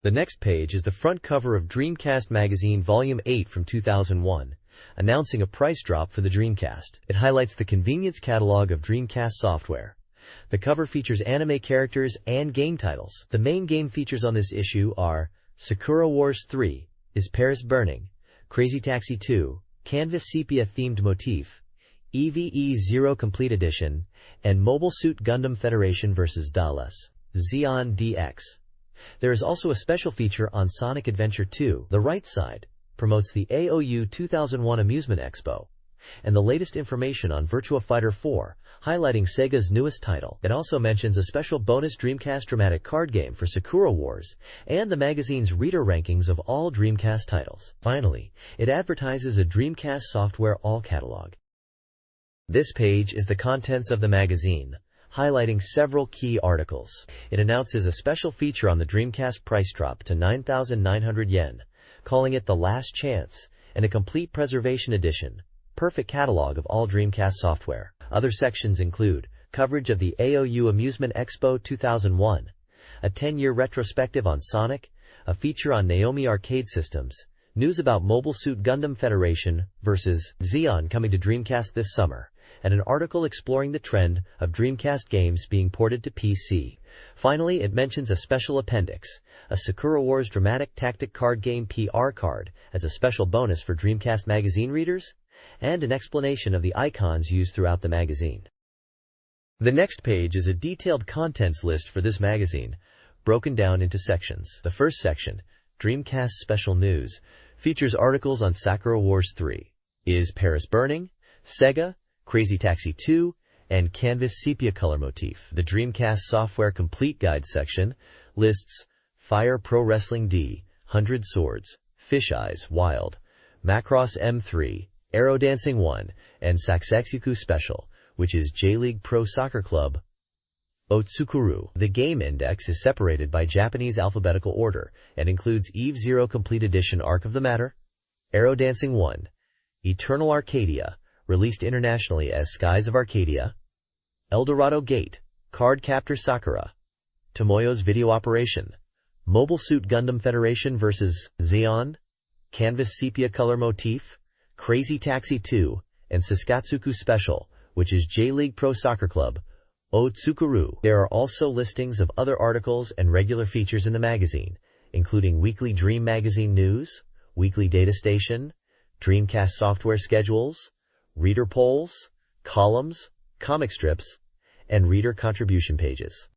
The next page is the front cover of Dreamcast Magazine Volume 8 from 2001, announcing a price drop for the Dreamcast. It highlights the convenience catalog of Dreamcast software. The cover features anime characters and game titles. The main game features on this issue are Sakura Wars 3, Is Paris Burning, Crazy Taxi 2, Canvas Sepia-themed motif, EVE Zero Complete Edition, and Mobile Suit Gundam Federation vs. Dallas, Xeon DX. There is also a special feature on Sonic Adventure 2. The right side promotes the AOU 2001 Amusement Expo and the latest information on Virtua Fighter 4, highlighting Sega's newest title. It also mentions a special bonus Dreamcast dramatic card game for Sakura Wars and the magazine's reader rankings of all Dreamcast titles. Finally, it advertises a Dreamcast software all catalog. This page is the contents of the magazine, highlighting several key articles. It announces a special feature on the Dreamcast price drop to 9,900 yen, calling it the last chance, and a complete preservation edition, perfect catalog of all Dreamcast software. Other sections include coverage of the AOU Amusement Expo 2001, a 10-year retrospective on Sonic, a feature on Naomi arcade systems, news about Mobile Suit Gundam Federation vs. Xeon coming to Dreamcast this summer, and an article exploring the trend of Dreamcast games being ported to PC. Finally, it mentions a special appendix, a Sakura Wars dramatic tactic card game PR card as a special bonus for Dreamcast magazine readers, and an explanation of the icons used throughout the magazine. The next page is a detailed contents list for this magazine, broken down into sections. The first section, Dreamcast Special News, features articles on Sakura Wars 3, Is Paris Burning, Sega, Crazy Taxi 2, and Canvas Sepia color motif. The Dreamcast Software Complete Guide section lists Fire Pro Wrestling D, 100 Swords, Fish Eyes Wild, Macross M3, Aero Dancing 1, and Saksatsuku Special, which is J-League Pro Soccer Club Otsukuru. The game index is separated by Japanese alphabetical order and includes EVE Zero Complete Edition Arc of the Matter, Aero Dancing 1, Eternal Arcadia, released internationally as Skies of Arcadia, Eldorado Gate, Card Captor Sakura, Tomoyo's Video Operation, Mobile Suit Gundam Federation vs. Xeon, Canvas Sepia Color Motif, Crazy Taxi 2, and Saskatsuku Special, which is J-League Pro Soccer Club Otsukuru. There are also listings of other articles and regular features in the magazine, including weekly Dream Magazine news, weekly data station, Dreamcast software schedules, reader polls, columns, comic strips, and reader contribution pages.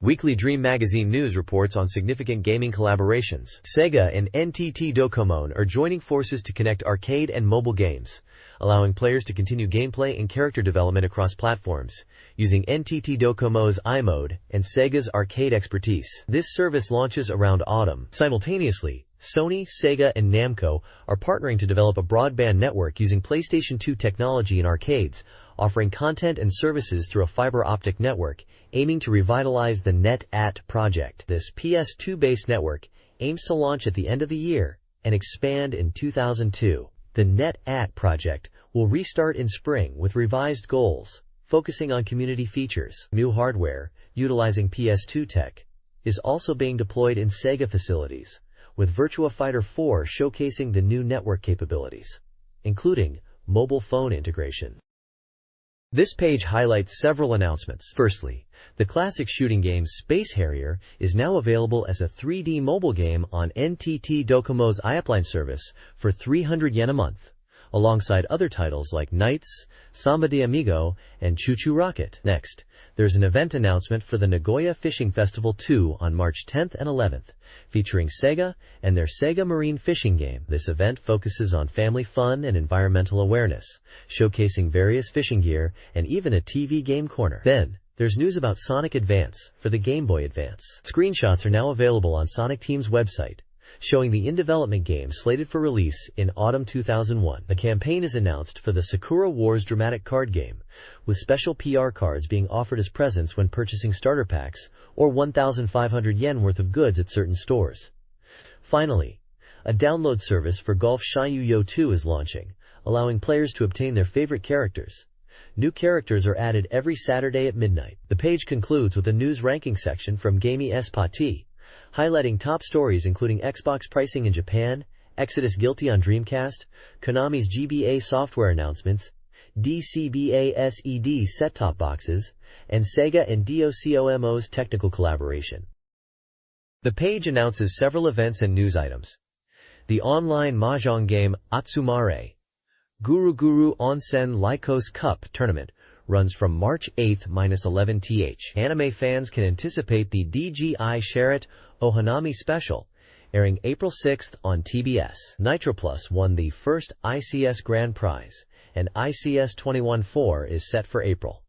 Weekly Dream Magazine news reports on significant gaming collaborations. Sega and NTT Docomo are joining forces to connect arcade and mobile games, allowing players to continue gameplay and character development across platforms, using NTT Docomo's iMode and Sega's arcade expertise. This service launches around autumn. Simultaneously, Sony, Sega, and Namco are partnering to develop a broadband network using PlayStation 2 technology in arcades, offering content and services through a fiber optic network, aiming to revitalize the NetAT project. This PS2-based network aims to launch at the end of the year and expand in 2002. The NetAT project will restart in spring with revised goals, focusing on community features. New hardware, utilizing PS2 tech, is also being deployed in Sega facilities, with Virtua Fighter 4 showcasing the new network capabilities, including mobile phone integration. This page highlights several announcements. Firstly, the classic shooting game Space Harrier is now available as a 3D mobile game on NTT Docomo's iAppline service for 300 yen a month, alongside other titles like Knights, Samba de Amigo, and Choo Choo Rocket. Next, there's an event announcement for the Nagoya Fishing Festival 2 on March 10th and 11th, featuring Sega and their Sega Marine Fishing game. This event focuses on family fun and environmental awareness, showcasing various fishing gear and even a TV game corner. Then, there's news about Sonic Advance for the Game Boy Advance. Screenshots are now available on Sonic Team's website, showing the in-development game slated for release in autumn 2001. The campaign is announced for the Sakura Wars dramatic card game, with special PR cards being offered as presents when purchasing starter packs or 1,500 yen worth of goods at certain stores. Finally, a download service for Golf Shiyu 2 is launching, allowing players to obtain their favorite characters. New characters are added every Saturday at midnight. The page concludes with a news ranking section from Gamey S. Pati, highlighting top stories including Xbox pricing in Japan, Exodus Guilty on Dreamcast, Konami's GBA software announcements, DCBA SED set-top boxes, and Sega and DOCOMO's technical collaboration. The page announces several events and news items. The online mahjong game Atsumare Guru Guru Onsen Lycos Cup tournament runs from March 8-11th. Anime fans can anticipate the DGI Sharet Ohanami special, airing April 6th on TBS. Nitroplus won the first ICS Grand Prize, and ICS 21-4 is set for April.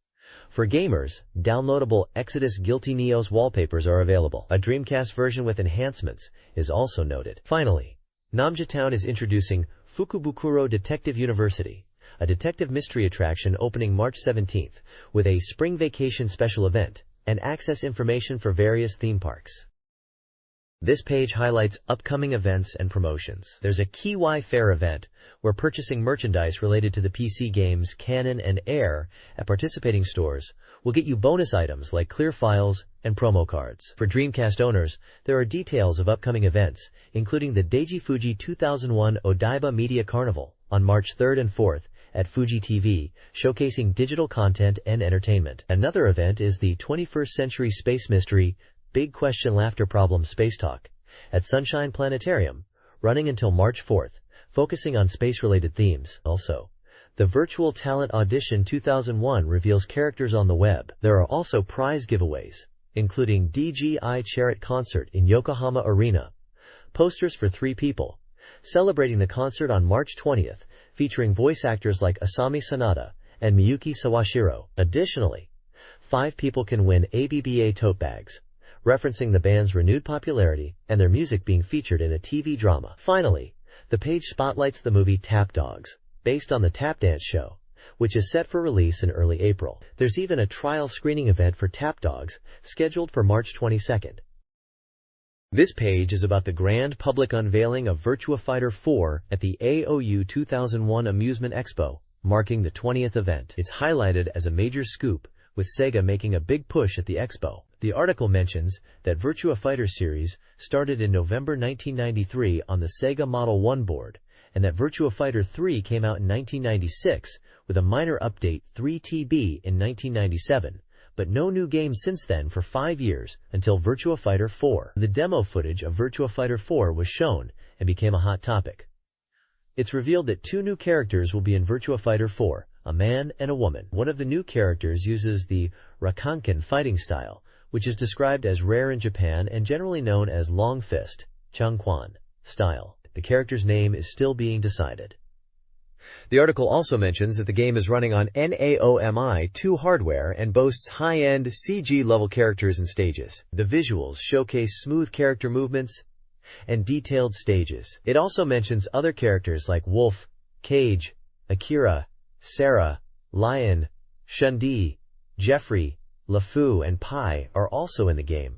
For gamers, downloadable Exodus Guilty Neos wallpapers are available. A Dreamcast version with enhancements is also noted. Finally, Namjatown is introducing Fukubukuro Detective University, a detective mystery attraction opening March 17th, with a spring vacation special event, and access information for various theme parks. This page highlights upcoming events and promotions. There's a Kiwai Fair event, where purchasing merchandise related to the PC games Canon and Air at participating stores will get you bonus items like clear files and promo cards. For Dreamcast owners, there are details of upcoming events, including the Deiji Fuji 2001 Odaiba Media Carnival on March 3rd and 4th at Fuji TV, showcasing digital content and entertainment. Another event is the 21st Century Space Mystery Big Question Laughter Problem Space Talk at Sunshine Planetarium, running until March 4th, focusing on space-related themes. Also, the Virtual Talent Audition 2001 reveals characters on the web. There are also prize giveaways, including DGI Chariot Concert in Yokohama Arena, posters for 3 people, celebrating the concert on March 20th, featuring voice actors like Asami Sanada and Miyuki Sawashiro. Additionally, 5 people can win ABBA tote bags, referencing the band's renewed popularity and their music being featured in a TV drama. Finally, the page spotlights the movie Tap Dogs, based on the Tap Dance show, which is set for release in early April. There's even a trial screening event for Tap Dogs, scheduled for March 22nd. This page is about the grand public unveiling of Virtua Fighter 4 at the AOU 2001 Amusement Expo, marking the 20th event. It's highlighted as a major scoop, with Sega making a big push at the expo. The article mentions that Virtua Fighter series started in November 1993 on the Sega Model 1 board, and that Virtua Fighter 3 came out in 1996 with a minor update 3TB in 1997, but no new game since then for 5 years until Virtua Fighter 4. The demo footage of Virtua Fighter 4 was shown and became a hot topic. It's revealed that 2 new characters will be in Virtua Fighter 4, a man and a woman. One of the new characters uses the Rakanken fighting style, which is described as rare in Japan and generally known as Long Fist, Changquan, style. The character's name is still being decided. The article also mentions that the game is running on NAOMI 2 hardware and boasts high-end CG-level characters and stages. The visuals showcase smooth character movements and detailed stages. It also mentions other characters like Wolf, Cage, Akira, Sarah, Lion, Shundi, Jeffrey, LeFou, and Pai are also in the game.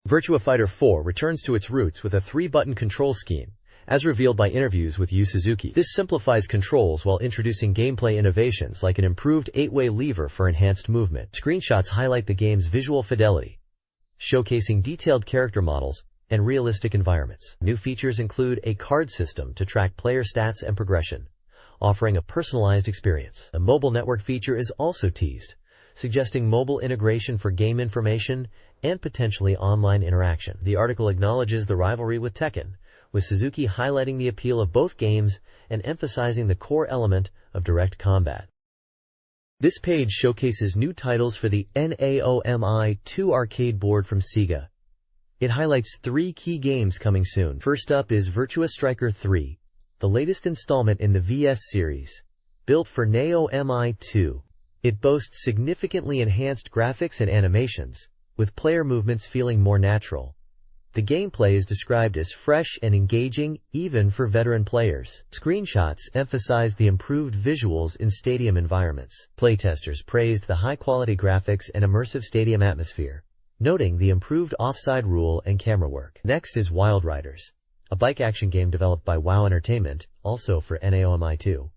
Virtua Fighter 4 returns to its roots with a 3-button control scheme, as revealed by interviews with Yu Suzuki. This simplifies controls while introducing gameplay innovations like an improved 8-way lever for enhanced movement. Screenshots highlight the game's visual fidelity, showcasing detailed character models and realistic environments. New features include a card system to track player stats and progression, offering a personalized experience. A mobile network feature is also teased, suggesting mobile integration for game information and potentially online interaction. The article acknowledges the rivalry with Tekken, with Suzuki highlighting the appeal of both games and emphasizing the core element of direct combat. This page showcases new titles for the NAOMI 2 arcade board from Sega. It highlights 3 key games coming soon. First up is Virtua Striker 3, the latest installment in the VS series, built for NAOMI 2. It boasts significantly enhanced graphics and animations, with player movements feeling more natural. The gameplay is described as fresh and engaging, even for veteran players. Screenshots emphasize the improved visuals in stadium environments. Playtesters praised the high-quality graphics and immersive stadium atmosphere, noting the improved offside rule and camera work. Next is Wild Riders, a bike action game developed by WoW Entertainment, also for NAOMI 2.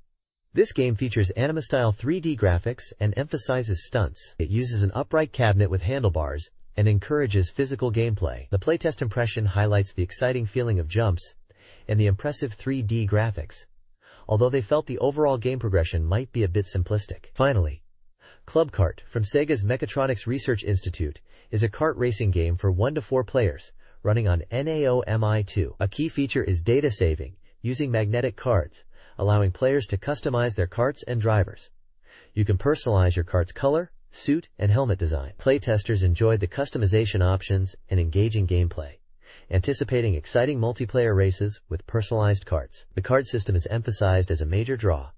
This game features anime-style 3D graphics and emphasizes stunts. It uses an upright cabinet with handlebars and encourages physical gameplay. The playtest impression highlights the exciting feeling of jumps and the impressive 3D graphics, although they felt the overall game progression might be a bit simplistic. Finally, Club Kart from Sega's Mechatronics Research Institute is a kart racing game for 1 to 4 players, running on NAOMI2. A key feature is data saving, using magnetic cards, allowing players to customize their karts and drivers. You can personalize your kart's color, suit, and helmet design. Playtesters enjoyed the customization options and engaging gameplay, anticipating exciting multiplayer races with personalized karts. The card system is emphasized as a major draw,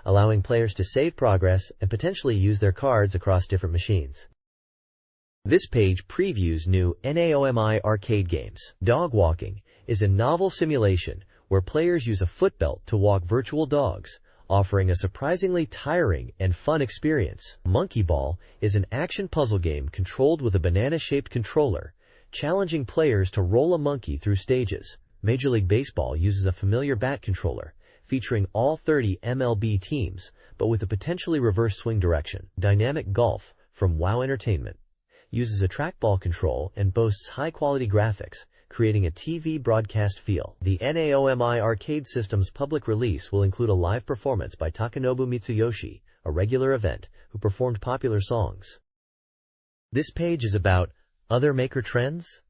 allowing players to save progress and potentially use their cards across different machines. This page previews new NAOMI arcade games. Dog walking is a novel simulation where players use a footbelt to walk virtual dogs, offering a surprisingly tiring and fun experience. Monkey Ball is an action puzzle game controlled with a banana-shaped controller, challenging players to roll a monkey through stages. Major League Baseball uses a familiar bat controller, featuring all 30 MLB teams, but with a potentially reverse swing direction. Dynamic Golf from WoW Entertainment uses a trackball control and boasts high-quality graphics, creating a TV broadcast feel. The NAOMI arcade system's public release will include a live performance by Takanobu Mitsuyoshi, a regular event, who performed popular songs. This page is about other maker trends.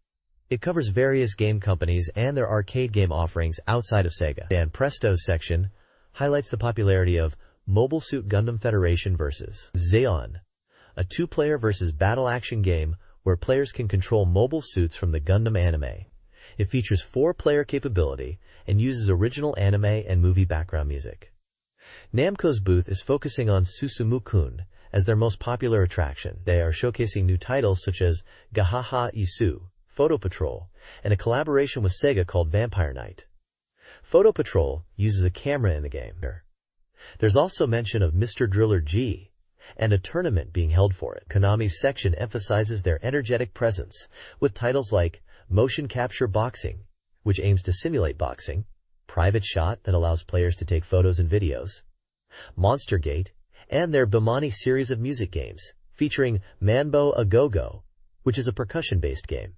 It covers various game companies and their arcade game offerings outside of Sega. Dan Presto's section highlights the popularity of Mobile Suit Gundam Federation vs. Zeon, a 2-player versus battle action game where players can control mobile suits from the Gundam anime. It features 4-player capability and uses original anime and movie background music. Namco's booth is focusing on Susumu-kun as their most popular attraction. They are showcasing new titles such as Gahaha Isu, Photo Patrol, and a collaboration with Sega called Vampire Knight. Photo Patrol uses a camera in the game. There's also mention of Mr. Driller G and a tournament being held for it. Konami's section emphasizes their energetic presence with titles like Motion Capture Boxing, which aims to simulate boxing, Private Shot that allows players to take photos and videos, Monster Gate, and their Bimani series of music games, featuring Manbo A Go-Go, which is a percussion-based game.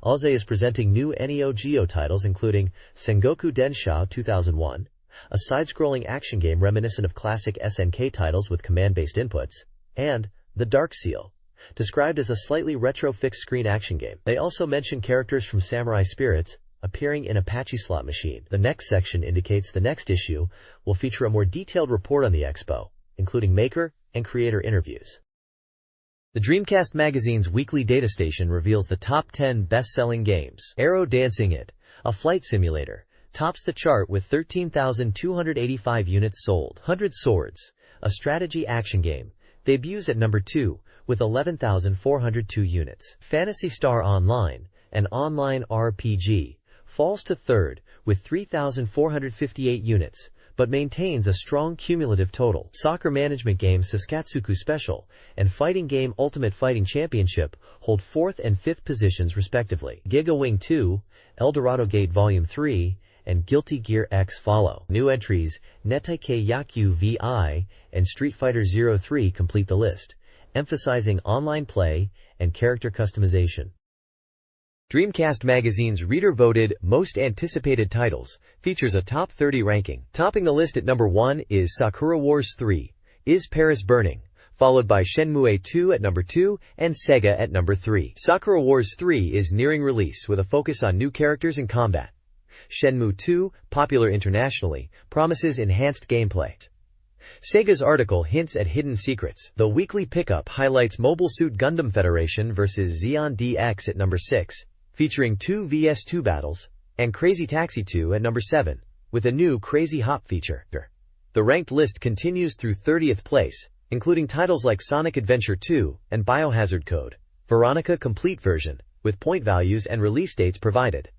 Aze is presenting new Neo Geo titles including Sengoku Densha 2001, a side-scrolling action game reminiscent of classic SNK titles with command-based inputs, and The Dark Seal, described as a slightly retro fixed-screen action game. They also mention characters from Samurai Spirits appearing in Apache Slot Machine. The next section indicates the next issue will feature a more detailed report on the expo, including maker and creator interviews. The Dreamcast Magazine's weekly data station reveals the top 10 best-selling games. Aero Dancing It, a flight simulator, tops the chart with 13,285 units sold. 100 Swords, a strategy action game, debuts at number 2 with 11,402 units. Phantasy Star Online, an online RPG, falls to third with 3,458 units, but maintains a strong cumulative total. Soccer management game Saskatsuku Special and fighting game Ultimate Fighting Championship hold 4th and 5th positions respectively. Giga Wing 2, Eldorado Gate Volume 3, and Guilty Gear X follow. New entries Netaike Yaku VI and Street Fighter 03 complete the list, emphasizing online play and character customization. Dreamcast Magazine's reader-voted Most Anticipated Titles features a top 30 ranking. Topping the list at number 1 is Sakura Wars 3, Is Paris Burning?, followed by Shenmue 2 at number 2 and Sega at number 3. Sakura Wars 3 is nearing release with a focus on new characters and combat. Shenmue 2, popular internationally, promises enhanced gameplay. Sega's article hints at hidden secrets. The weekly pickup highlights Mobile Suit Gundam Federation vs. Xeon DX at number 6, featuring 2 vs2 battles, and Crazy Taxi 2 at number 7, with a new Crazy Hop feature. The ranked list continues through 30th place, including titles like Sonic Adventure 2 and Biohazard Code Veronica Complete Version, with point values and release dates provided.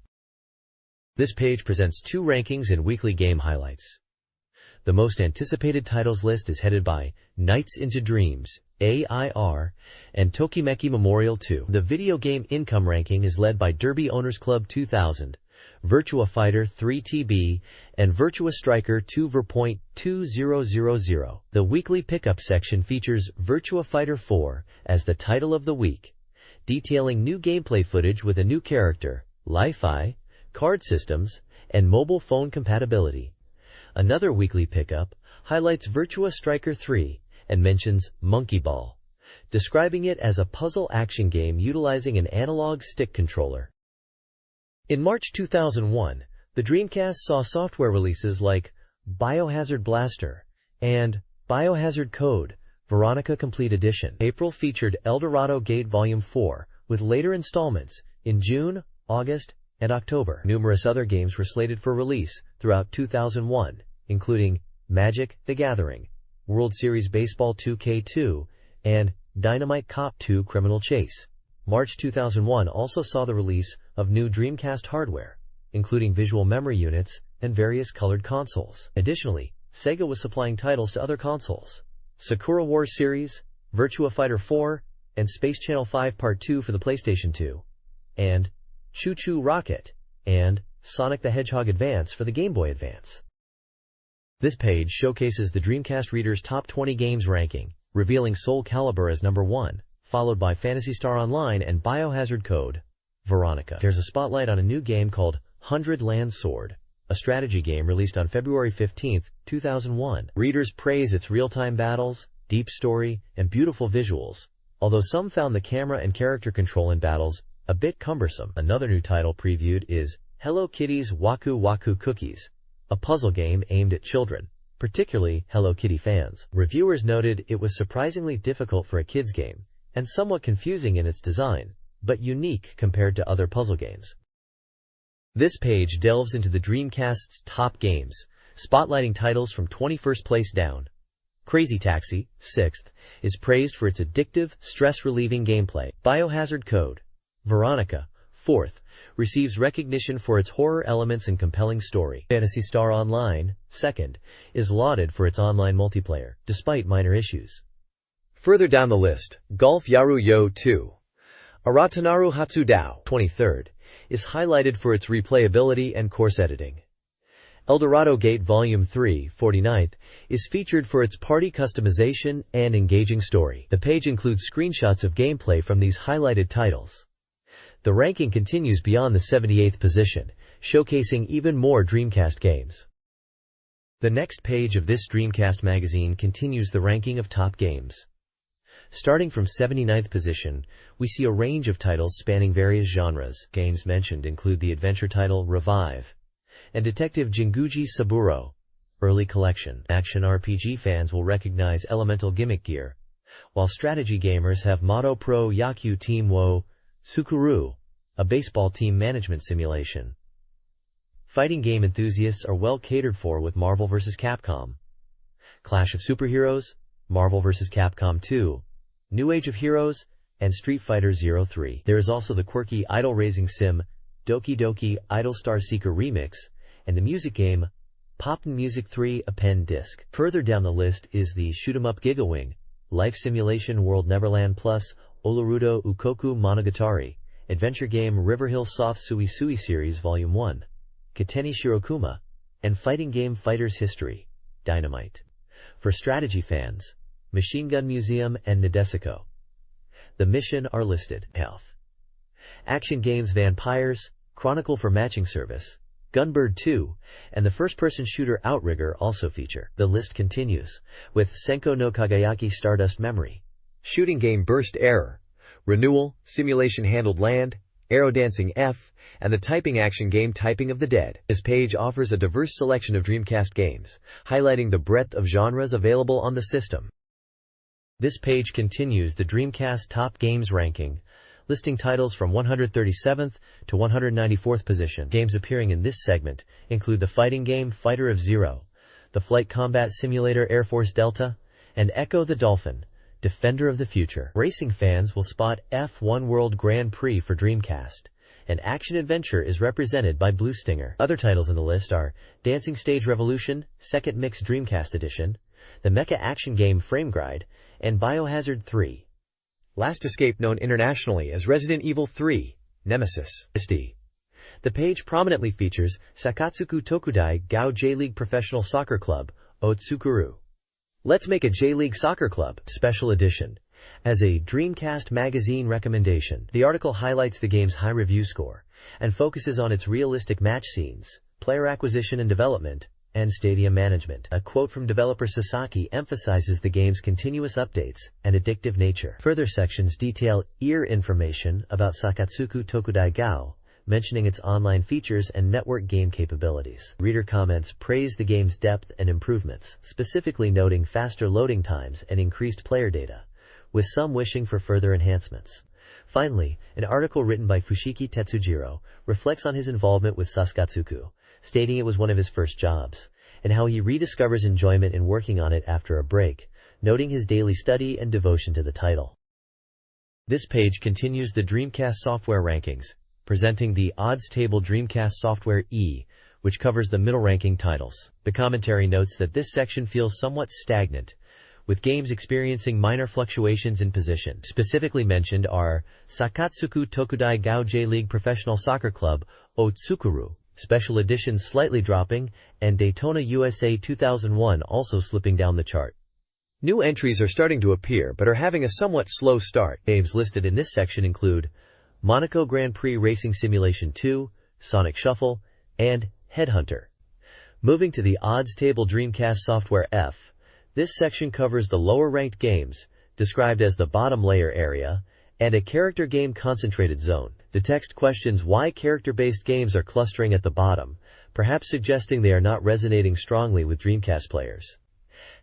This page presents 2 rankings and weekly game highlights. The most anticipated titles list is headed by Nights into Dreams, AIR, and Tokimeki Memorial 2. The video game income ranking is led by Derby Owners Club 2000, Virtua Fighter 3TB, and Virtua Striker 2.2000. The weekly pickup section features Virtua Fighter 4 as the title of the week, detailing new gameplay footage with a new character, Li-Fi, card systems, and mobile phone compatibility. Another weekly pickup highlights Virtua Striker 3 and mentions Monkey Ball, describing it as a puzzle action game utilizing an analog stick controller. In March 2001, the Dreamcast saw software releases like Biohazard Blaster and Biohazard Code, Veronica Complete Edition. April featured Eldorado Gate Volume 4, with later installments in June, August, and October. Numerous other games were slated for release throughout 2001, including Magic: The Gathering, World Series Baseball 2K2, and Dynamite Cop 2 Criminal Chase. March 2001 also saw the release of new Dreamcast hardware, including visual memory units and various colored consoles. Additionally, Sega was supplying titles to other consoles: Sakura Wars Series, Virtua Fighter 4, and Space Channel 5 Part 2 for the PlayStation 2, and Choo Choo Rocket and Sonic the Hedgehog Advance for the Game Boy Advance. This page showcases the Dreamcast Reader's top 20 games ranking, revealing Soul Calibur as number 1, followed by Phantasy Star Online and Biohazard Code, Veronica. There's a spotlight on a new game called 100 Land Sword, a strategy game released on February 15, 2001. Readers praise its real-time battles, deep story, and beautiful visuals, although some found the camera and character control in battles a bit cumbersome. Another new title previewed is Hello Kitty's Waku Waku Cookies, a puzzle game aimed at children, particularly Hello Kitty fans. Reviewers noted it was surprisingly difficult for a kids game, and somewhat confusing in its design, but unique compared to other puzzle games. This page delves into the Dreamcast's top games, spotlighting titles from 21st place down. Crazy Taxi, 6th, is praised for its addictive, stress-relieving gameplay. Biohazard Code, Veronica, 4th, receives recognition for its horror elements and compelling story. Phantasy Star Online, 2nd, is lauded for its online multiplayer, despite minor issues. Further down the list, Golf Yaru Yo 2, Aratanaru Hatsudao, 23rd, is highlighted for its replayability and course editing. Eldorado Gate Volume 3, 49th, is featured for its party customization and engaging story. The page includes screenshots of gameplay from these highlighted titles. The ranking continues beyond the 78th position, showcasing even more Dreamcast games. The next page of this Dreamcast magazine continues the ranking of top games. Starting from 79th position, we see a range of titles spanning various genres. Games mentioned include the adventure title Revive and Detective Jinguji Saburo, Early Collection. Action RPG fans will recognize Elemental Gimmick Gear, while strategy gamers have Moto Pro Yaku Team Wo Sukuru, a baseball team management simulation. Fighting game enthusiasts are well catered for with Marvel vs. Capcom, Clash of Superheroes, Marvel vs. Capcom 2, New Age of Heroes, and Street Fighter 03. There is also the quirky idol raising sim Doki Doki Idol Star Seeker Remix, and the music game Pop'n Music 3 Append Disc. Further down the list is the Shoot-'em-up Gigawing, Life Simulation World Neverland Plus, Olorudo Ukoku Monogatari, adventure game Riverhill Soft Sui Sui Series Volume 1, Kateni Shirokuma, and fighting game Fighter's History, Dynamite. For strategy fans, Machine Gun Museum and Nadesico. The mission are listed. Health. Action games Vampires, Chronicle for Matching Service, Gunbird 2, and the first-person shooter Outrigger also feature. The list continues, with Senko no Kagayaki Stardust Memory, shooting game Burst Error, Renewal, Simulation Handled Land, Aero Dancing F, and the typing action game Typing of the Dead. This page offers a diverse selection of Dreamcast games, highlighting the breadth of genres available on the system. This page continues the Dreamcast Top Games ranking, listing titles from 137th to 194th position. Games appearing in this segment include the fighting game Fighter of Zero, the flight combat simulator Air Force Delta, and Echo the Dolphin, Defender of the Future. Racing fans will spot F1 World Grand Prix for Dreamcast, and action-adventure is represented by Blue Stinger. Other titles in the list are Dancing Stage Revolution, Second Mix Dreamcast Edition, the mecha action game Frame Gride, and Biohazard 3. Last Escape, known internationally as Resident Evil 3, Nemesis. The page prominently features Sakatsuku Tokudai Gao J-League Professional Soccer Club, Otsukuru. Let's Make a J-League Soccer Club, Special Edition, as a Dreamcast Magazine recommendation. The article highlights the game's high review score and focuses on its realistic match scenes, player acquisition and development, and stadium management. A quote from developer Sasaki emphasizes the game's continuous updates and addictive nature. Further sections detail information about Sakatsuku Tokudai Gao, mentioning its online features and network game capabilities. Reader comments praise the game's depth and improvements, specifically noting faster loading times and increased player data, with some wishing for further enhancements. Finally, an article written by Fushiki Tetsujiro reflects on his involvement with Sakatsuku, stating it was one of his first jobs, and how he rediscovers enjoyment in working on it after a break, noting his daily study and devotion to the title. This page continues the Dreamcast software rankings, presenting the odds table Dreamcast Software E, which covers the middle-ranking titles. The commentary notes that this section feels somewhat stagnant, with games experiencing minor fluctuations in position. Specifically mentioned are Sakatsuku Tokudai Gao J-League Professional Soccer Club, Otsukuru, Special Editions slightly dropping, and Daytona USA 2001 also slipping down the chart. New entries are starting to appear but are having a somewhat slow start. Games listed in this section include Monaco Grand Prix Racing Simulation 2, Sonic Shuffle, and Headhunter. Moving to the odds table Dreamcast Software F, this section covers the lower-ranked games, described as the bottom layer area, and a character game concentrated zone. The text questions why character-based games are clustering at the bottom, perhaps suggesting they are not resonating strongly with Dreamcast players.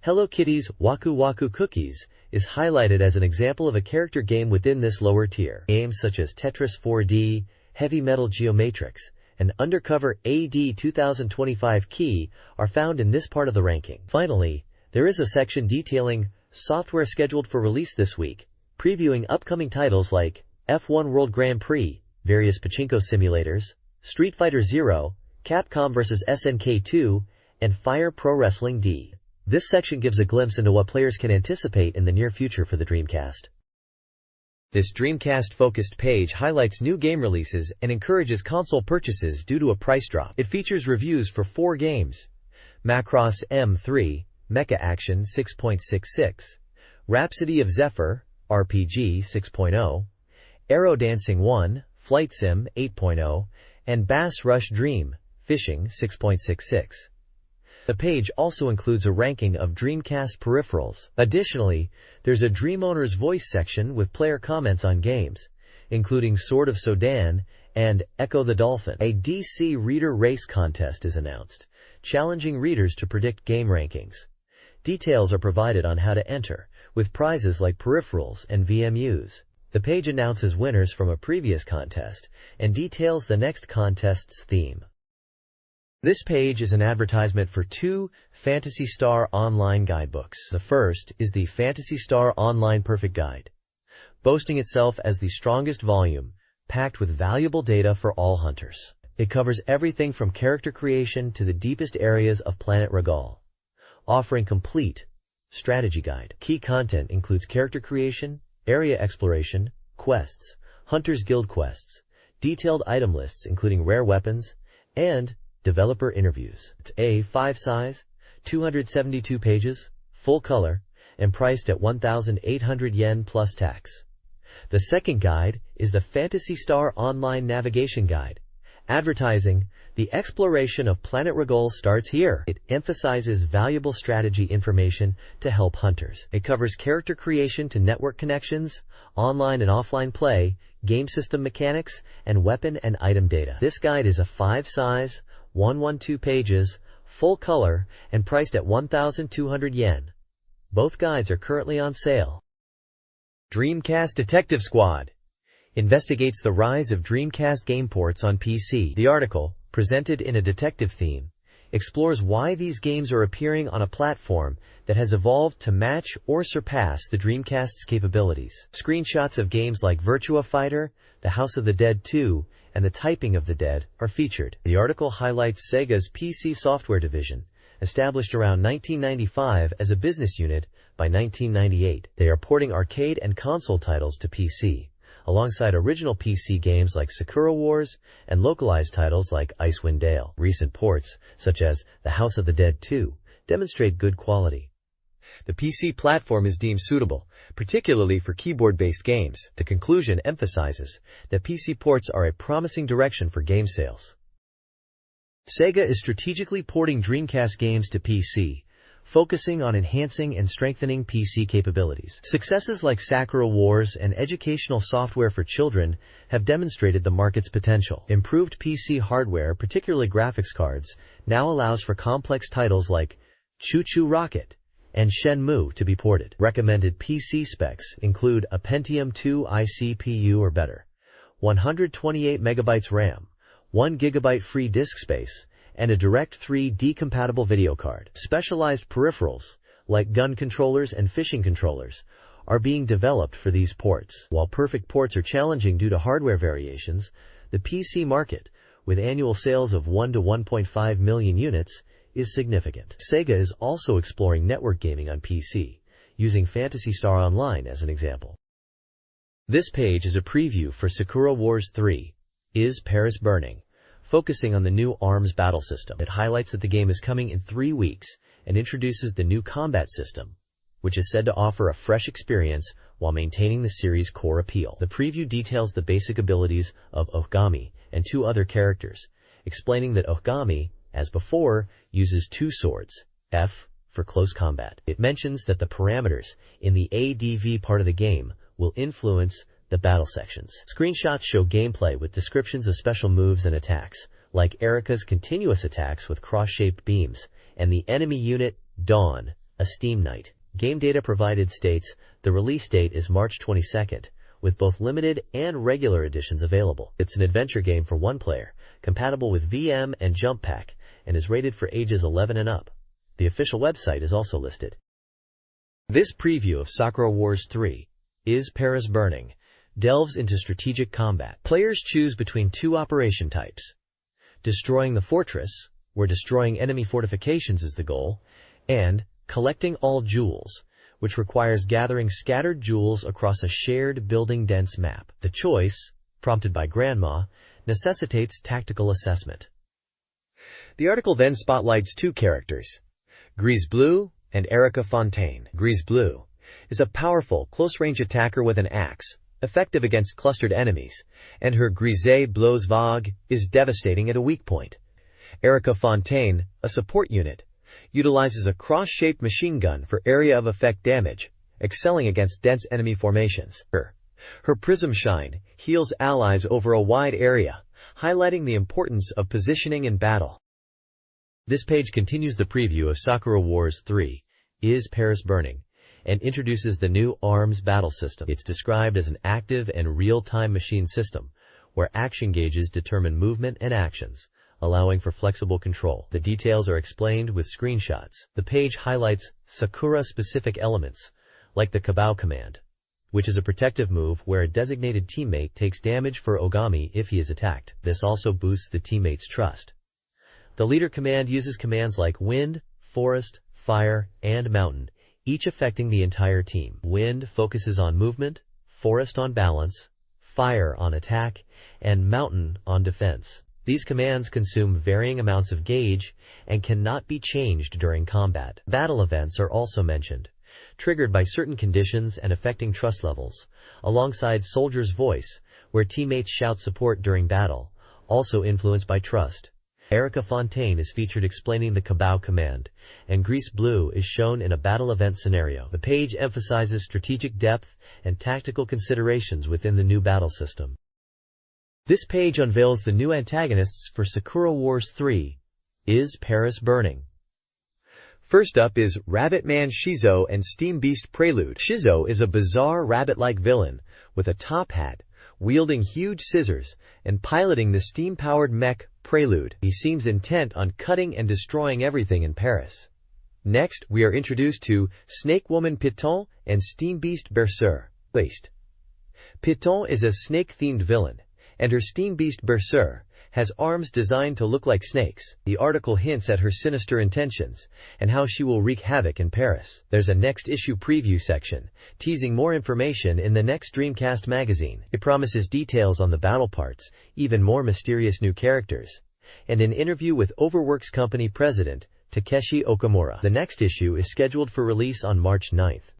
Hello Kitty's Waku Waku Cookies is highlighted as an example of a character game within this lower tier. Games such as Tetris 4D, Heavy Metal Geomatrix, and Undercover AD 2025 Key are found in this part of the ranking. Finally, there is a section detailing software scheduled for release this week, previewing upcoming titles like F1 World Grand Prix, various pachinko simulators, Street Fighter Zero, Capcom vs SNK 2, and Fire Pro Wrestling D. This section gives a glimpse into what players can anticipate in the near future for the Dreamcast. This Dreamcast-focused page highlights new game releases and encourages console purchases due to a price drop. It features reviews for 4 games: Macross M3, Mecha Action 6.66, Rhapsody of Zephyr, RPG 6.0, Aero Dancing 1, Flight Sim 8.0, and Bass Rush Dream, Fishing 6.66. The page also includes a ranking of Dreamcast peripherals. Additionally, there's a Dream Owner's Voice section with player comments on games, including Sword of Sodan and Echo the Dolphin. A DC Reader Race contest is announced, challenging readers to predict game rankings. Details are provided on how to enter, with prizes like peripherals and VMUs. The page announces winners from a previous contest and details the next contest's theme. This page is an advertisement for 2 Phantasy Star online guidebooks. The first is the Phantasy Star Online Perfect Guide, boasting itself as the strongest volume, packed with valuable data for all hunters. It covers everything from character creation to the deepest areas of Planet Regal, offering complete strategy guide. Key content includes character creation, area exploration, quests, Hunter's Guild quests, detailed item lists including rare weapons, and developer interviews. It's A5 size, 272 pages, full color, and priced at 1,800 yen plus tax. The second guide is the Phantasy Star Online Navigation Guide, advertising, the exploration of Planet Regal starts here. It emphasizes valuable strategy information to help hunters. It covers character creation to network connections, online and offline play, game system mechanics, and weapon and item data. This guide is a 5 size, 112 pages, full color, and priced at 1,200 yen. Both guides are currently on sale. Dreamcast Detective Squad investigates the rise of Dreamcast game ports on PC. The article, presented in a detective theme, explores why these games are appearing on a platform that has evolved to match or surpass the Dreamcast's capabilities. Screenshots of games like Virtua Fighter, The House of the Dead 2, and The Typing of the Dead are featured. The article highlights Sega's PC software division, established around 1995 as a business unit. By 1998, they are porting arcade and console titles to PC, alongside original PC games like Sakura Wars and localized titles like Icewind Dale. Recent ports, such as The House of the Dead 2, demonstrate good quality. The PC platform is deemed suitable, particularly for keyboard-based games. The conclusion emphasizes that PC ports are a promising direction for game sales. Sega is strategically porting Dreamcast games to PC, focusing on enhancing and strengthening PC capabilities. Successes like Sakura Wars and educational software for children have demonstrated the market's potential. Improved PC hardware, particularly graphics cards, now allows for complex titles like Choo Choo Rocket and Shenmue to be ported. Recommended PC specs include a Pentium 2 iCPU or better, 128 MB RAM, 1 GB free disk space, and a DirectX 3D compatible video card. Specialized peripherals, like gun controllers and fishing controllers, are being developed for these ports. While perfect ports are challenging due to hardware variations, the PC market, with annual sales of 1 to 1.5 million units, is significant. Sega is also exploring network gaming on PC, using Phantasy Star Online as an example. This page is a preview for Sakura Wars 3, Is Paris Burning?, focusing on the new ARMS battle system. It highlights that the game is coming in 3 weeks and introduces the new combat system, which is said to offer a fresh experience while maintaining the series' core appeal. The preview details the basic abilities of Okami and 2 other characters, explaining that Okami, as before, uses 2 swords, F for close combat. It mentions that the parameters in the ADV part of the game will influence the battle sections. Screenshots show gameplay with descriptions of special moves and attacks, like Erika's continuous attacks with cross-shaped beams, and the enemy unit, Dawn, a Steam Knight. Game data provided states the release date is March 22nd, with both limited and regular editions available. It's an adventure game for 1 player, compatible with VM and Jump Pack, and is rated for ages 11 and up. The official website is also listed. This preview of Sakura Wars 3, Is Paris Burning?, delves into strategic combat. Players choose between 2 operation types: destroying the fortress, where destroying enemy fortifications is the goal, and collecting all jewels, which requires gathering scattered jewels across a shared building-dense map. The choice, prompted by Grandma, necessitates tactical assessment. The article then spotlights 2 characters, Grise Bleu and Erika Fontaine. Grise Bleu is a powerful, close-range attacker with an axe, effective against clustered enemies, and her Grise Bleu's Vague is devastating at a weak point. Erika Fontaine, a support unit, utilizes a cross-shaped machine gun for area of effect damage, excelling against dense enemy formations. Her Prism Shine heals allies over a wide area, highlighting the importance of positioning in battle. This page continues the preview of Sakura Wars 3, Is Paris Burning?, and introduces the new ARMS battle system. It's described as an active and real-time machine system, where action gauges determine movement and actions, allowing for flexible control. The details are explained with screenshots. The page highlights Sakura-specific elements, like the Kabao command, which is a protective move where a designated teammate takes damage for Ogami if he is attacked. This also boosts the teammate's trust. The leader command uses commands like Wind, Forest, Fire, and Mountain, each affecting the entire team. Wind focuses on movement, Forest on balance, Fire on attack, and Mountain on defense. These commands consume varying amounts of gauge and cannot be changed during combat. Battle events are also mentioned, triggered by certain conditions and affecting trust levels, alongside Soldier's Voice, where teammates shout support during battle, also influenced by trust. Erika Fontaine is featured explaining the Kabao command, and Grise Bleu is shown in a battle event scenario. The page emphasizes strategic depth and tactical considerations within the new battle system. This page unveils the new antagonists for Sakura Wars 3, Is Paris Burning? First up is Rabbitman Shizo and Steam Beast Prelude. Shizo is a bizarre rabbit-like villain with a top hat, wielding huge scissors, and piloting the steam-powered mech Prelude. He seems intent on cutting and destroying everything in Paris. Next, we are introduced to Snake Woman Piton and Steam Beast Berserker. Piton is a snake-themed villain, and her Steam Beast Berserker has arms designed to look like snakes. The article hints at her sinister intentions and how she will wreak havoc in Paris. There's a next issue preview section, teasing more information in the next Dreamcast magazine. It promises details on the battle parts, even more mysterious new characters, and an interview with Overworks company president Takeshi Okamura. The next issue is scheduled for release on March 9th.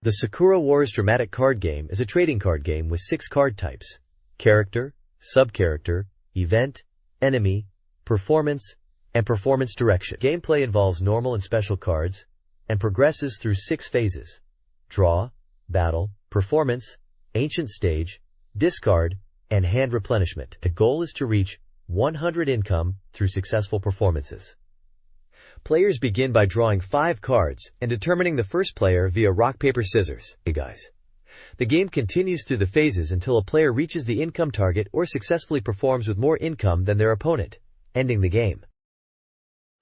The Sakura Wars dramatic card game is a trading card game with 6 card types: character, sub-character, event, enemy, performance, and performance direction. Gameplay involves normal and special cards and progresses through 6 phases: draw, battle, performance, ancient stage, discard, and hand replenishment. The goal is to reach 100 income through successful performances. Players begin by drawing 5 cards and determining the first player via rock, paper, scissors. Hey guys. The game continues through the phases until a player reaches the income target or successfully performs with more income than their opponent, ending the game.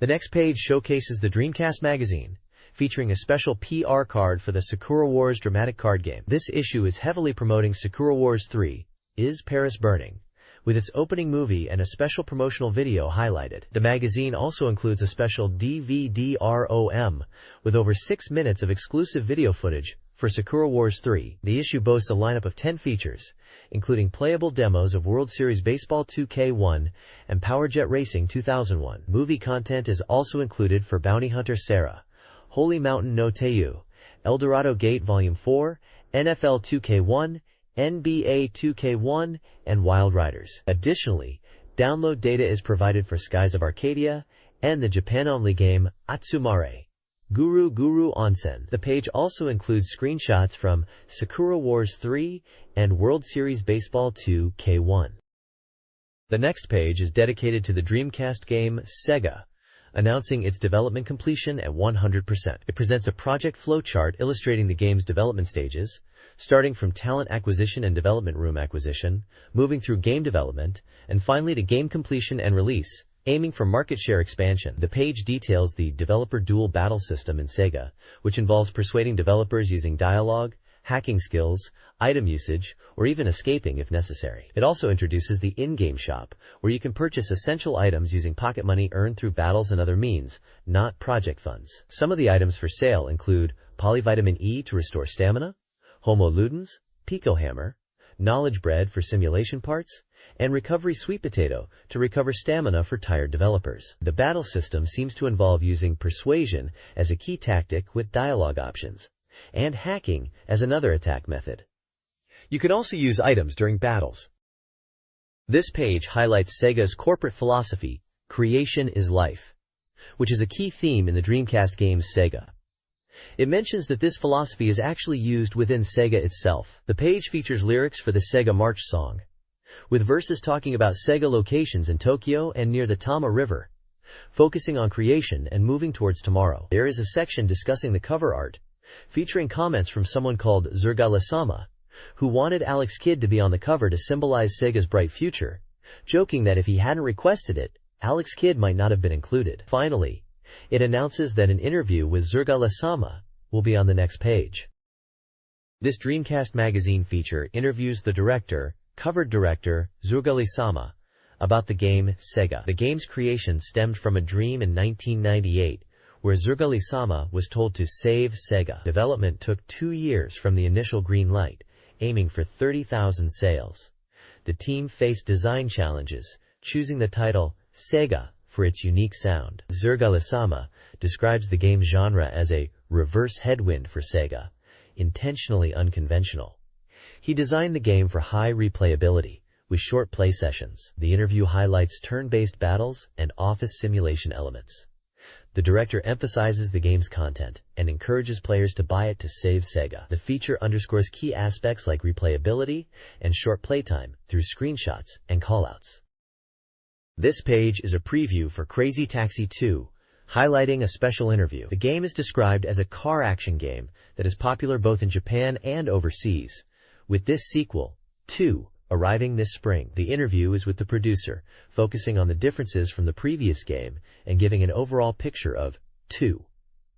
The next page showcases the Dreamcast Magazine, featuring a special PR card for the Sakura Wars dramatic card game. This issue is heavily promoting Sakura Wars 3, Is Paris Burning?, with its opening movie and a special promotional video highlighted. The magazine also includes a special DVD-ROM with over 6 minutes of exclusive video footage for Sakura Wars 3. The issue boasts a lineup of 10 features, including playable demos of World Series Baseball 2K1 and Power Jet Racing 2001. Movie content is also included for Bounty Hunter Sarah, Holy Mountain no Teiyu, Eldorado Gate Volume 4, NFL 2K1, NBA 2K1, and Wild Riders. Additionally, download data is provided for Skies of Arcadia and the Japan-only game Atsumare Guru Guru Onsen. The page also includes screenshots from Sakura Wars 3 and World Series Baseball 2K1. The next page is dedicated to the Dreamcast game Sega, announcing its development completion at 100%. It presents a project flowchart illustrating the game's development stages, starting from talent acquisition and development room acquisition, moving through game development, and finally to game completion and release, aiming for market share expansion. The page details the developer dual battle system in Sega, which involves persuading developers using dialogue, hacking skills, item usage, or even escaping if necessary. It also introduces the in-game shop, where you can purchase essential items using pocket money earned through battles and other means, not project funds. Some of the items for sale include polyvitamin E to restore stamina, Homo Ludens, Pico Hammer, Knowledge Bread for simulation parts, and Recovery Sweet Potato to recover stamina for tired developers. The battle system seems to involve using persuasion as a key tactic with dialogue options, and hacking as another attack method. You can also use items during battles. This page highlights Sega's corporate philosophy, Creation is Life, which is a key theme in the Dreamcast games Sega. It mentions that this philosophy is actually used within Sega itself. The page features lyrics for the Sega March song, with verses talking about Sega locations in Tokyo and near the Tama River, focusing on creation and moving towards tomorrow. There is a section discussing the cover art, featuring comments from someone called Zurgala-sama, who wanted Alex Kidd to be on the cover to symbolize Sega's bright future, joking that if he hadn't requested it, Alex Kidd might not have been included. Finally, it announces that an interview with Zurgala-sama will be on the next page. This Dreamcast magazine feature interviews the cover director, Zurgala-sama, about the game Sega. The game's creation stemmed from a dream in 1998, where Zurgala-sama was told to save Sega. Development took 2 years from the initial green light, aiming for 30,000 sales. The team faced design challenges, choosing the title Sega for its unique sound. Zurgala-sama describes the game's genre as a reverse headwind for Sega, intentionally unconventional. He designed the game for high replayability, with short play sessions. The interview highlights turn-based battles and office simulation elements. The director emphasizes the game's content and encourages players to buy it to save Sega. The feature underscores key aspects like replayability and short playtime through screenshots and callouts. This page is a preview for Crazy Taxi 2, highlighting a special interview. The game is described as a car action game that is popular both in Japan and overseas, with this sequel, 2, arriving this spring. The interview is with the producer, focusing on the differences from the previous game and giving an overall picture of 2.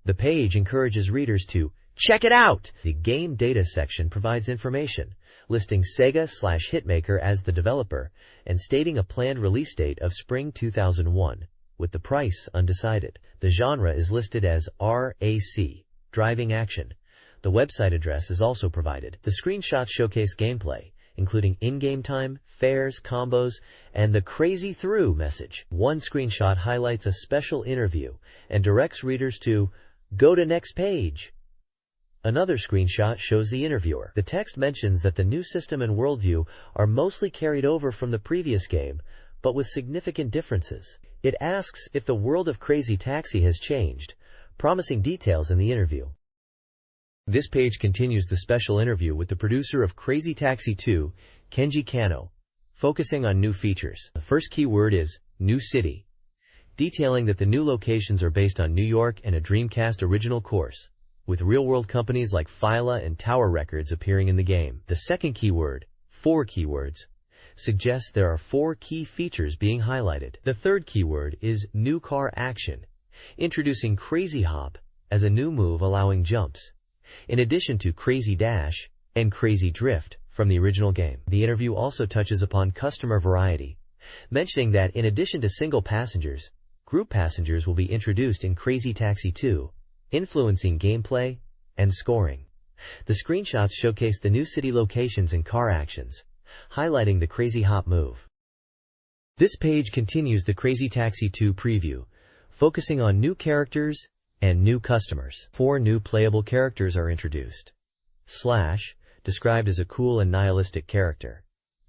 The page encourages readers to check it out! The game data section provides information, listing Sega/Hitmaker as the developer and stating a planned release date of spring 2001, with the price undecided. The genre is listed as RAC, driving action. The website address is also provided. The screenshots showcase gameplay, including in-game time, fares, combos, and the crazy through message. One screenshot highlights a special interview and directs readers to go to next page. Another screenshot shows the interviewer. The text mentions that the new system and worldview are mostly carried over from the previous game, but with significant differences. It asks if the world of Crazy Taxi has changed, promising details in the interview. This page continues the special interview with the producer of Crazy Taxi 2, Kenji Kano, focusing on new features. The first keyword is New City, detailing that the new locations are based on New York and a Dreamcast original course, with real-world companies like Phyla and Tower Records appearing in the game. The second keyword, 4 keywords, suggests there are 4 key features being highlighted. The third keyword is New Car Action, introducing Crazy Hop as a new move allowing jumps, in addition to Crazy Dash and Crazy Drift from the original game. The interview also touches upon customer variety, mentioning that in addition to single passengers, group passengers will be introduced in Crazy Taxi 2, influencing gameplay and scoring. The screenshots showcase the new city locations and car actions, highlighting the Crazy Hop move. This page continues the Crazy Taxi 2 preview, focusing on new characters and new customers. 4 new playable characters are introduced. Slash, described as a cool and nihilistic character.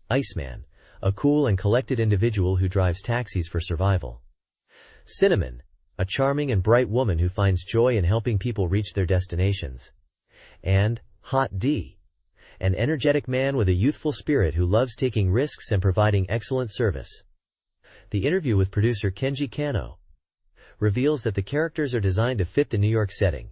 Iceman, a cool and collected individual who drives taxis for survival. Cinnamon, a charming and bright woman who finds joy in helping people reach their destinations. And Hot D, an energetic man with a youthful spirit who loves taking risks and providing excellent service. The interview with producer Kenji Kano reveals that the characters are designed to fit the New York setting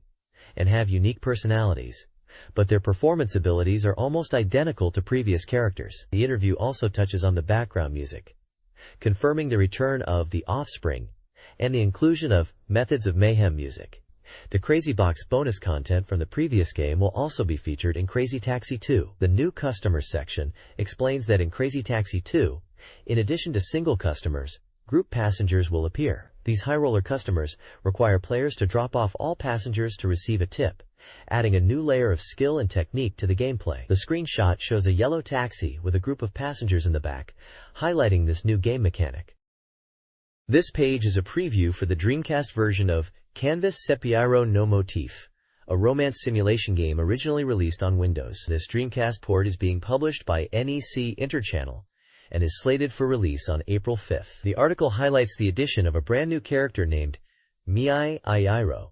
and have unique personalities, but their performance abilities are almost identical to previous characters. The interview also touches on the background music, confirming the return of The Offspring and the inclusion of Methods of Mayhem music. The Crazy Box bonus content from the previous game will also be featured in Crazy Taxi 2. The new customers section explains that in Crazy Taxi 2, in addition to single customers, group passengers will appear. These high-roller customers require players to drop off all passengers to receive a tip, adding a new layer of skill and technique to the gameplay. The screenshot shows a yellow taxi with a group of passengers in the back, highlighting this new game mechanic. This page is a preview for the Dreamcast version of Canvas Sepiaro no Motif, a romance simulation game originally released on Windows. This Dreamcast port is being published by NEC Interchannel and is slated for release on April 5th. The article highlights the addition of a brand new character named Miai Ayairo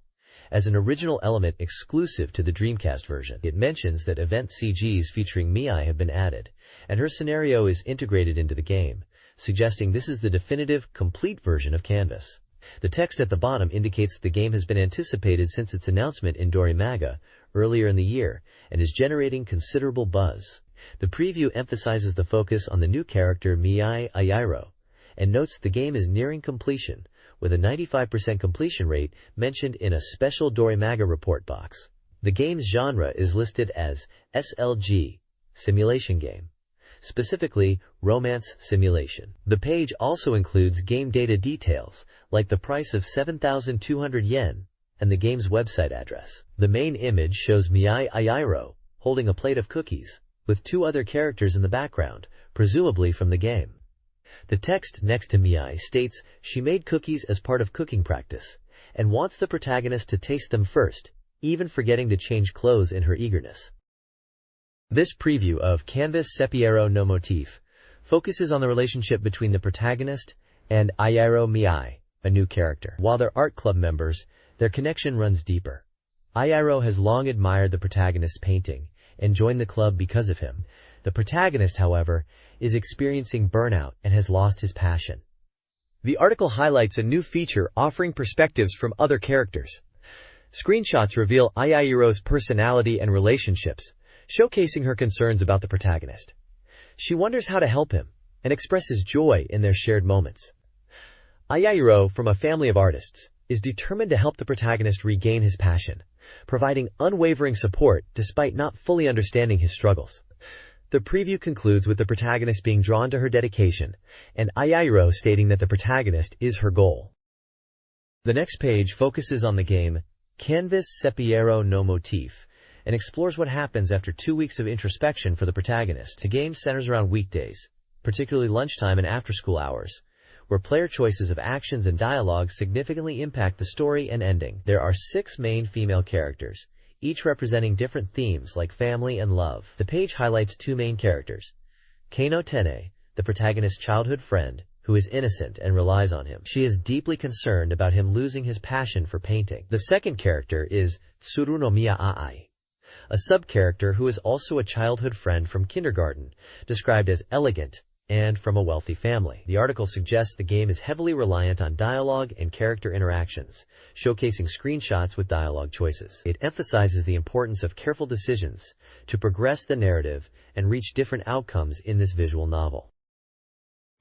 as an original element exclusive to the Dreamcast version. It mentions that event CGs featuring Miai have been added, and her scenario is integrated into the game, suggesting this is the definitive, complete version of Canvas. The text at the bottom indicates that the game has been anticipated since its announcement in Dorimaga earlier in the year and is generating considerable buzz. The preview emphasizes the focus on the new character Miai Ayairo and notes the game is nearing completion, with a 95% completion rate mentioned in a special Dorimaga report box. The game's genre is listed as SLG, simulation game, specifically romance simulation. The page also includes game data details, like the price of 7,200 yen and the game's website address. The main image shows Miai Ayairo holding a plate of cookies, with 2 other characters in the background, presumably from the game. The text next to Miai states she made cookies as part of cooking practice and wants the protagonist to taste them first, even forgetting to change clothes in her eagerness. This preview of Canvas Sepiaro no Motif focuses on the relationship between the protagonist and Ayairo Miai, a new character. While they're art club members, their connection runs deeper. Ayairo has long admired the protagonist's painting and joined the club because of him. The protagonist, however, is experiencing burnout and has lost his passion. The article highlights a new feature offering perspectives from other characters. Screenshots reveal Ayairo's personality and relationships, showcasing her concerns about the protagonist. She wonders how to help him and expresses joy in their shared moments. Ayairo, from a family of artists, is determined to help the protagonist regain his passion, providing unwavering support despite not fully understanding his struggles. The preview concludes with the protagonist being drawn to her dedication, and Ayairo stating that the protagonist is her goal. The next page focuses on the game Canvas Sepiaro no Motif, and explores what happens after 2 weeks of introspection for the protagonist. The game centers around weekdays, particularly lunchtime and after-school hours, where player choices of actions and dialogue significantly impact the story and ending. There are 6 main female characters, each representing different themes like family and love. The page highlights 2 main characters. Keino Tene, the protagonist's childhood friend, who is innocent and relies on him. She is deeply concerned about him losing his passion for painting. The second character is Tsurunomiya Ai, a sub-character who is also a childhood friend from kindergarten, described as elegant and from a wealthy family. The article suggests the game is heavily reliant on dialogue and character interactions, showcasing screenshots with dialogue choices. It emphasizes the importance of careful decisions to progress the narrative and reach different outcomes in this visual novel.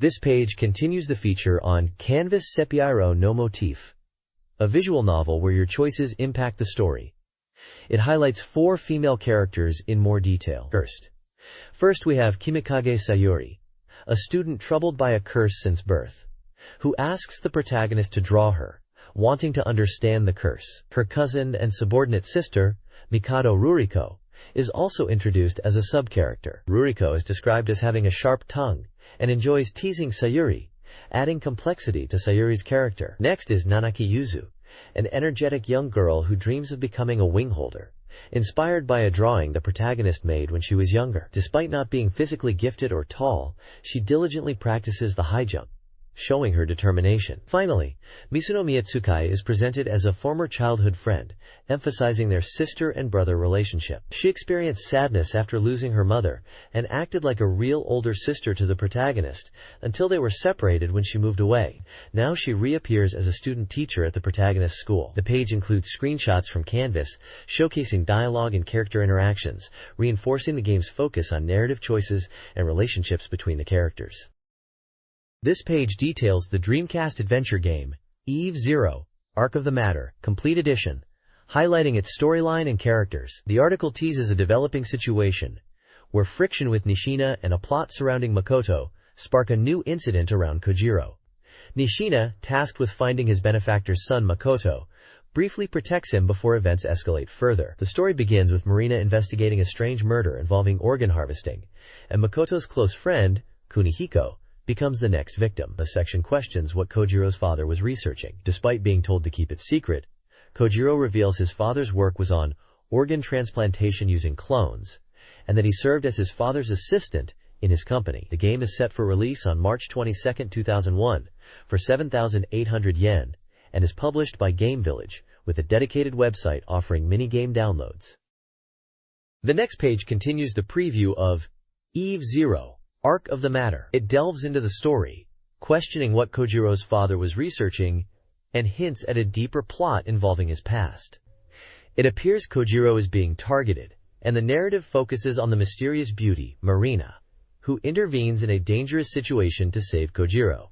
This page continues the feature on Canvas Sepiairo no Motif, a visual novel where your choices impact the story. It highlights 4 female characters in more detail. First we have Kimikage Sayuri, a student troubled by a curse since birth, who asks the protagonist to draw her, wanting to understand the curse. Her cousin and subordinate sister, Mikado Ruriko, is also introduced as a sub-character. Ruriko is described as having a sharp tongue and enjoys teasing Sayuri, adding complexity to Sayuri's character. Next is Nanaki Yuzu, an energetic young girl who dreams of becoming a wing holder, inspired by a drawing the protagonist made when she was younger. Despite not being physically gifted or tall, she diligently practices the high jump, showing her determination. Finally, Mitsunomiya Tsukai is presented as a former childhood friend, emphasizing their sister and brother relationship. She experienced sadness after losing her mother and acted like a real older sister to the protagonist until they were separated when she moved away. Now she reappears as a student teacher at the protagonist's school. The page includes screenshots from Canvas showcasing dialogue and character interactions, reinforcing the game's focus on narrative choices and relationships between the characters. This page details the Dreamcast adventure game, Eve Zero, Arc of the Matter, Complete Edition, highlighting its storyline and characters. The article teases a developing situation, where friction with Nishina and a plot surrounding Makoto spark a new incident around Kojiro. Nishina, tasked with finding his benefactor's son Makoto, briefly protects him before events escalate further. The story begins with Marina investigating a strange murder involving organ harvesting, and Makoto's close friend, Kunihiko, becomes the next victim. The section questions what Kojiro's father was researching. Despite being told to keep it secret, Kojiro reveals his father's work was on organ transplantation using clones, and that he served as his father's assistant in his company. The game is set for release on March 22, 2001, for 7,800 yen, and is published by Game Village, with a dedicated website offering mini-game downloads. The next page continues the preview of Eve Zero, Arc of the Matter. It delves into the story, questioning what Kojiro's father was researching, and hints at a deeper plot involving his past. It appears Kojiro is being targeted, and the narrative focuses on the mysterious beauty, Marina, who intervenes in a dangerous situation to save Kojiro.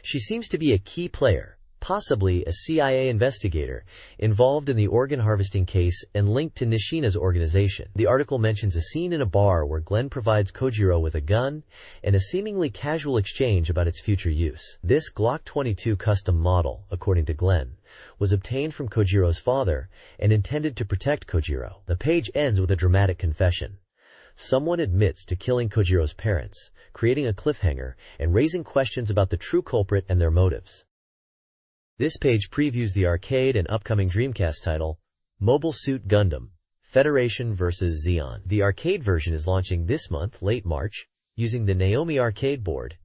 She seems to be a key player, possibly a CIA investigator, involved in the organ harvesting case and linked to Nishina's organization. The article mentions a scene in a bar where Glenn provides Kojiro with a gun and a seemingly casual exchange about its future use. This Glock 22 custom model, according to Glenn, was obtained from Kojiro's father and intended to protect Kojiro. The page ends with a dramatic confession. Someone admits to killing Kojiro's parents, creating a cliffhanger and raising questions about the true culprit and their motives. This page previews the arcade and upcoming Dreamcast title, Mobile Suit Gundam, Federation vs. Zeon. The arcade version is launching this month, late March, using the Naomi arcade board,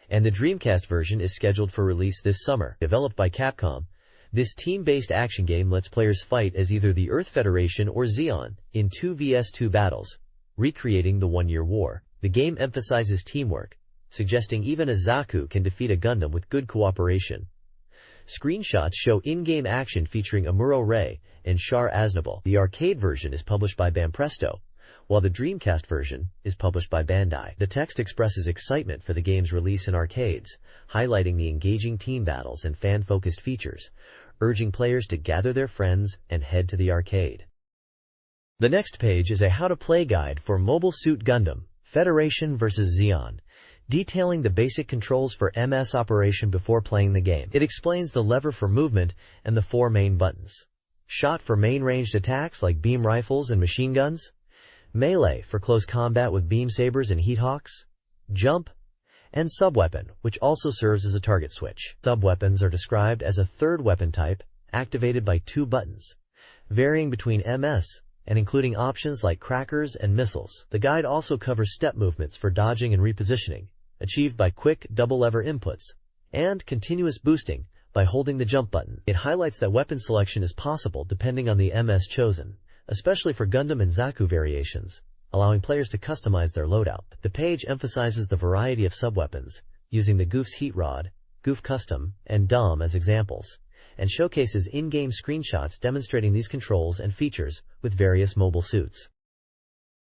and the Dreamcast version is scheduled for release this summer. Developed by Capcom, this team-based action game lets players fight as either the Earth Federation or Zeon in 2vs2 battles, recreating the One-Year War. The game emphasizes teamwork, suggesting even a Zaku can defeat a Gundam with good cooperation. Screenshots show in-game action featuring Amuro Ray and Char Aznavour. The arcade version is published by Banpresto, while the Dreamcast version is published by Bandai. The text expresses excitement for the game's release in arcades, highlighting the engaging team battles and fan-focused features, urging players to gather their friends and head to the arcade. The next page is a how-to-play guide for Mobile Suit Gundam, Federation vs. Zeon, detailing the basic controls for MS operation before playing the game. It explains the lever for movement and the 4 main buttons. Shot for main-ranged attacks like beam rifles and machine guns. Melee for close combat with beam sabers and heat hawks. Jump. And subweapon, which also serves as a target switch. Subweapons are described as a third weapon type, activated by 2 buttons, varying between MS and including options like crackers and missiles. The guide also covers step movements for dodging and repositioning, achieved by quick double-lever inputs, and continuous boosting by holding the jump button. It highlights that weapon selection is possible depending on the MS chosen, especially for Gundam and Zaku variations, allowing players to customize their loadout. The page emphasizes the variety of subweapons, using the Goof's Heat Rod, Goof Custom, and Dom as examples, and showcases in-game screenshots demonstrating these controls and features with various mobile suits.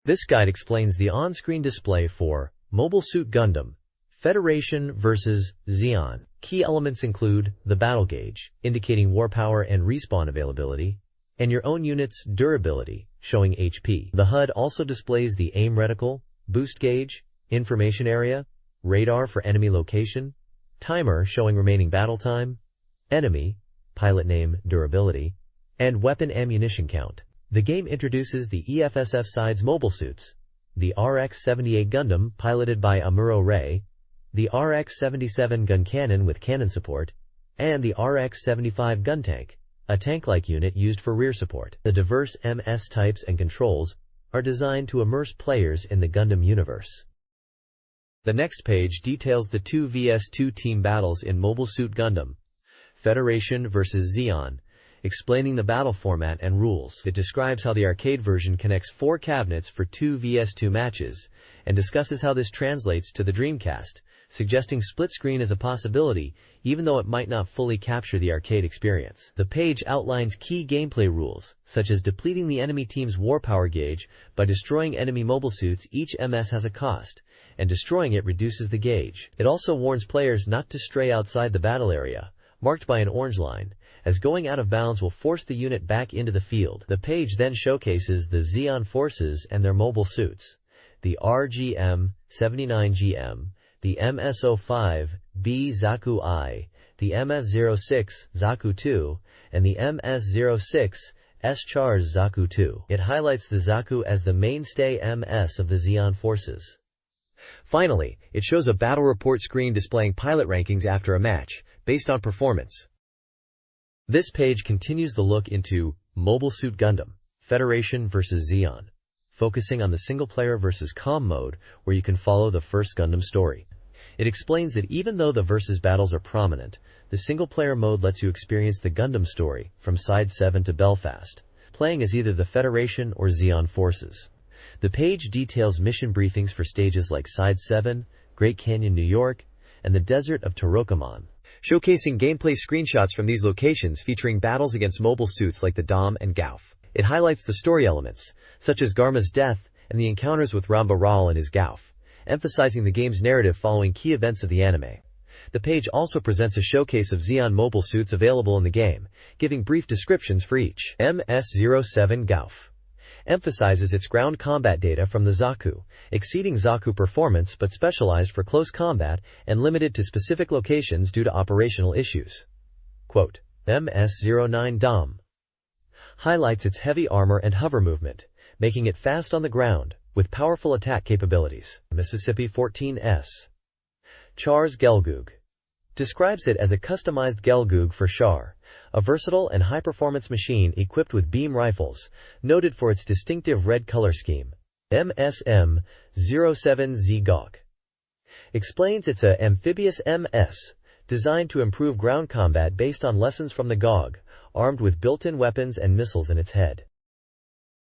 This guide explains the on-screen display for Mobile Suit Gundam, Federation vs. Zeon. Key elements include the battle gauge, indicating war power and respawn availability, and your own unit's durability, showing HP. The HUD also displays the aim reticle, boost gauge, information area, radar for enemy location, timer showing remaining battle time, enemy, pilot name, durability, and weapon ammunition count. The game introduces the EFSF side's mobile suits, the RX-78 Gundam piloted by Amuro Ray, the RX-77 gun cannon with cannon support, and the RX-75 gun tank, a tank-like unit used for rear support. The diverse MS types and controls are designed to immerse players in the Gundam universe. The next page details the 2vs2 team battles in Mobile Suit Gundam, Federation vs. Zeon, explaining the battle format and rules. It describes how the arcade version connects 4 cabinets for 2vs2 matches, and discusses how this translates to the Dreamcast, suggesting split screen as a possibility, even though it might not fully capture the arcade experience. The page outlines key gameplay rules, such as depleting the enemy team's war power gauge by destroying enemy mobile suits. Each MS has a cost, and destroying it reduces the gauge. It also warns players not to stray outside the battle area, marked by an orange line, as going out of bounds will force the unit back into the field. The page then showcases the Zeon forces and their mobile suits. The RGM-79GM, the MS-05B Zaku I, the MS-06 Zaku II, and the MS-06 S-Char's Zaku II. It highlights the Zaku as the mainstay MS of the Zeon forces. Finally, it shows a battle report screen displaying pilot rankings after a match, based on performance. This page continues the look into Mobile Suit Gundam, Federation vs. Zeon, focusing on the single-player versus comm mode where you can follow the first Gundam story. It explains that even though the versus battles are prominent, the single-player mode lets you experience the Gundam story from Side 7 to Belfast, playing as either the Federation or Zeon forces. The page details mission briefings for stages like Side 7, Great Canyon, New York, and the Desert of Torokamon, showcasing gameplay screenshots from these locations featuring battles against mobile suits like the Dom and Gauf. It highlights the story elements, such as Garma's death and the encounters with Ramba Ral and his Gauf, emphasizing the game's narrative following key events of the anime. The page also presents a showcase of Zeon mobile suits available in the game, giving brief descriptions for each. MS-07 Gauf emphasizes its ground combat data from the Zaku, exceeding Zaku performance but specialized for close combat and limited to specific locations due to operational issues. Quote, MS-09 Dom highlights its heavy armor and hover movement, making it fast on the ground, with powerful attack capabilities. Mississippi 14S Char's Gelgoog describes it as a customized Gelgoog for Char, a versatile and high-performance machine equipped with beam rifles, noted for its distinctive red color scheme. MSM-07Z Gawk explains it's a amphibious MS, designed to improve ground combat based on lessons from the GOG, armed with built-in weapons and missiles in its head.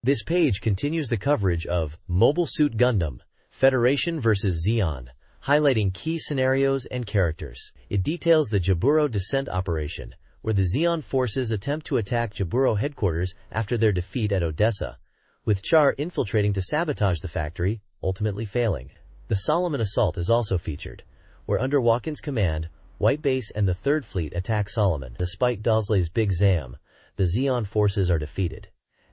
This page continues the coverage of Mobile Suit Gundam, Federation vs. Zeon, highlighting key scenarios and characters. It details the Jaburo descent operation, where the Zeon forces attempt to attack Jaburo headquarters after their defeat at Odessa, with Char infiltrating to sabotage the factory, ultimately failing. The Solomon Assault is also featured, where under Walken's command, White Base and the 3rd Fleet attack Solomon. Despite Doslei's Big Zam, the Zeon forces are defeated,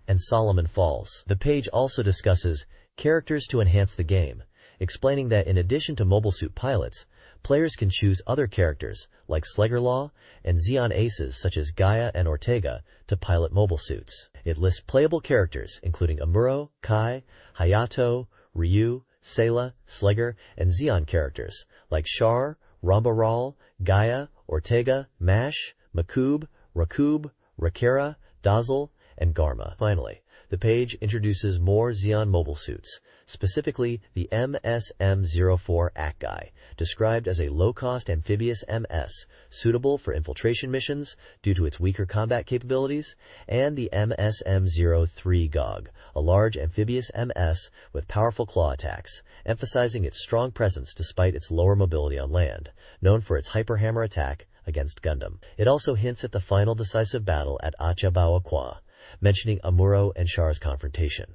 and Solomon falls. The page also discusses characters to enhance the game, explaining that in addition to mobile suit pilots, Players can choose other characters, like Slegerlaw, and Xeon aces such as Gaia and Ortega, to pilot mobile suits. It lists playable characters, including Amuro, Kai, Hayato, Ryu, Sayla, Sleger, and Xeon characters, like Char, Rambaral, Gaia, Ortega, Mash, Makub, Rakub, Rakera, Dazzle, and Garma. Finally, the page introduces more Xeon mobile suits, specifically the MSM-04 Akai, described as a low-cost amphibious MS suitable for infiltration missions due to its weaker combat capabilities, and the MSM-03 GOG, a large amphibious MS with powerful claw attacks, emphasizing its strong presence despite its lower mobility on land, known for its hyperhammer attack against Gundam. It also hints at the final decisive battle at Achabawa Kwa, mentioning Amuro and Char's confrontation.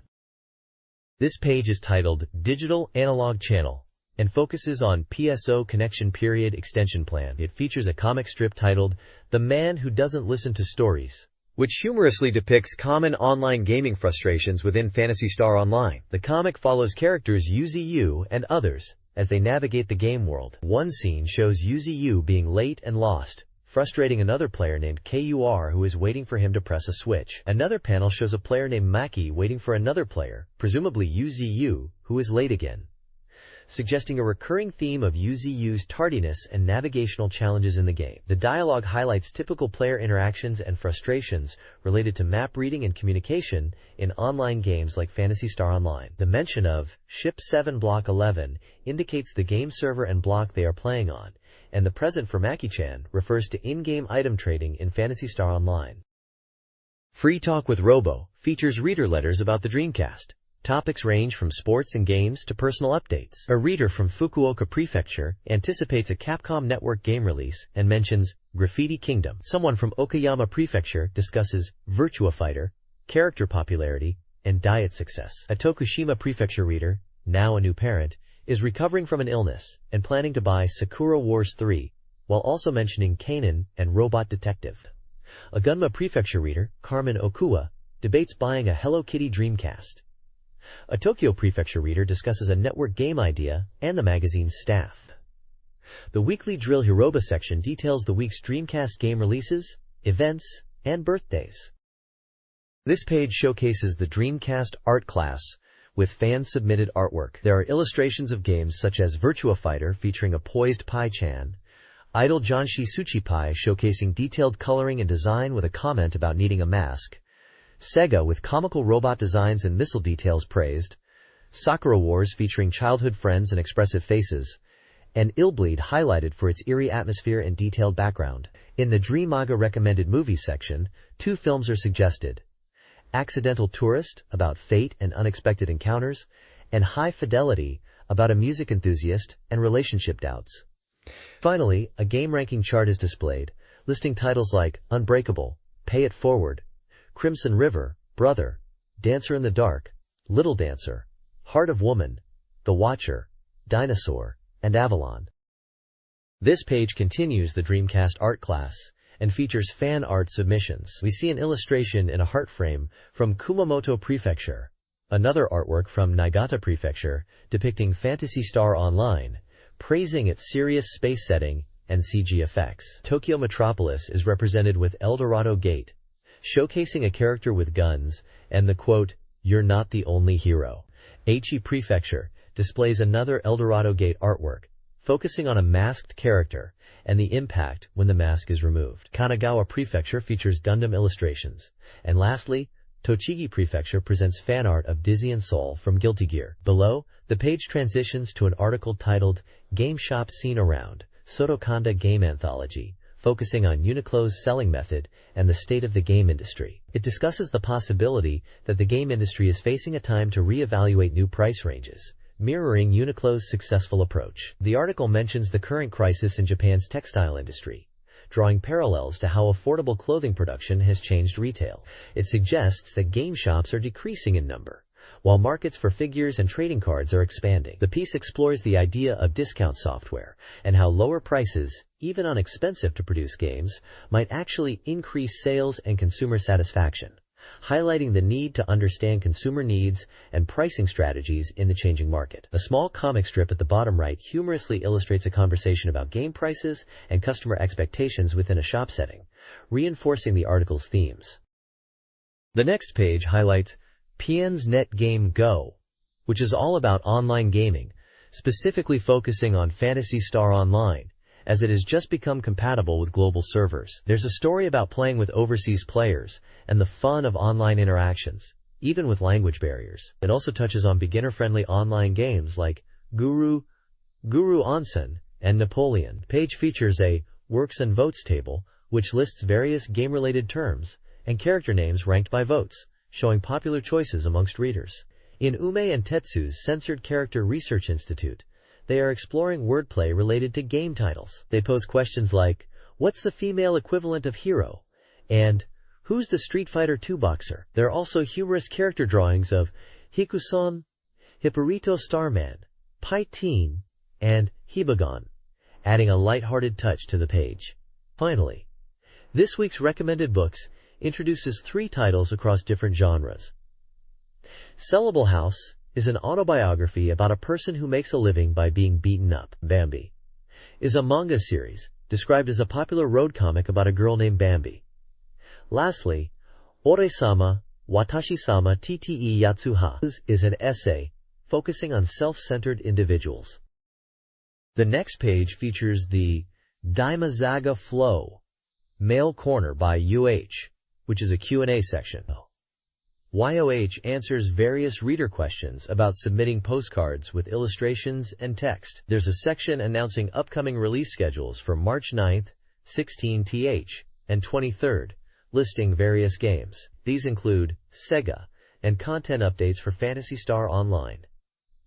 This page is titled Digital Analog Channel and focuses on PSO Connection Period Extension Plan. It features a comic strip titled The Man Who Doesn't Listen to Stories, which humorously depicts common online gaming frustrations within Phantasy Star Online. The comic follows characters UZU and others as they navigate the game world. One scene shows UZU being late and lost, frustrating another player named KUR who is waiting for him to press a switch. Another panel shows a player named Maki waiting for another player, presumably UZU, who is late again, suggesting a recurring theme of UZU's tardiness and navigational challenges in the game. The dialogue highlights typical player interactions and frustrations related to map reading and communication in online games like Phantasy Star Online. The mention of Ship 7 Block 11 indicates the game server and block they are playing on, and the present for Maki-chan refers to in-game item trading in Phantasy Star Online. Free Talk with Robo features reader letters about the Dreamcast. Topics range from sports and games to personal updates. A reader from Fukuoka Prefecture anticipates a Capcom Network game release and mentions Graffiti Kingdom. Someone from Okayama Prefecture discusses Virtua Fighter, character popularity, and diet success. A Tokushima Prefecture reader, now a new parent, is recovering from an illness and planning to buy Sakura Wars 3, while also mentioning Kanon and Robot Detective. A Gunma Prefecture reader, Carmen Okuwa, debates buying a Hello Kitty Dreamcast. A Tokyo Prefecture reader discusses a network game idea and the magazine's staff. The weekly Drill Hiroba section details the week's Dreamcast game releases, events, and birthdays. This page showcases the Dreamcast art class with fan-submitted artwork. There are illustrations of games such as Virtua Fighter featuring a poised Pai-chan, Idol Janshi Suchi Pai showcasing detailed coloring and design with a comment about needing a mask, Sega with comical robot designs and missile details praised, Sakura Wars featuring childhood friends and expressive faces, and Illbleed highlighted for its eerie atmosphere and detailed background. In the Dreamaga recommended movies section, 2 films are suggested: Accidental Tourist, about fate and unexpected encounters, and High Fidelity, about a music enthusiast and relationship doubts. Finally, a game ranking chart is displayed, listing titles like Unbreakable, Pay It Forward, Crimson River, Brother, Dancer in the Dark, Little Dancer, Heart of Woman, The Watcher, Dinosaur, and Avalon. This page continues the Dreamcast art class and features fan art submissions. We see an illustration in a heart frame from Kumamoto Prefecture, another artwork from Niigata Prefecture depicting Phantasy Star Online, praising its serious space setting and CG effects. Tokyo Metropolis is represented with Eldorado Gate, showcasing a character with guns, and the quote, "You're not the only hero." Aichi Prefecture displays another Eldorado Gate artwork, focusing on a masked character and the impact when the mask is removed. Kanagawa Prefecture features Gundam illustrations. And lastly, Tochigi Prefecture presents fan art of Dizzy and Soul from Guilty Gear. Below, the page transitions to an article titled Game Shop Scene Around, Sotokanda Game Anthology, focusing on Uniqlo's selling method and the state of the game industry. It discusses the possibility that the game industry is facing a time to reevaluate new price ranges, mirroring Uniqlo's successful approach. The article mentions the current crisis in Japan's textile industry, drawing parallels to how affordable clothing production has changed retail. It suggests that game shops are decreasing in number, while markets for figures and trading cards are expanding. The piece explores the idea of discount software and how lower prices, even on expensive to produce games, might actually increase sales and consumer satisfaction. highlighting the need to understand consumer needs and pricing strategies in the changing market. A small comic strip at the bottom right humorously illustrates a conversation about game prices and customer expectations within a shop setting, reinforcing the article's themes. The next page highlights PN's Net Game Go, which is all about online gaming, specifically focusing on Phantasy Star Online, as it has just become compatible with global servers. There's a story about playing with overseas players and the fun of online interactions, even with language barriers. It also touches on beginner-friendly online games like Guru Onsen, and Napoleon. The page features a Works and Votes table, which lists various game-related terms and character names ranked by votes, showing popular choices amongst readers. In Ume and Tetsu's Censored Character Research Institute, they are exploring wordplay related to game titles. They pose questions like, what's the female equivalent of hero? And who's the Street Fighter II boxer? There are also humorous character drawings of Hikuson, Hipporito Starman, Pai-Teen, and Hibagon, adding a light-hearted touch to the page. Finally, this week's recommended books introduces 3 titles across different genres. Sellable House is an autobiography about a person who makes a living by being beaten up. Bambi is a manga series described as a popular road comic about a girl named Bambi. Lastly, Ore-sama, Watashi-sama Tte Yatsuha is an essay focusing on self-centered individuals. The next page features the Daimazaga Flow Mail Corner by UH, which is a Q&A section. YOH answers various reader questions about submitting postcards with illustrations and text. There's a section announcing upcoming release schedules for March 9th, 16th, and 23rd, listing various games. These include Sega and content updates for Phantasy Star Online.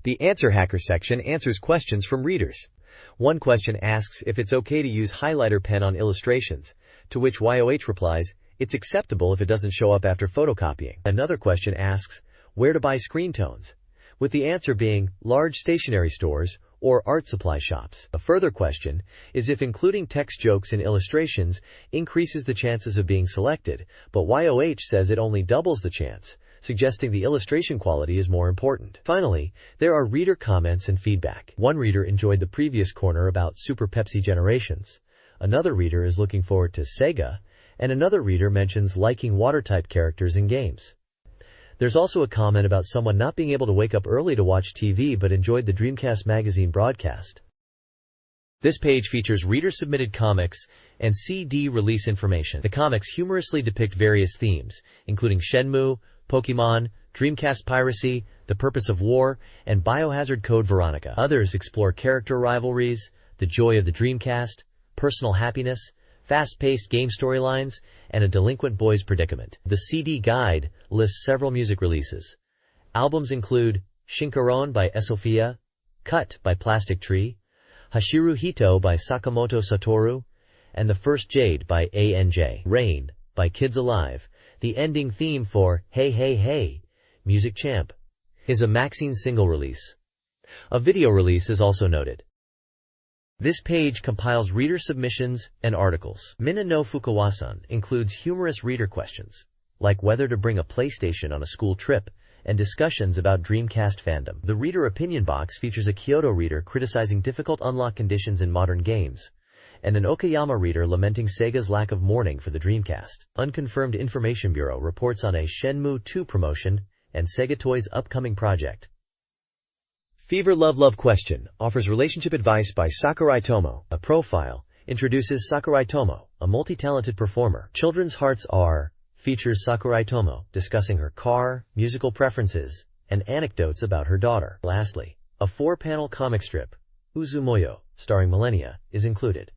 The Answer Hacker section answers questions from readers. One question asks if it's okay to use highlighter pen on illustrations, to which YOH replies, it's acceptable if it doesn't show up after photocopying. Another question asks where to buy screen tones, with the answer being large stationery stores or art supply shops. A further question is if including text jokes in illustrations increases the chances of being selected, but YOH says it only doubles the chance, suggesting the illustration quality is more important. Finally, there are reader comments and feedback. One reader enjoyed the previous corner about Super Pepsi Generations. Another reader is looking forward to Sega, and another reader mentions liking water-type characters in games. There's also a comment about someone not being able to wake up early to watch TV but enjoyed the Dreamcast Magazine broadcast. This page features reader-submitted comics and CD release information. The comics humorously depict various themes, including Shenmue, Pokemon, Dreamcast piracy, the purpose of war, and Biohazard Code Veronica. Others explore character rivalries, the joy of the Dreamcast, personal happiness, fast-paced game storylines, and a delinquent boy's predicament. The CD guide lists several music releases. Albums include Shinkaron by Esofia, Cut by Plastic Tree, Hashiru Hito by Sakamoto Satoru, and The First Jade by ANJ. Rain by Kids Alive, the ending theme for Hey Hey Hey, Music Champ, is a Maxine single release. A video release is also noted. This page compiles reader submissions and articles. Mina no Fukawasan includes humorous reader questions, like whether to bring a PlayStation on a school trip, and discussions about Dreamcast fandom. The reader opinion box features a Kyoto reader criticizing difficult unlock conditions in modern games, and an Okayama reader lamenting Sega's lack of mourning for the Dreamcast. Unconfirmed Information Bureau reports on a Shenmue 2 promotion and Sega Toys' upcoming project. Fever Love Question offers relationship advice by Sakurai Tomo. A profile introduces Sakurai Tomo, a multi-talented performer. Children's Hearts Are features Sakurai Tomo discussing her car, musical preferences, and anecdotes about her daughter. Lastly, a 4-panel comic strip, Uzumoyo, starring Millennia, is included.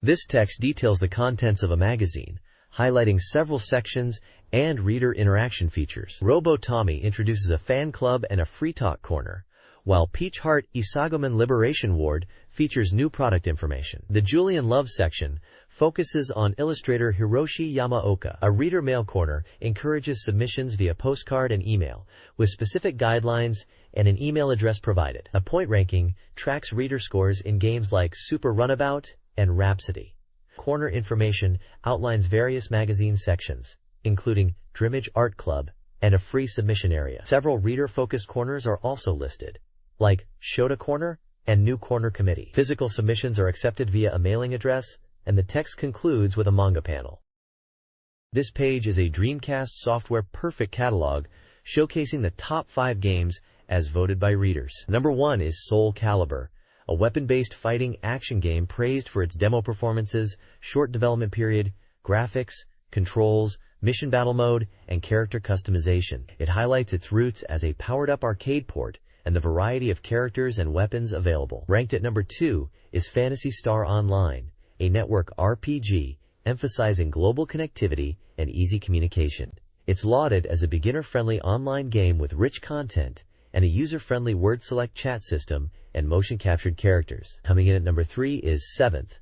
This text details the contents of a magazine, highlighting several sections and reader interaction features. Robo Tommy introduces a fan club and a free talk corner, while Peach Heart Isagoman Liberation Ward features new product information. The Julian Love section focuses on illustrator Hiroshi Yamaoka. A reader mail corner encourages submissions via postcard and email, with specific guidelines and an email address provided. A point ranking tracks reader scores in games like Super Runabout and Rhapsody. Corner information outlines various magazine sections, including Dreamcast Art Club and a free submission area. Several reader-focused corners are also listed, like Shota Corner and New Corner Committee. Physical submissions are accepted via a mailing address, and the text concludes with a manga panel. This page is a Dreamcast software perfect catalog showcasing the top 5 games as voted by readers. Number 1 is Soul Calibur, a weapon-based fighting action game praised for its demo performances, short development period, graphics, controls, mission battle mode, and character customization. It highlights its roots as a powered-up arcade port and the variety of characters and weapons available. Ranked at number 2 is Phantasy Star Online, a network RPG emphasizing global connectivity and easy communication. It's lauded as a beginner-friendly online game with rich content and a user-friendly word select chat system and motion-captured characters. Coming in at number 3 is Seventh.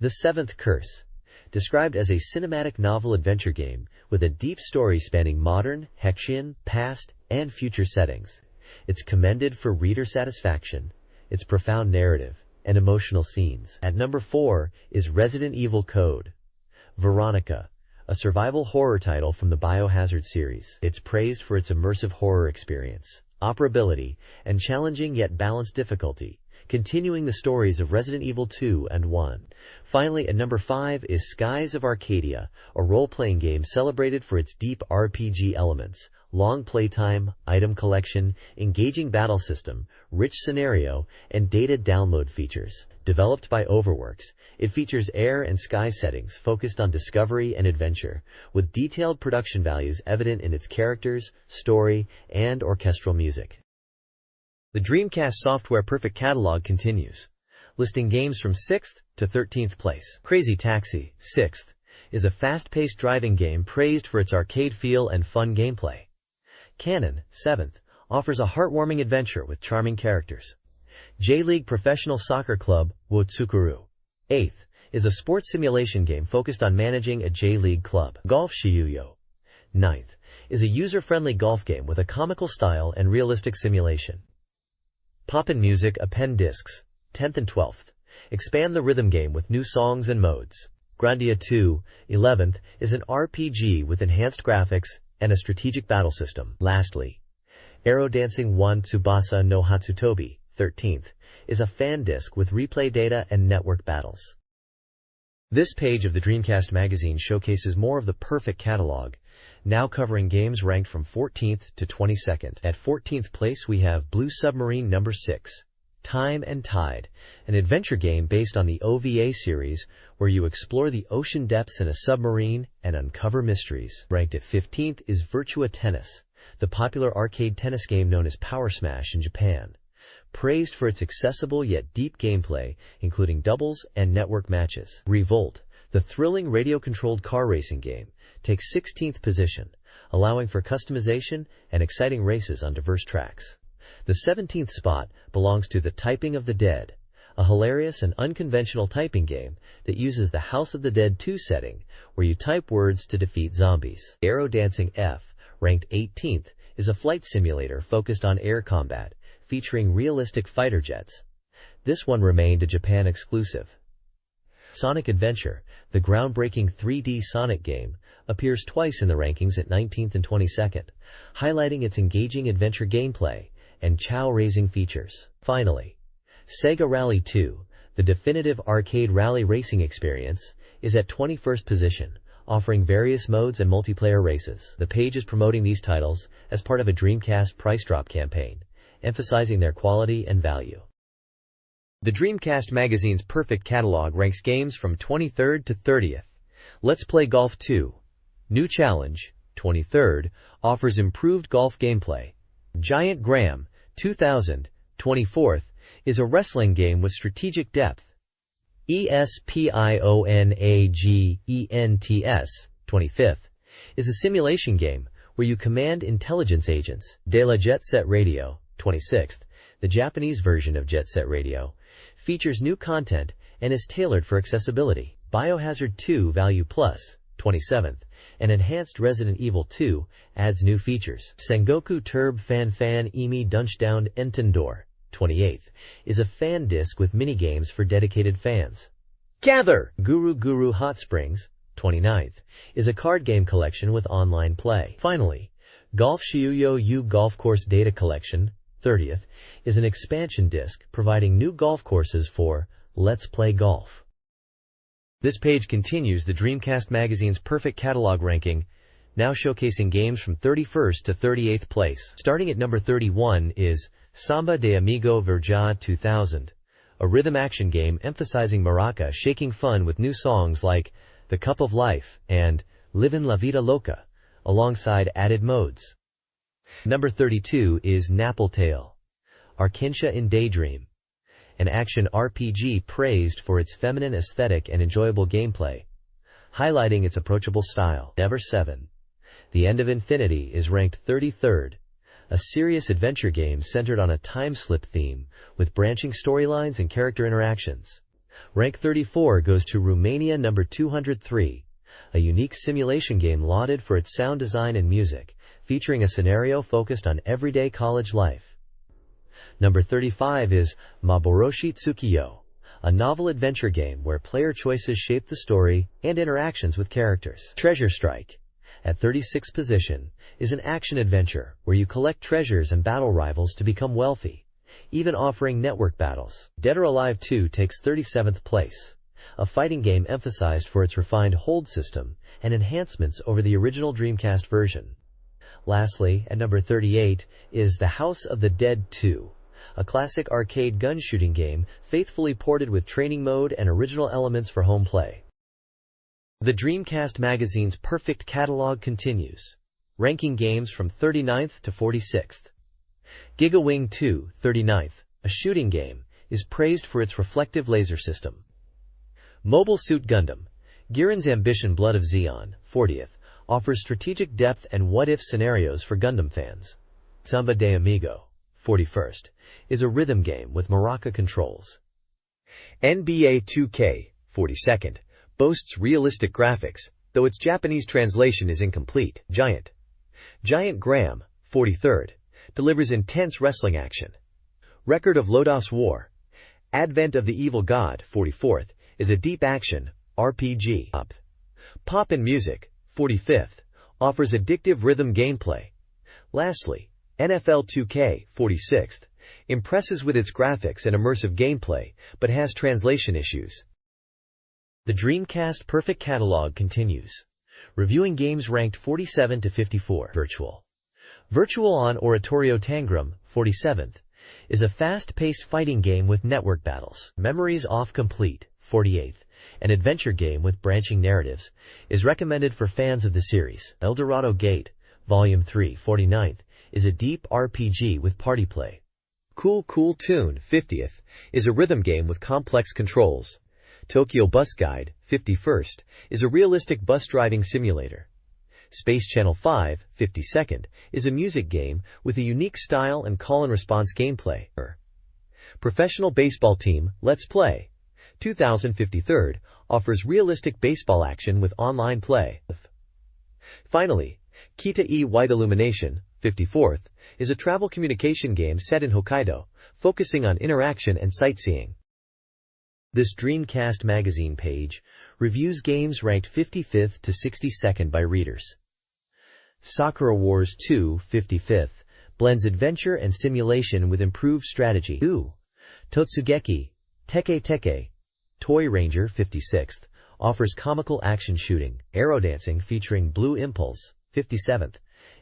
The Seventh Curse, described as a cinematic novel adventure game with a deep story spanning modern, Hexian, past, and future settings. It's commended for reader satisfaction, its profound narrative, and emotional scenes. At number 4 is Resident Evil Code Veronica, a survival horror title from the Biohazard series. It's praised for its immersive horror experience, operability, and challenging yet balanced difficulty, continuing the stories of Resident Evil 2 and 1. Finally, at number 5 is Skies of Arcadia, a role-playing game celebrated for its deep RPG elements, long playtime, item collection, engaging battle system, rich scenario, and data download features. Developed by Overworks, it features air and sky settings focused on discovery and adventure, with detailed production values evident in its characters, story, and orchestral music. The Dreamcast Software Perfect Catalog continues, listing games from 6th to 13th place. Crazy Taxi, 6th, is a fast-paced driving game praised for its arcade feel and fun gameplay. Canon, 7th, offers a heartwarming adventure with charming characters. J-League Professional Soccer Club, Wotsukuru, 8th, is a sports simulation game focused on managing a J-League club. Golf Shiyuyo, 9th, is a user-friendly golf game with a comical style and realistic simulation. Poppin' Music Append Discs, 10th and 12th, expand the rhythm game with new songs and modes. Grandia 2, 11th, is an RPG with enhanced graphics and a strategic battle system. Lastly, Aero Dancing 1 Tsubasa no Hatsutobi, 13th, is a fan disc with replay data and network battles. This page of the Dreamcast magazine showcases more of the perfect catalog, now covering games ranked from 14th to 22nd. At 14th place we have Blue Submarine No. 6, Time and Tide, an adventure game based on the OVA series where you explore the ocean depths in a submarine and uncover mysteries. Ranked at 15th is Virtua Tennis, the popular arcade tennis game known as Power Smash in Japan. Praised for its accessible yet deep gameplay, including doubles and network matches. Revolt, the thrilling radio-controlled car racing game, takes 16th position, allowing for customization and exciting races on diverse tracks. The 17th spot belongs to The Typing of the Dead, a hilarious and unconventional typing game that uses the House of the Dead 2 setting, where you type words to defeat zombies. Aero Dancing F, ranked 18th, is a flight simulator focused on air combat, featuring realistic fighter jets. This one remained a Japan exclusive. Sonic Adventure, the groundbreaking 3D Sonic game, appears twice in the rankings at 19th and 22nd, highlighting its engaging adventure gameplay and chow-raising features. Finally, Sega Rally 2, the definitive arcade rally racing experience, is at 21st position, offering various modes and multiplayer races. The page is promoting these titles as part of a Dreamcast price drop campaign, emphasizing their quality and value. The Dreamcast magazine's perfect catalog ranks games from 23rd to 30th. Let's Play Golf 2, New Challenge, 23rd, offers improved golf gameplay. Giant Graham, 2000, 24th, is a wrestling game with strategic depth. Espionagents, 25th, is a simulation game where you command intelligence agents. De la Jet Set Radio, 26th, the Japanese version of Jet Set Radio, features new content and is tailored for accessibility. Biohazard 2 Value Plus, 27th, an enhanced Resident Evil 2 adds new features. Sengoku Turb Fan Fan Emi Dunchdown Entendor, 28th, is a fan disc with minigames for dedicated fans. Gather! Guru Guru Hot Springs, 29th, is a card game collection with online play. Finally, Golf Shiuyo U Golf Course Data Collection, 30th, is an expansion disc providing new golf courses for Let's Play Golf. This page continues the Dreamcast Magazine's perfect catalog ranking, now showcasing games from 31st to 38th place. Starting at number 31 is Samba de Amigo Verja 2000, a rhythm action game emphasizing maraca shaking fun with new songs like The Cup of Life and Livin' La Vida Loca, alongside added modes. Number 32 is Napletale, Arkincha in Daydream, an action RPG praised for its feminine aesthetic and enjoyable gameplay, highlighting its approachable style. Number 7. The End of Infinity is ranked 33rd, a serious adventure game centered on a time-slip theme with branching storylines and character interactions. Rank 34 goes to Romania number 203, a unique simulation game lauded for its sound design and music, featuring a scenario focused on everyday college life. Number 35 is Maboroshi Tsukiyo, a novel adventure game where player choices shape the story and interactions with characters. Treasure Strike, at 36th position, is an action-adventure where you collect treasures and battle rivals to become wealthy, even offering network battles. Dead or Alive 2 takes 37th place, a fighting game emphasized for its refined hold system and enhancements over the original Dreamcast version. Lastly, at number 38, is The House of the Dead 2, a classic arcade gun shooting game faithfully ported with training mode and original elements for home play. The Dreamcast Magazine's perfect catalog continues, ranking games from 39th to 46th. GigaWing 2, 39th, a shooting game, is praised for its reflective laser system. Mobile Suit Gundam, Giran's Ambition Blood of Zeon, 40th, offers strategic depth and what-if scenarios for Gundam fans. Samba de Amigo, 41st, is a rhythm game with maraca controls. NBA 2K, 42nd, boasts realistic graphics, though its Japanese translation is incomplete. Giant Graham, 43rd, delivers intense wrestling action. Record of Lodos War, Advent of the Evil God, 44th, is a deep action RPG. Pop and Music, 45th, offers addictive rhythm gameplay. Lastly, NFL 2K, 46th, impresses with its graphics and immersive gameplay, but has translation issues. The Dreamcast Perfect Catalog continues, reviewing games ranked 47 to 54. Virtual on Oratorio Tangram, 47th, is a fast-paced fighting game with network battles. Memories Off Complete, 48th, an adventure game with branching narratives, is recommended for fans of the series. Eldorado Gate, Volume 3, 49th, is a deep RPG with party play. Cool Tune, 50th, is a rhythm game with complex controls. Tokyo Bus Guide, 51st, is a realistic bus driving simulator. Space Channel 5, 52nd, is a music game with a unique style and call-and-response gameplay. Professional Baseball Team, Let's Play, 2053rd, offers realistic baseball action with online play. Finally, Kita E White Illumination, 54th, is a travel communication game set in Hokkaido, focusing on interaction and sightseeing. This Dreamcast Magazine page reviews games ranked 55th to 62nd by readers. Sakura Wars 2, 55th, blends adventure and simulation with improved strategy. Totsugeki, Teke, Toy Ranger, 56th, offers comical action shooting. Aero Dancing featuring Blue Impulse, 57th,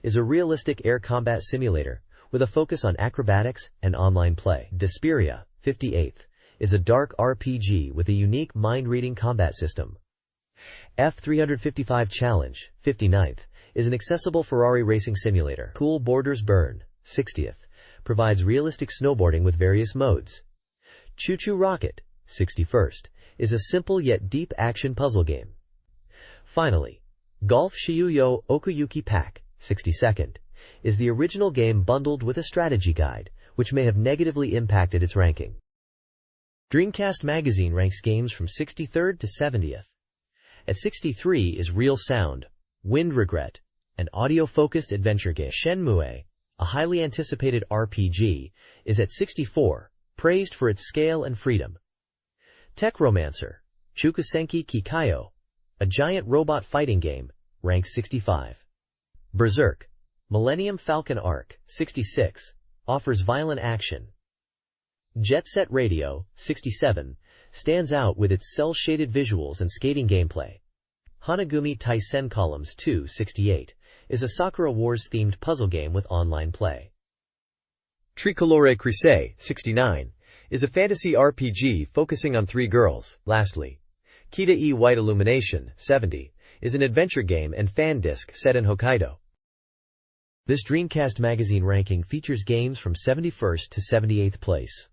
is a realistic air combat simulator with a focus on acrobatics and online play. Desperia, 58th, is a dark RPG with a unique mind-reading combat system. F355 Challenge, 59th, is an accessible Ferrari racing simulator. Cool Borders Burn, 60th, provides realistic snowboarding with various modes. Choo Choo Rocket, 61st, is a simple yet deep action puzzle game. Finally, Golf Shiuyo Okuyuki Pack, 62nd, is the original game bundled with a strategy guide, which may have negatively impacted its ranking. Dreamcast Magazine ranks games from 63rd to 70th. At 63 is Real Sound, Wind Regret, an audio-focused adventure game. Shenmue, a highly anticipated RPG, is at 64, praised for its scale and freedom. Tech Romancer, Chukusenki Kikayo, a giant robot fighting game, rank 65. Berserk, Millennium Falcon Arc, 66, offers violent action. Jet Set Radio, 67, stands out with its cel-shaded visuals and skating gameplay. Hanagumi Taisen Columns 2, 68, is a Sakura Wars-themed puzzle game with online play. Tricolore Crise, 69, is a fantasy RPG focusing on 3 girls. Lastly, Kita E White Illumination, 70, is an adventure game and fan disc set in Hokkaido. This Dreamcast Magazine ranking features games from 71st to 78th place.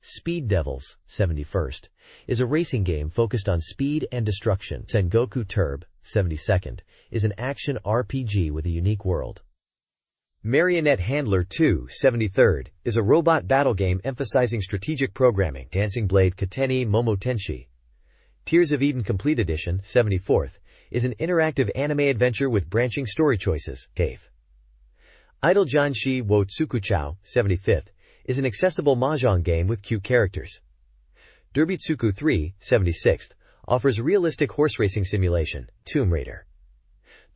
Speed Devils, 71st, is a racing game focused on speed and destruction. Sengoku Turb, 72nd, is an action RPG with a unique world. Marionette Handler 2, 73rd, is a robot battle game emphasizing strategic programming. Dancing Blade Kateni Momotenshi. Tears of Eden Complete Edition, 74th, is an interactive anime adventure with branching story choices. Cave. Idol Janshi wo Tsukuchou, 75th, is an accessible mahjong game with cute characters. Derbitsuku 3, 76th, offers realistic horse racing simulation. Tomb Raider.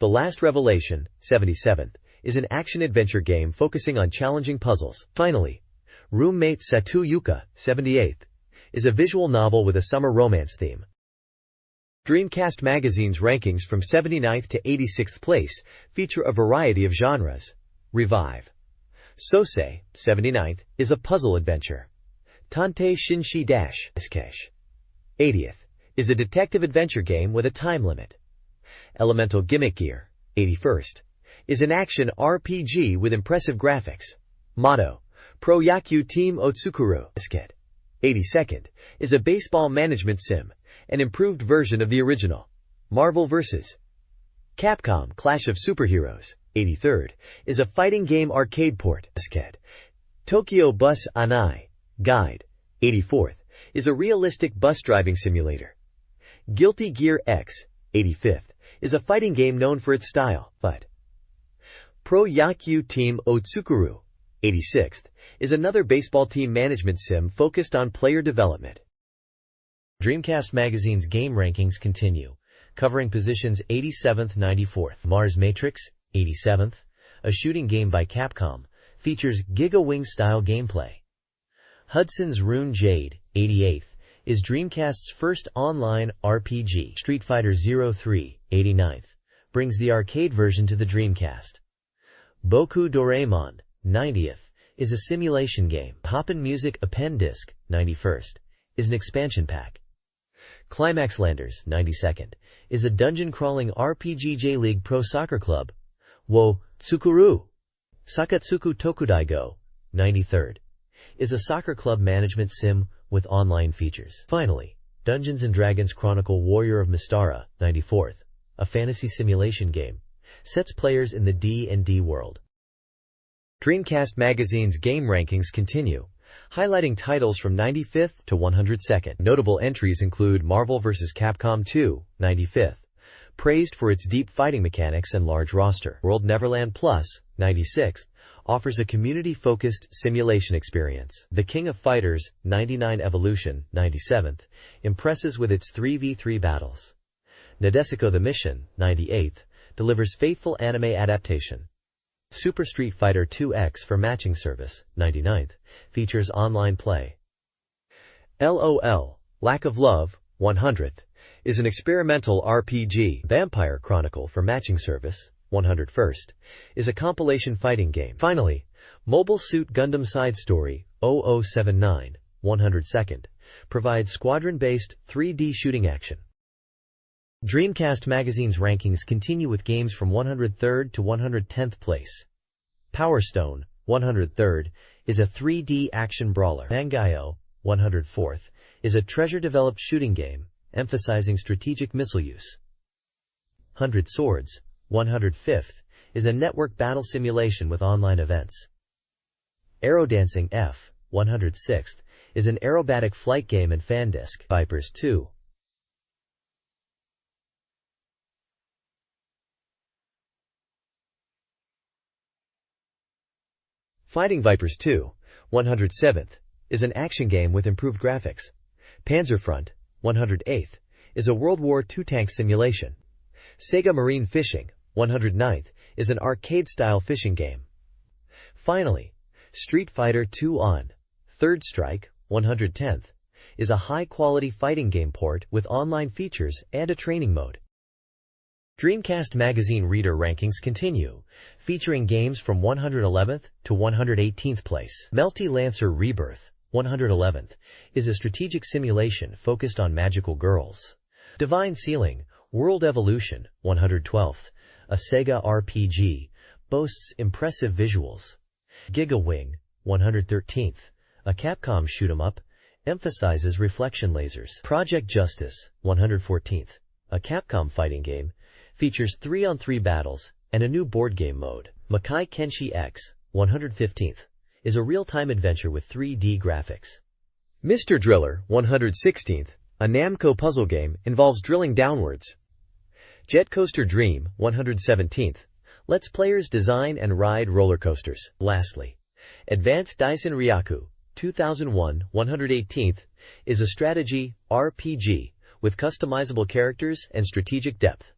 The Last Revelation, 77th, is an action-adventure game focusing on challenging puzzles. Finally, Roommate Satu Yuka, 78th, is a visual novel with a summer romance theme. Dreamcast Magazine's rankings from 79th to 86th place feature a variety of genres. Revive. Sosei, 79th, is a puzzle adventure. Tante Shinshi Dash 80th, is a detective adventure game with a time limit. Elemental Gimmick Gear, 81st, is an action RPG with impressive graphics. Motto, Pro Yaku Team Otsukuru, 82nd, is a baseball management sim, an improved version of the original. Marvel vs. Capcom Clash of Superheroes, 83rd, is a fighting game arcade port. Tokyo Bus Anai Guide, 84th, is a realistic bus driving simulator. Guilty Gear X, 85th, is a fighting game known for its style, but Pro Yaku Team Otsukuru, 86th, is another baseball team management sim focused on player development. Dreamcast Magazine's game rankings continue, covering positions 87th, 94th. Mars Matrix, 87th, a shooting game by Capcom, features Giga Wing-style gameplay. Hudson's Rune Jade, 88th, is Dreamcast's first online RPG. Street Fighter 03, 89th, brings the arcade version to the Dreamcast. Boku Doraemon, 90th, is a simulation game. Poppin' Music Append Disc, 91st, is an expansion pack. Climax Landers, 92nd, is a dungeon-crawling RPG. J-League Pro Soccer Club, wo Tsukuru. Sakatsuku Tokudaigo, 93rd, is a soccer club management sim with online features. Finally, Dungeons & Dragons Chronicle Warrior of Mystara, 94th, a fantasy simulation game, sets players in the D&D world. Dreamcast Magazine's game rankings continue, highlighting titles from 95th to 102nd. Notable entries include Marvel vs. Capcom 2, 95th, praised for its deep fighting mechanics and large roster. World Neverland Plus, 96th, offers a community-focused simulation experience. The King of Fighters, 99 Evolution, 97th, impresses with its 3v3 battles. Nadesico the Mission, 98th, delivers faithful anime adaptation. Super Street Fighter 2X for matching service, 99th, features online play. LOL, Lack of Love, 100th, is an experimental RPG. Vampire Chronicle for matching service, 101st, is a compilation fighting game. Finally, Mobile Suit Gundam Side Story, 0079, 102nd, provides squadron-based 3D shooting action. Dreamcast Magazine's rankings continue with games from 103rd to 110th place. Power Stone, 103rd, is a 3D action brawler. Bangayo, 104th, is a treasure-developed shooting game, emphasizing strategic missile use. 100 Swords, 105th, is a network battle simulation with online events. Aerodancing F, 106th, is an aerobatic flight game and fan disc. Vipers 2. Fighting Vipers 2, 107th, is an action game with improved graphics. Panzerfront, 108th, is a World War II tank simulation. Sega Marine Fishing, 109th, is an arcade-style fishing game. Finally, Street Fighter II on Third Strike, 110th, is a high-quality fighting game port with online features and a training mode. Dreamcast Magazine reader rankings continue, featuring games from 111th to 118th place. Melty Lancer Rebirth, 111th, is a strategic simulation focused on magical girls. Divine Ceiling, World Evolution, 112th, a Sega RPG, boasts impressive visuals. Giga Wing, 113th, a Capcom shoot-'em-up, emphasizes reflection lasers. Project Justice, 114th, a Capcom fighting game, features 3-on-3 battles and a new board game mode. Makai Kenshi X, 115th, is a real-time adventure with 3D graphics. Mr. Driller, 116th, a Namco puzzle game, involves drilling downwards. Jet Coaster Dream, 117th, lets players design and ride roller coasters. Lastly, Advanced Daisen Ryaku, 2001, 118th, is a strategy RPG with customizable characters and strategic depth.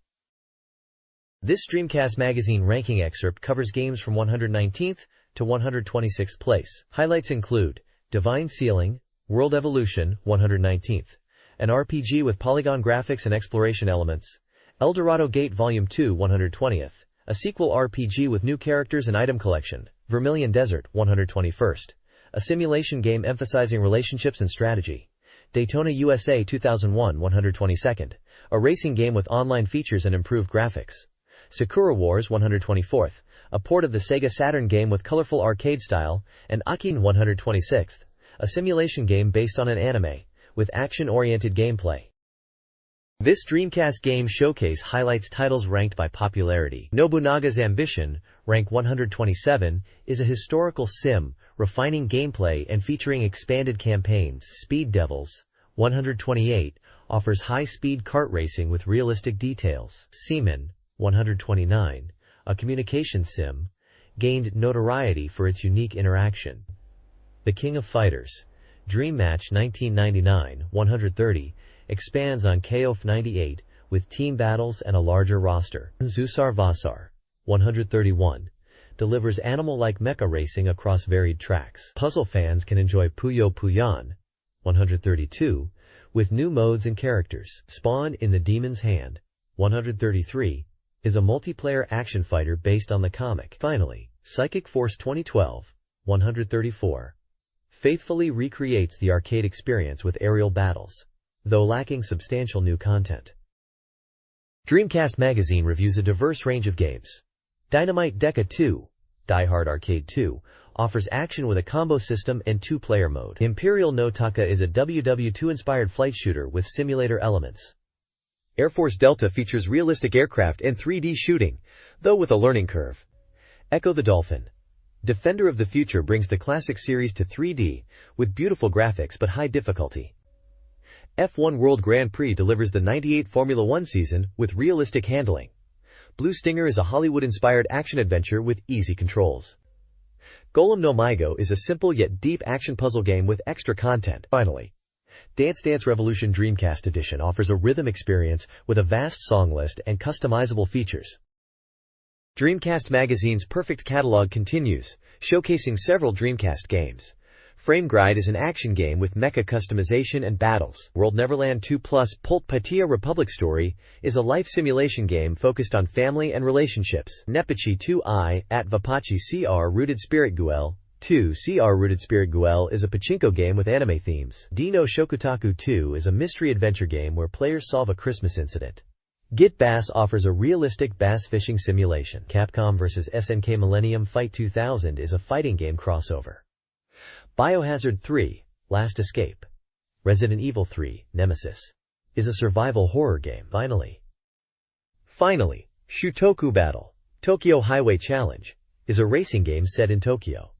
This Dreamcast Magazine ranking excerpt covers games from 119th to 126th place. Highlights include Divine Ceiling, World Evolution, 119th, an RPG with polygon graphics and exploration elements. Eldorado Gate Volume 2, 120th, a sequel RPG with new characters and item collection. Vermilion Desert, 121st, a simulation game emphasizing relationships and strategy. Daytona USA 2001, 122nd, a racing game with online features and improved graphics. Sakura Wars 124th, a port of the Sega Saturn game with colorful arcade style, and Akin 126th, a simulation game based on an anime, with action-oriented gameplay. This Dreamcast Game Showcase highlights titles ranked by popularity. Nobunaga's Ambition, rank 127, is a historical sim, refining gameplay and featuring expanded campaigns. Speed Devils, 128, offers high-speed kart racing with realistic details. Seaman, 129, a communication sim, gained notoriety for its unique interaction. The King of Fighters, Dream Match 1999, 130, expands on KOF 98 with team battles and a larger roster. Zusar Vasar, 131, delivers animal-like mecha racing across varied tracks. Puzzle fans can enjoy Puyo Puyan, 132, with new modes and characters. Spawn in the Demon's Hand, 133, is a multiplayer action fighter based on the comic. Finally, Psychic Force 2012, 134, faithfully recreates the arcade experience with aerial battles, though lacking substantial new content. Dreamcast Magazine reviews a diverse range of games. Dynamite Deca 2, Die Hard Arcade 2, offers action with a combo system and two-player mode. Imperial no Taka is a WW2-inspired flight shooter with simulator elements. Air Force Delta features realistic aircraft and 3D shooting, though with a learning curve. Echo the Dolphin, Defender of the Future, brings the classic series to 3D, with beautiful graphics but high difficulty. F1 World Grand Prix delivers the '98 Formula One season with realistic handling. Blue Stinger is a Hollywood-inspired action-adventure with easy controls. Golem no Maigo is a simple yet deep action puzzle game with extra content. Finally, Dance Dance Revolution Dreamcast Edition offers a rhythm experience with a vast song list and customizable features. Dreamcast Magazine's perfect catalog continues, showcasing several Dreamcast games. Frame Gride is an action game with mecha customization and battles. World Neverland 2 Plus Pult Patia Republic Story is a life simulation game focused on family and relationships. Nepachi 2I at Vapachi CR Rooted Spirit Guel 2 CR Rooted Spirit Guel is a pachinko game with anime themes. Dino Shokutaku 2 is a mystery adventure game where players solve a Christmas incident. Git Bass offers a realistic bass fishing simulation. Capcom vs. SNK Millennium Fight 2000 is a fighting game crossover. Biohazard 3, Last Escape, Resident Evil 3, Nemesis, is a survival horror game. Finally, Shutoku Battle, Tokyo Highway Challenge, is a racing game set in Tokyo.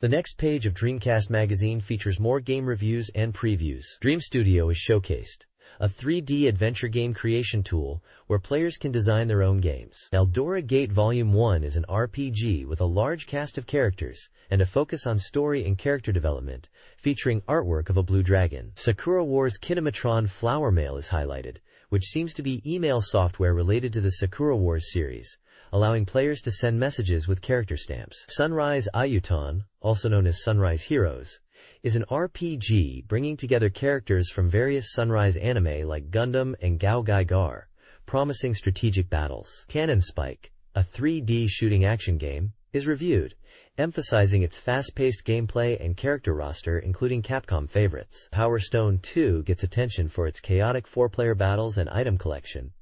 The next page of Dreamcast Magazine features more game reviews and previews. Dream Studio is showcased. a 3D adventure game creation tool where players can design their own games. Eldora Gate Volume 1 is an RPG with a large cast of characters and a focus on story and character development, featuring artwork of a blue dragon. Sakura Wars Kinematron Flower Mail is highlighted, which seems to be email software related to the Sakura Wars series, allowing players to send messages with character stamps. Sunrise Ayutan, also known as Sunrise Heroes, is an RPG bringing together characters from various Sunrise anime like Gundam and Gao Gai Gar, promising strategic battles. Cannon Spike, a 3D shooting action game, is reviewed, emphasizing its fast-paced gameplay and character roster including Capcom favorites. Power Stone 2 gets attention for its chaotic 4-player battles and item collection,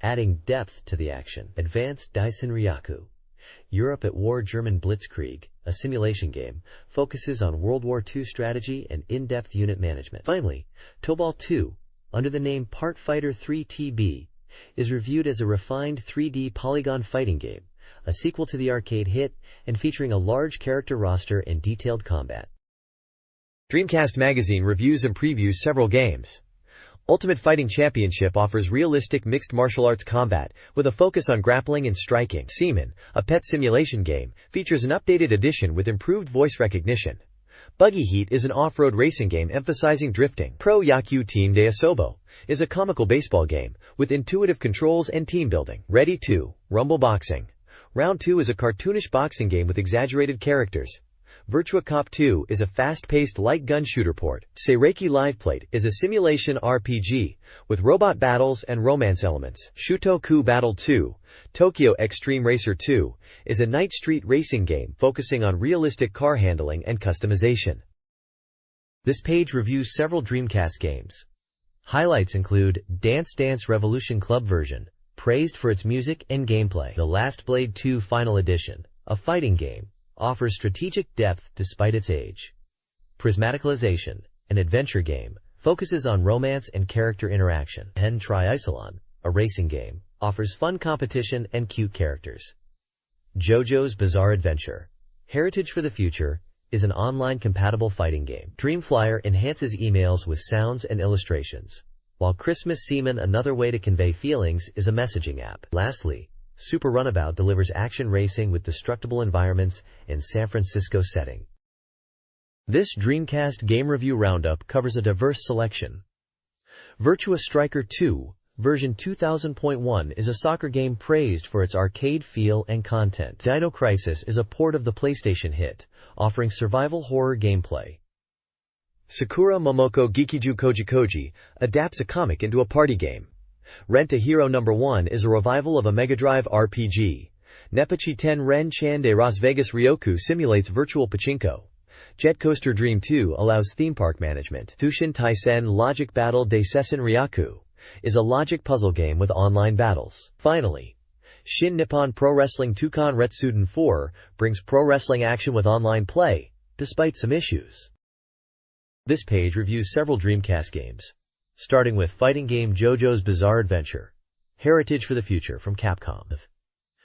adding depth to the action. Advanced Daisen Ryaku, Europe at War German Blitzkrieg, a simulation game, focuses on World War II strategy and in-depth unit management. Finally, Tobal 2, under the name Part Fighter 3 TB, is reviewed as a refined 3D polygon fighting game, a sequel to the arcade hit and featuring a large character roster and detailed combat. Dreamcast Magazine reviews and previews several games. Ultimate Fighting Championship offers realistic mixed martial arts combat with a focus on grappling and striking. Seaman, a pet simulation game, features an updated edition with improved voice recognition. Buggy Heat is an off-road racing game emphasizing drifting. Pro Yaku Team de Asobo is a comical baseball game with intuitive controls and team building. Ready 2, Rumble Boxing. Round 2 is a cartoonish boxing game with exaggerated characters. Virtua Cop 2 is a fast-paced light gun shooter port. Seireki Liveplate is a simulation RPG with robot battles and romance elements. Shutoku Battle 2, Tokyo Extreme Racer 2, is a night street racing game focusing on realistic car handling and customization. This page reviews several Dreamcast games. Highlights include Dance Dance Revolution Club version, praised for its music and gameplay. The Last Blade 2 Final Edition, a fighting game, offers strategic depth despite its age. Prismaticalization, an adventure game, focuses on romance and character interaction. Ten Triicelon, a racing game, offers fun competition and cute characters. JoJo's Bizarre Adventure, Heritage for the Future, is an online-compatible fighting game. Dreamflyer enhances emails with sounds and illustrations, while Christmas Seaman, Another Way to Convey Feelings, is a messaging app. Lastly, Super Runabout delivers action racing with destructible environments and San Francisco setting. This Dreamcast Game Review Roundup covers a diverse selection. Virtua Striker 2, version 2000.1 is a soccer game praised for its arcade feel and content. Dino Crisis is a port of the PlayStation hit, offering survival horror gameplay. Sakura Momoko Gikiju Koji Koji adapts a comic into a party game. Rent a Hero No. 1 is a revival of a Mega Drive RPG. Nepachi Ten Ren Chan de Las Vegas Ryoku simulates virtual pachinko. Jet Coaster Dream 2 allows theme park management. Tushin Taisen Logic Battle de Sessen Ryaku is a logic puzzle game with online battles. Finally, Shin Nippon Pro Wrestling Tukan Retsuden 4 brings pro wrestling action with online play, despite some issues. This page reviews several Dreamcast games, starting with fighting game JoJo's Bizarre Adventure, Heritage for the Future from Capcom.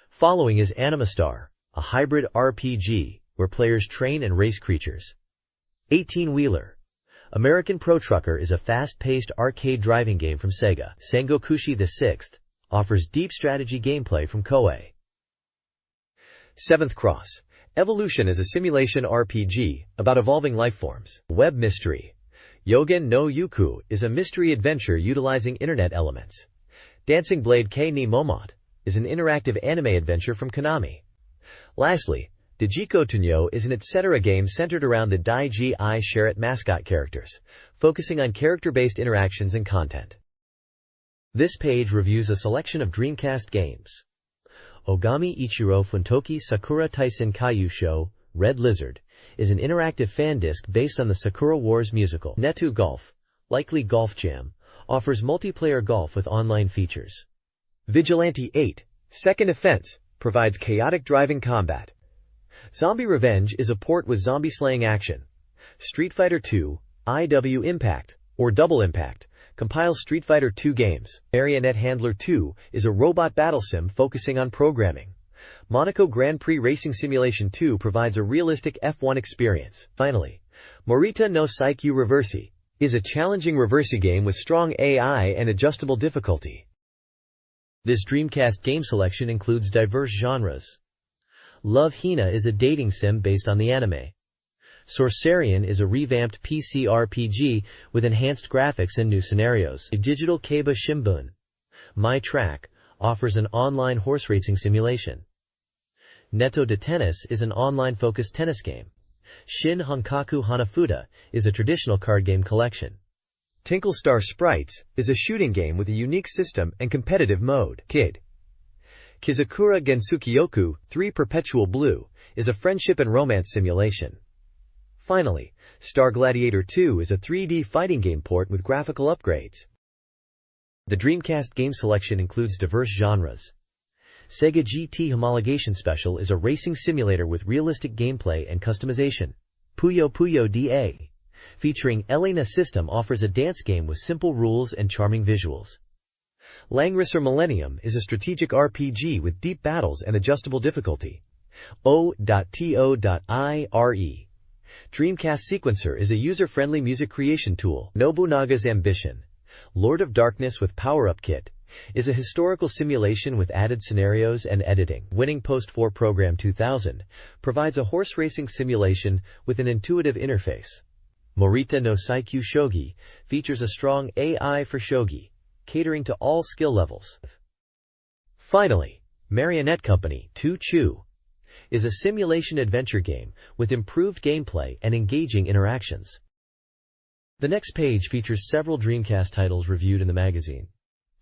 Following is Animastar, a hybrid RPG where players train and race creatures. 18-Wheeler, American Pro Trucker is a fast-paced arcade driving game from Sega. Sengokushi VI offers deep strategy gameplay from Koei. Seventh Cross, Evolution is a simulation RPG about evolving life forms. Web Mystery, Yogen no Yuku is a mystery adventure utilizing internet elements. Dancing Blade K ni Momot is an interactive anime adventure from Konami. Lastly, Dejiko Tunyo is an etc. game centered around the Daiji I Share-It mascot characters, focusing on character-based interactions and content. This page reviews a selection of Dreamcast games. Ogami Ichiro Funtoki Sakura Taisen Kaiyu Show, Red Lizard, is an interactive fan disc based on the Sakura Wars musical. Netu Golf, likely Golf Jam, offers multiplayer golf with online features. Vigilante 8, Second Offense, provides chaotic driving combat. Zombie Revenge is a port with zombie-slaying action. Street Fighter II, IW Impact, or Double Impact, compiles Street Fighter II games. Marionette Handler 2 is a robot battle sim focusing on programming. Monaco Grand Prix Racing Simulation 2 provides a realistic F1 experience. Finally, Morita no Saikyu Reversi is a challenging reversi game with strong AI and adjustable difficulty. This Dreamcast game selection includes diverse genres. Love Hina is a dating sim based on the anime. Sorcerian is a revamped PC RPG with enhanced graphics and new scenarios. Digital Keiba Shimbun. My Track offers an online horse racing simulation. Neto de Tennis is an online-focused tennis game. Shin Honkaku Hanafuda is a traditional card game collection. Tinkle Star Sprites is a shooting game with a unique system and competitive mode. Kid. Kizakura Gensukyoku 3 Perpetual Blue is a friendship and romance simulation. Finally, Star Gladiator 2 is a 3D fighting game port with graphical upgrades. The Dreamcast game selection includes diverse genres. Sega GT Homologation Special is a racing simulator with realistic gameplay and customization. Puyo Puyo DA, featuring Elena System, offers a dance game with simple rules and charming visuals. Langrisser Millennium is a strategic RPG with deep battles and adjustable difficulty. O.to.ire. Dreamcast Sequencer is a user-friendly music creation tool. Nobunaga's Ambition, Lord of Darkness with Power-Up Kit, is a historical simulation with added scenarios and editing. Winning Post 4 Program 2000 provides a horse racing simulation with an intuitive interface. Morita no Saikyu Shogi features a strong AI for shogi, catering to all skill levels. Finally, Marionette Company 2 Chu is a simulation adventure game with improved gameplay and engaging interactions. The next page features several Dreamcast titles reviewed in the magazine.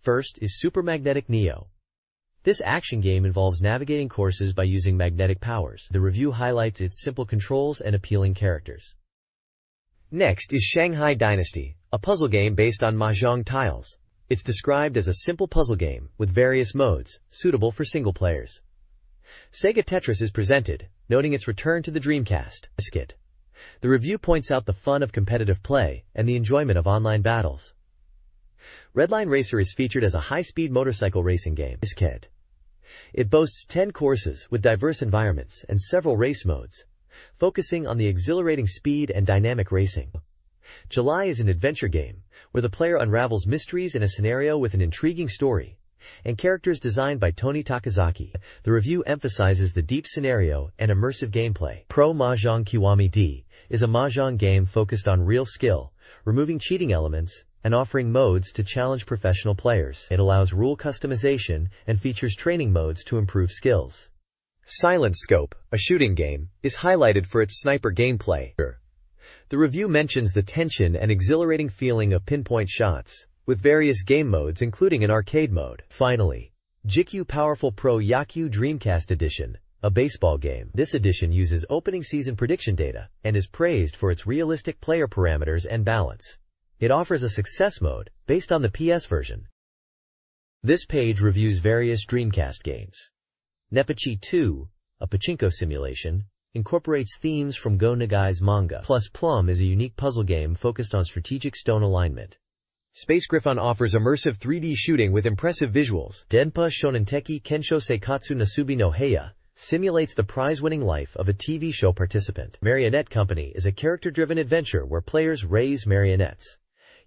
First is Super Magnetic Neo. This action game involves navigating courses by using magnetic powers. The review highlights its simple controls and appealing characters. Next is Shanghai Dynasty, a puzzle game based on mahjong tiles. It's described as a simple puzzle game with various modes, suitable for single players. Sega Tetris is presented, noting its return to the Dreamcast. The review points out the fun of competitive play and the enjoyment of online battles. Redline Racer is featured as a high-speed motorcycle racing game. It boasts 10 courses with diverse environments and several race modes, focusing on the exhilarating speed and dynamic racing. July is an adventure game, where the player unravels mysteries in a scenario with an intriguing story and characters designed by Tony Takazaki. The review emphasizes the deep scenario and immersive gameplay. Pro Mahjong Kiwami D is a mahjong game focused on real skill, removing cheating elements, and offering modes to challenge professional players. It allows rule customization and features training modes to improve skills. Silent Scope, a shooting game, is highlighted for its sniper gameplay. The review mentions the tension and exhilarating feeling of pinpoint shots, with various game modes including an arcade mode. Finally, JIKU Powerful Pro Yakyu Dreamcast Edition, a baseball game. This edition uses opening season prediction data and is praised for its realistic player parameters and balance. It offers a success mode, based on the PS version. This page reviews various Dreamcast games. Nepachi 2, a pachinko simulation, incorporates themes from Go Nagai's manga. Plus Plum is a unique puzzle game focused on strategic stone alignment. Space Griffon offers immersive 3D shooting with impressive visuals. Denpa Shonenteki Kensho Seikatsu Nasubi no Heya simulates the prize-winning life of a TV show participant. Marionette Company is a character-driven adventure where players raise marionettes.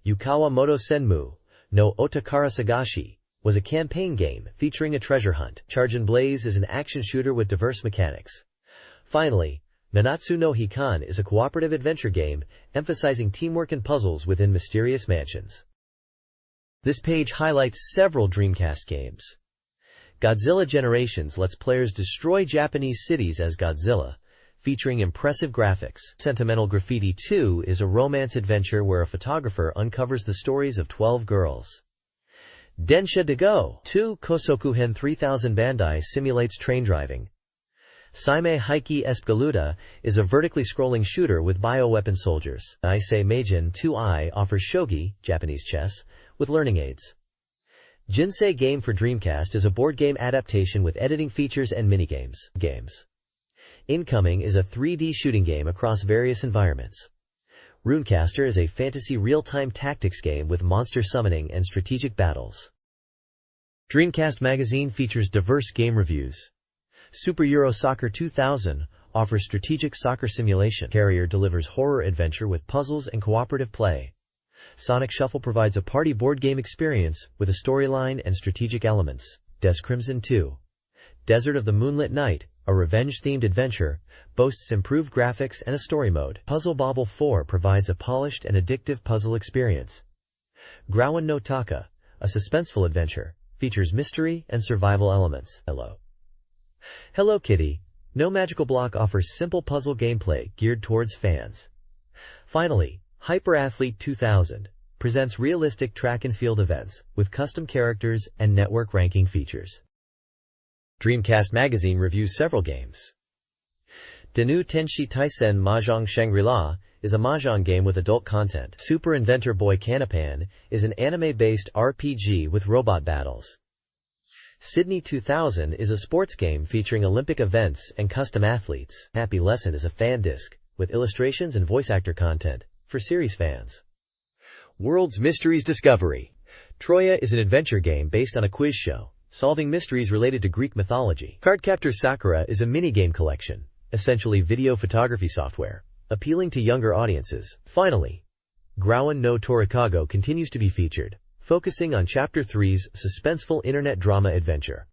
Yukawa Moto Senmu no Otakara Sagashi was a campaign game featuring a treasure hunt. Charge and Blaze is an action shooter with diverse mechanics. Finally, Nanatsu no Hikan is a cooperative adventure game emphasizing teamwork and puzzles within mysterious mansions. This page highlights several Dreamcast games. Godzilla Generations lets players destroy Japanese cities as Godzilla, featuring impressive graphics. Sentimental Graffiti 2 is a romance adventure where a photographer uncovers the stories of 12 girls. Densha de Go 2 Kosokuhen 3000 Bandai simulates train driving. Saime Heiki Espgaluda is a vertically scrolling shooter with bioweapon soldiers. Issei Meijin 2i offers shogi, Japanese chess, with learning aids. Jinsei Game for Dreamcast is a board game adaptation with editing features and minigames. Incoming is a 3D shooting game across various environments. Runecaster is a fantasy real-time tactics game with monster summoning and strategic battles. Dreamcast Magazine features diverse game reviews. Super Euro Soccer 2000 offers strategic soccer simulation. Carrier delivers horror adventure with puzzles and cooperative play. Sonic Shuffle provides a party board game experience with a storyline and strategic elements. Des Crimson 2. Desert of the Moonlit Night, a revenge-themed adventure, boasts improved graphics and a story mode. Puzzle Bobble 4 provides a polished and addictive puzzle experience. Grauen no Taka, a suspenseful adventure, features mystery and survival elements. Hello Kitty, No Magical Block offers simple puzzle gameplay geared towards fans. Finally, Hyper Athlete 2000 presents realistic track and field events with custom characters and network ranking features. Dreamcast Magazine reviews several games. Denu Tenshi Taisen Mahjong Shangri-La is a mahjong game with adult content. Super Inventor Boy Canapan is an anime-based RPG with robot battles. Sydney 2000 is a sports game featuring Olympic events and custom athletes. Happy Lesson is a fan disc with illustrations and voice actor content for series fans. World's Mysteries Discovery. Troya is an adventure game based on a quiz show, solving mysteries related to Greek mythology. Cardcaptor Sakura is a minigame collection, essentially video photography software, appealing to younger audiences. Finally, Grauen no Torikago continues to be featured, focusing on Chapter 3's suspenseful internet drama adventure.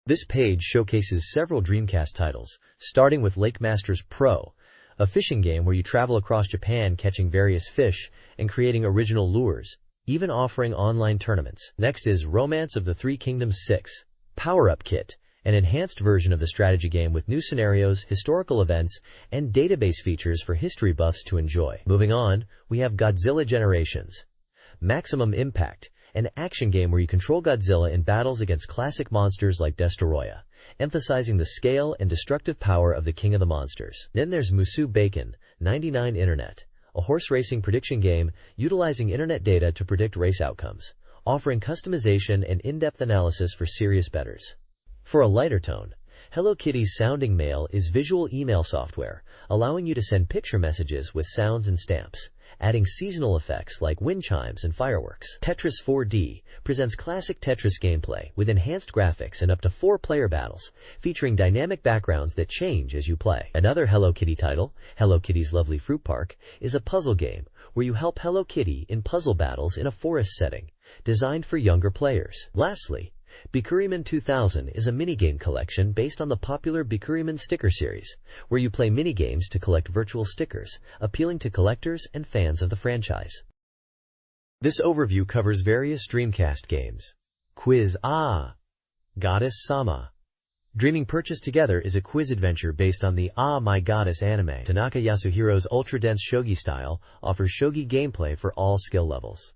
This page showcases several Dreamcast titles, starting with Lake Masters Pro, a fishing game where you travel across Japan catching various fish and creating original lures, even offering online tournaments. Next is Romance of the Three Kingdoms 6, Power-Up Kit, an enhanced version of the strategy game with new scenarios, historical events, and database features for history buffs to enjoy. Moving on, we have Godzilla Generations, Maximum Impact, an action game where you control Godzilla in battles against classic monsters like Destoroyah, emphasizing the scale and destructive power of the King of the Monsters. Then there's Musu Bacon, 99 Internet, a horse racing prediction game utilizing internet data to predict race outcomes, offering customization and in-depth analysis for serious bettors. For a lighter tone, Hello Kitty's Sounding Mail is visual email software, allowing you to send picture messages with sounds and stamps, adding seasonal effects like wind chimes and fireworks. Tetris 4D presents classic Tetris gameplay with enhanced graphics and up to 4-player battles, featuring dynamic backgrounds that change as you play. Another Hello Kitty title, Hello Kitty's Lovely Fruit Park, is a puzzle game where you help Hello Kitty in puzzle battles in a forest setting, designed for younger players. Lastly, Bikuriman 2000 is a minigame collection based on the popular Bikuriman sticker series, where you play minigames to collect virtual stickers, appealing to collectors and fans of the franchise. This overview covers various Dreamcast games. Quiz Ah! Goddess Sama. Dreaming Purchased Together is a quiz adventure based on the Ah My Goddess anime. Tanaka Yasuhiro's ultra-dense shogi style offers shogi gameplay for all skill levels,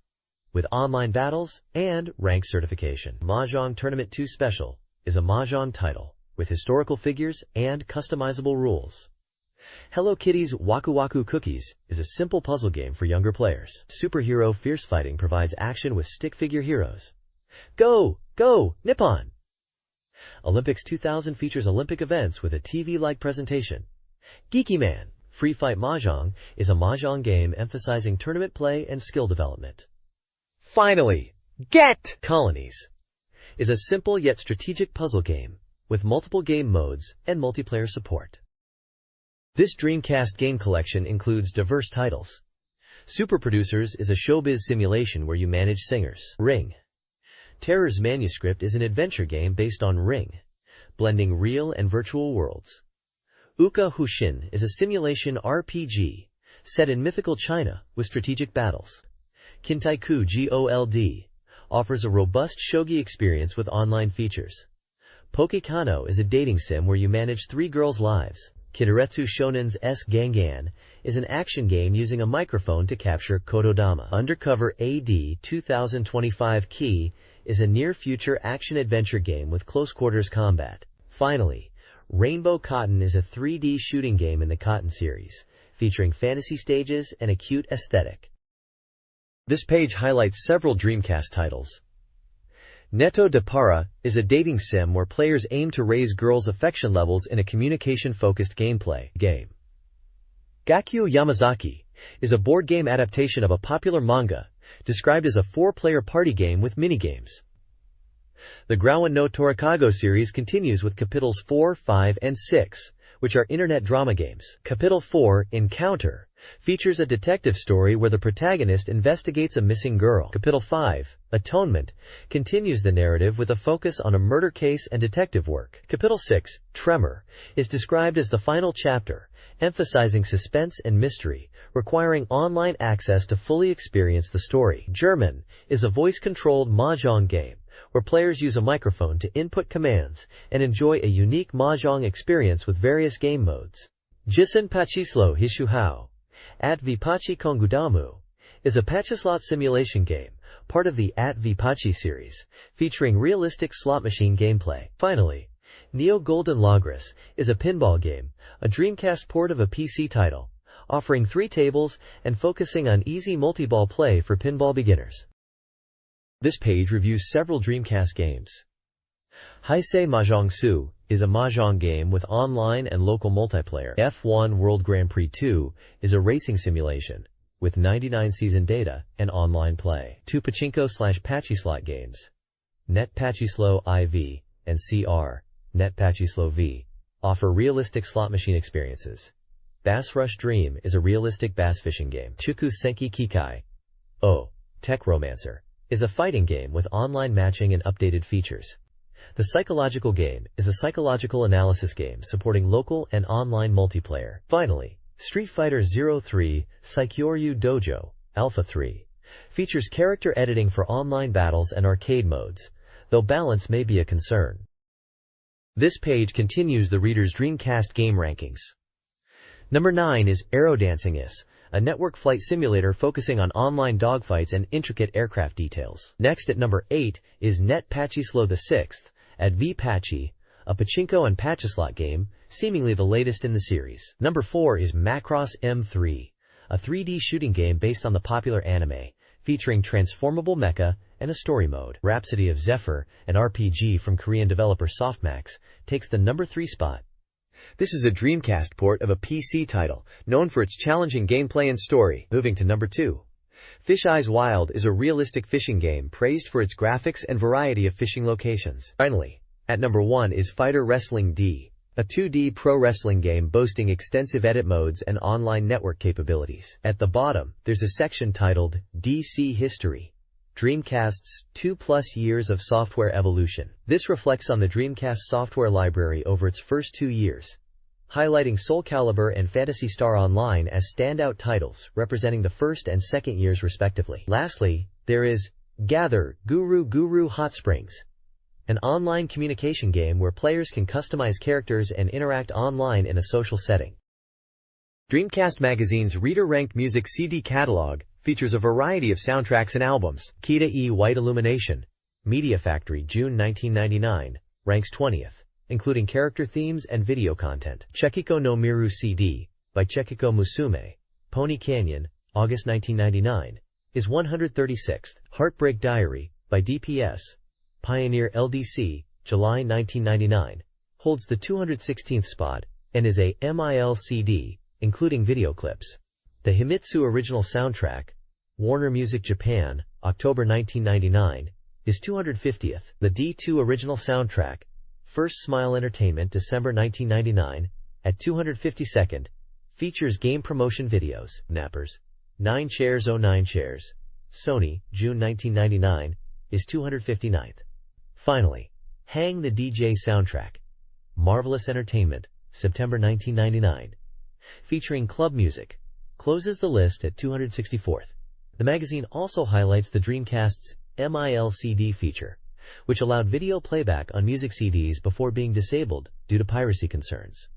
with online battles and rank certification. Mahjong Tournament 2 Special is a mahjong title with historical figures and customizable rules. Hello Kitty's Waku Waku Cookies is a simple puzzle game for younger players. Superhero Fierce Fighting provides action with stick figure heroes. Go! Go! Nippon! Olympics 2000 features Olympic events with a TV-like presentation. Geeky Man Free Fight Mahjong is a mahjong game emphasizing tournament play and skill development. Finally, Get Colonies is a simple yet strategic puzzle game with multiple game modes and multiplayer support. This Dreamcast game collection includes diverse titles. Super Producers is a showbiz simulation where you manage singers. Ring. Terror's Manuscript is an adventure game based on Ring, blending real and virtual worlds. Uka Hushin is a simulation RPG set in mythical China with strategic battles. Kintaiku Gold offers a robust shogi experience with online features. Pokekano is a dating sim where you manage 3 girls' lives. Kitaretsu Shonen's S Gangan is an action game using a microphone to capture Kotodama. Undercover AD 2025 Key is a near-future action-adventure game with close-quarters combat. Finally, Rainbow Cotton is a 3D shooting game in the Cotton series, featuring fantasy stages and a cute aesthetic. This page highlights several Dreamcast titles. Neto de Para is a dating sim where players aim to raise girls' affection levels in a communication-focused gameplay game. Gakyu Yamazaki is a board game adaptation of a popular manga, described as a 4-player party game with minigames. The Grauen no Torikago series continues with capitals 4, 5, and 6, which are internet drama games. Capital 4, Encounter, features a detective story where the protagonist investigates a missing girl. Capital 5, Atonement, continues the narrative with a focus on a murder case and detective work. Capital 6, Tremor, is described as the final chapter, emphasizing suspense and mystery, requiring online access to fully experience the story. German is a voice-controlled mahjong game, where players use a microphone to input commands and enjoy a unique mahjong experience with various game modes. Jisun Pachislo Hishuhao, At Vipachi Kongudamu, is a pachislot simulation game, part of the At Vipachi series, featuring realistic slot machine gameplay. Finally, Neo Golden Lagras is a pinball game, a Dreamcast port of a PC title, offering 3 tables and focusing on easy multi-ball play for pinball beginners. This page reviews several Dreamcast games. Heisei Mahjong Su is a mahjong game with online and local multiplayer. F1 World Grand Prix 2 is a racing simulation with 99 season data and online play. 2 Pachinko/Pachislot games. Net Pachislo IV and CR, Net Pachislo V, offer realistic slot machine experiences. Bass Rush Dream is a realistic bass fishing game. Chuku Senki Kikai O, Tech Romancer, is a fighting game with online matching and updated features. The Psychological Game is a psychological analysis game supporting local and online multiplayer. Finally, Street Fighter 03 Saikyoryu Dojo Alpha 3 features character editing for online battles and arcade modes, though balance may be a concern. This page continues the reader's Dreamcast game rankings. Number 9 is Aerodancing Is, a network flight simulator focusing on online dogfights and intricate aircraft details. Next at number 8 is Net Pachislo VI at V-Pachi, a pachinko and pachislot game, seemingly the latest in the series. Number 4 is Macross M3, a 3D shooting game based on the popular anime, featuring transformable mecha and a story mode. Rhapsody of Zephyr, an RPG from Korean developer Softmax, takes the number 3 spot. This is a Dreamcast port of a PC title, known for its challenging gameplay and story. Moving to number 2. Fish Eyes Wild is a realistic fishing game praised for its graphics and variety of fishing locations. Finally, at number 1 is Fighter Wrestling D, a 2D pro wrestling game boasting extensive edit modes and online network capabilities. At the bottom, there's a section titled DC History, Dreamcast's 2+ years of software evolution. This reflects on the Dreamcast software library over its first 2 years, highlighting Soul Calibur and Phantasy Star Online as standout titles, representing the first and second years respectively. Lastly, there is Gather Guru Hot Springs, an online communication game where players can customize characters and interact online in a social setting. Dreamcast Magazine's reader-ranked music CD catalog features a variety of soundtracks and albums. Kita E White Illumination, Media Factory, June 1999, ranks 20th, including character themes and video content. Chekiko no Miru CD, by Chekiko Musume, Pony Canyon, August 1999, is 136th. Heartbreak Diary, by DPS, Pioneer LDC, July 1999, holds the 216th spot, and is a MIL CD, including video clips. The Himitsu original soundtrack, Warner Music Japan, October 1999, is 250th. The D2 original soundtrack, First Smile Entertainment, December 1999, at 252nd, features game promotion videos. Nappers, 9 Chairs 09 Chairs, Sony, June 1999, is 259th. Finally, Hang the DJ soundtrack, Marvelous Entertainment, September 1999, featuring club music, closes the list at 264th. The magazine also highlights the Dreamcast's MIL CD feature, which allowed video playback on music CDs before being disabled due to piracy concerns.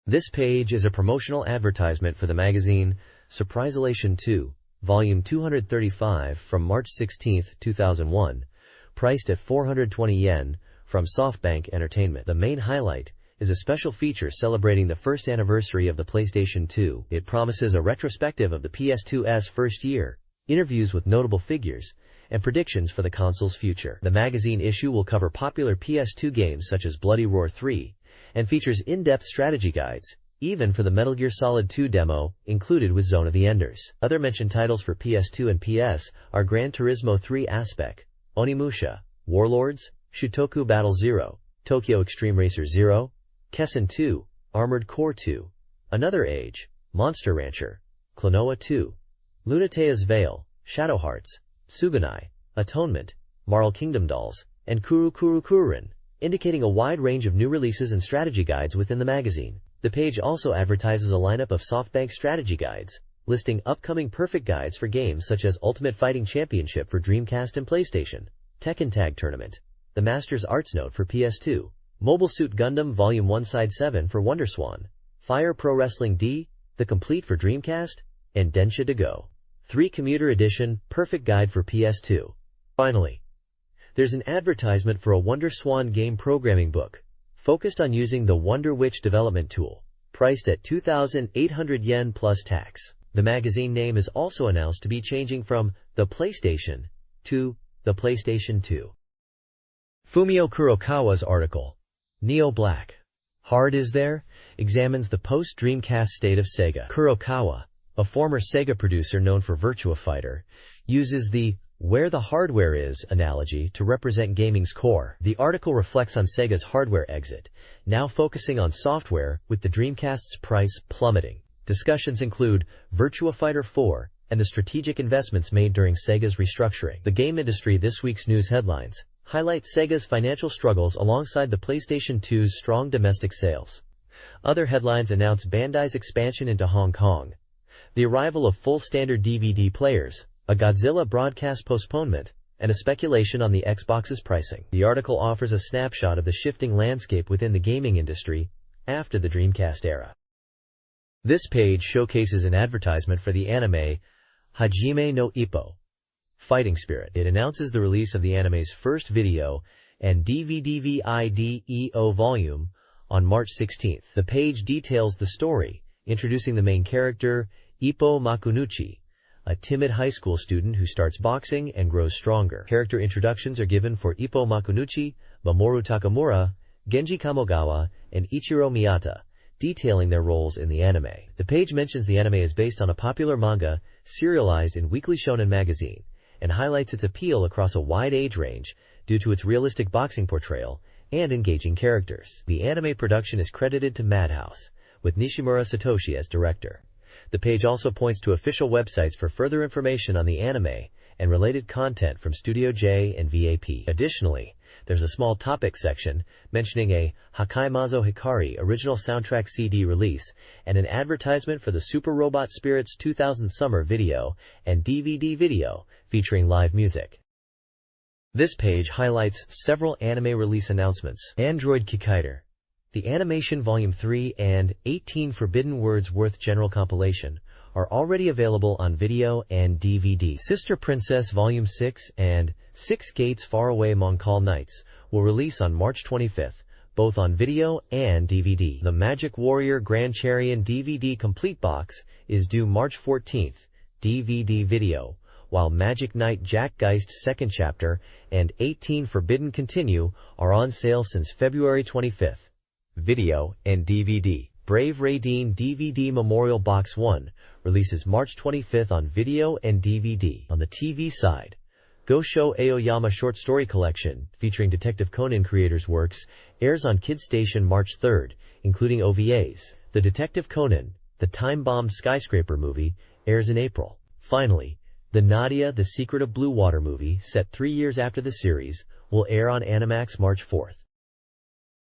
This page is a promotional advertisement for the magazine Surprisalation 2, Volume 235 from March 16, 2001, priced at 420 yen, from SoftBank Entertainment. The main highlight is a special feature celebrating the first anniversary of the PlayStation 2. It promises a retrospective of the PS2's first year, interviews with notable figures, and predictions for the console's future. The magazine issue will cover popular PS2 games such as Bloody Roar 3, and features in-depth strategy guides, even for the Metal Gear Solid 2 demo, included with Zone of the Enders. Other mentioned titles for PS2 and PS are Gran Turismo 3 Aspect, Onimusha, Warlords, Shutoku Battle 0, Tokyo Extreme Racer 0, Kessen 2, Armored Core 2, Another Age, Monster Rancher, Klonoa 2, Lunatea's Veil, Shadow Hearts, Suganai, Atonement, Marl Kingdom Dolls, and Kuru Kuru Kururin, indicating a wide range of new releases and strategy guides within the magazine. The page also advertises a lineup of SoftBank strategy guides, listing upcoming perfect guides for games such as Ultimate Fighting Championship for Dreamcast and PlayStation, Tekken Tag Tournament, the Masters Arts Note for PS2, Mobile Suit Gundam Volume 1 Side 7 for WonderSwan, Fire Pro Wrestling D, The Complete for Dreamcast, and Densha to Go 3 Commuter Edition, Perfect Guide for PS2. Finally, there's an advertisement for a WonderSwan game programming book, focused on using the Wonder Witch development tool, priced at 2,800 yen plus tax. The magazine name is also announced to be changing from The PlayStation to The PlayStation 2. Fumio Kurokawa's article, Neo Black, Hard Is There?, examines the post-Dreamcast state of Sega. Kurokawa, a former Sega producer known for Virtua Fighter, uses the "where the hardware is" analogy to represent gaming's core. The article reflects on Sega's hardware exit, now focusing on software with the Dreamcast's price plummeting. Discussions include Virtua Fighter 4 and the strategic investments made during Sega's restructuring. The game industry this week's news headlines highlight Sega's financial struggles alongside the PlayStation 2's strong domestic sales. Other headlines announce Bandai's expansion into Hong Kong, the arrival of full standard DVD players, a Godzilla broadcast postponement, and a speculation on the Xbox's pricing. The article offers a snapshot of the shifting landscape within the gaming industry after the Dreamcast era. This page showcases an advertisement for the anime Hajime no Ippo, Fighting Spirit. It announces the release of the anime's first video and DVD VIDEO volume on March 16th. The page details the story, introducing the main character, Ippo Makunuchi, a timid high school student who starts boxing and grows stronger. Character introductions are given for Ippo Makunuchi, Mamoru Takamura, Genji Kamogawa, and Ichiro Miyata, detailing their roles in the anime. The page mentions the anime is based on a popular manga serialized in Weekly Shonen magazine and highlights its appeal across a wide age range due to its realistic boxing portrayal and engaging characters. The anime production is credited to Madhouse, with Nishimura Satoshi as director. The page also points to official websites for further information on the anime and related content from Studio J and VAP. Additionally, there's a small topic section mentioning a Hakaimazo Hikari original soundtrack CD release and an advertisement for the Super Robot Spirits 2000 summer video and DVD video featuring live music. This page highlights several anime release announcements. Android Kikaider, the Animation Volume 3 and 18 Forbidden Words Worth General Compilation are already available on video and DVD. Sister Princess Volume 6 and 6 Gates Faraway Mongkol Nights will release on March 25th, both on video and DVD. The Magic Warrior Grand Charion DVD Complete Box is due March 14th, DVD video, while Magic Knight Jack Geist 2nd Chapter and 18 Forbidden Continue are on sale since February 25th, video and DVD. Brave Raideen DVD Memorial Box 1 releases March 25th on video and DVD. On the TV side, Gosho Aoyama Short Story Collection, featuring Detective Conan creators' works, airs on Kid Station March 3rd, including OVAs. The Detective Conan, the time-bombed skyscraper movie, airs in April. Finally, the Nadia the Secret of Blue Water movie, set 3 years after the series, will air on Animax March 4th.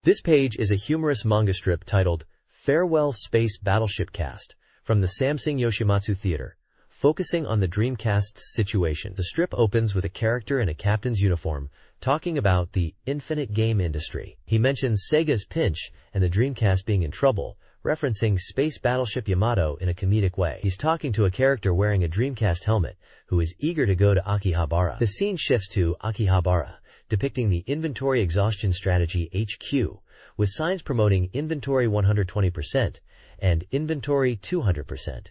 This page is a humorous manga strip titled Farewell Space Battleship Cast from the Samsung Yoshimatsu Theater, focusing on the Dreamcast's situation. The strip opens with a character in a captain's uniform talking about the infinite game industry. He mentions Sega's pinch and the Dreamcast being in trouble, referencing Space Battleship Yamato in a comedic way. He's talking to a character wearing a Dreamcast helmet who is eager to go to Akihabara. The scene shifts to Akihabara, depicting the Inventory Exhaustion Strategy HQ, with signs promoting Inventory 120% and Inventory 200%.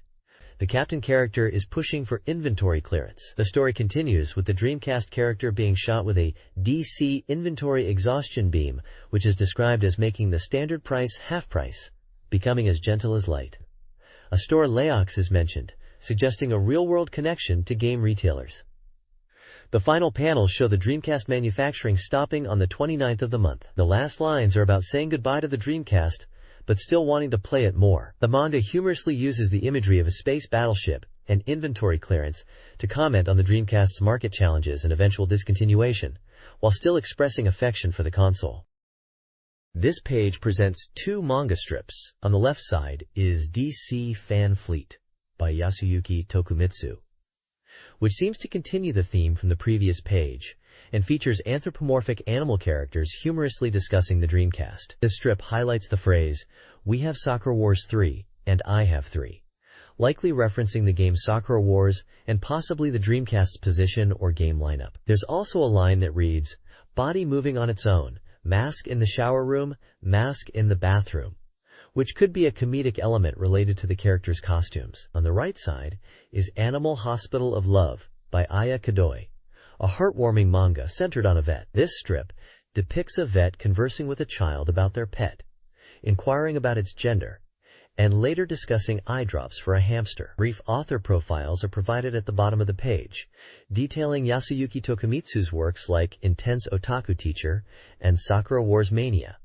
The captain character is pushing for inventory clearance. The story continues with the Dreamcast character being shot with a DC Inventory Exhaustion Beam, which is described as making the standard price half price, becoming as gentle as light. A store layox is mentioned, suggesting a real-world connection to game retailers. The final panels show the Dreamcast manufacturing stopping on the 29th of the month. The last lines are about saying goodbye to the Dreamcast, but still wanting to play it more. The manga humorously uses the imagery of a space battleship and inventory clearance to comment on the Dreamcast's market challenges and eventual discontinuation, while still expressing affection for the console. This page presents two manga strips. On the left side is DC Fan Fleet by Yasuyuki Tokumitsu, which seems to continue the theme from the previous page and features anthropomorphic animal characters humorously discussing the Dreamcast. This strip highlights the phrase, "We have Sakura Wars 3, and I have 3," likely referencing the game Sakura Wars and possibly the Dreamcast's position or game lineup. There's also a line that reads, "Body moving on its own, mask in the shower room, mask in the bathroom," which could be a comedic element related to the characters' costumes. On the right side is Animal Hospital of Love by Aya Kadoi, a heartwarming manga centered on a vet. This strip depicts a vet conversing with a child about their pet, inquiring about its gender, and later discussing eye drops for a hamster. Brief author profiles are provided at the bottom of the page, detailing Yasuyuki Tokumitsu's works like Intense Otaku Teacher and Sakura Wars Mania,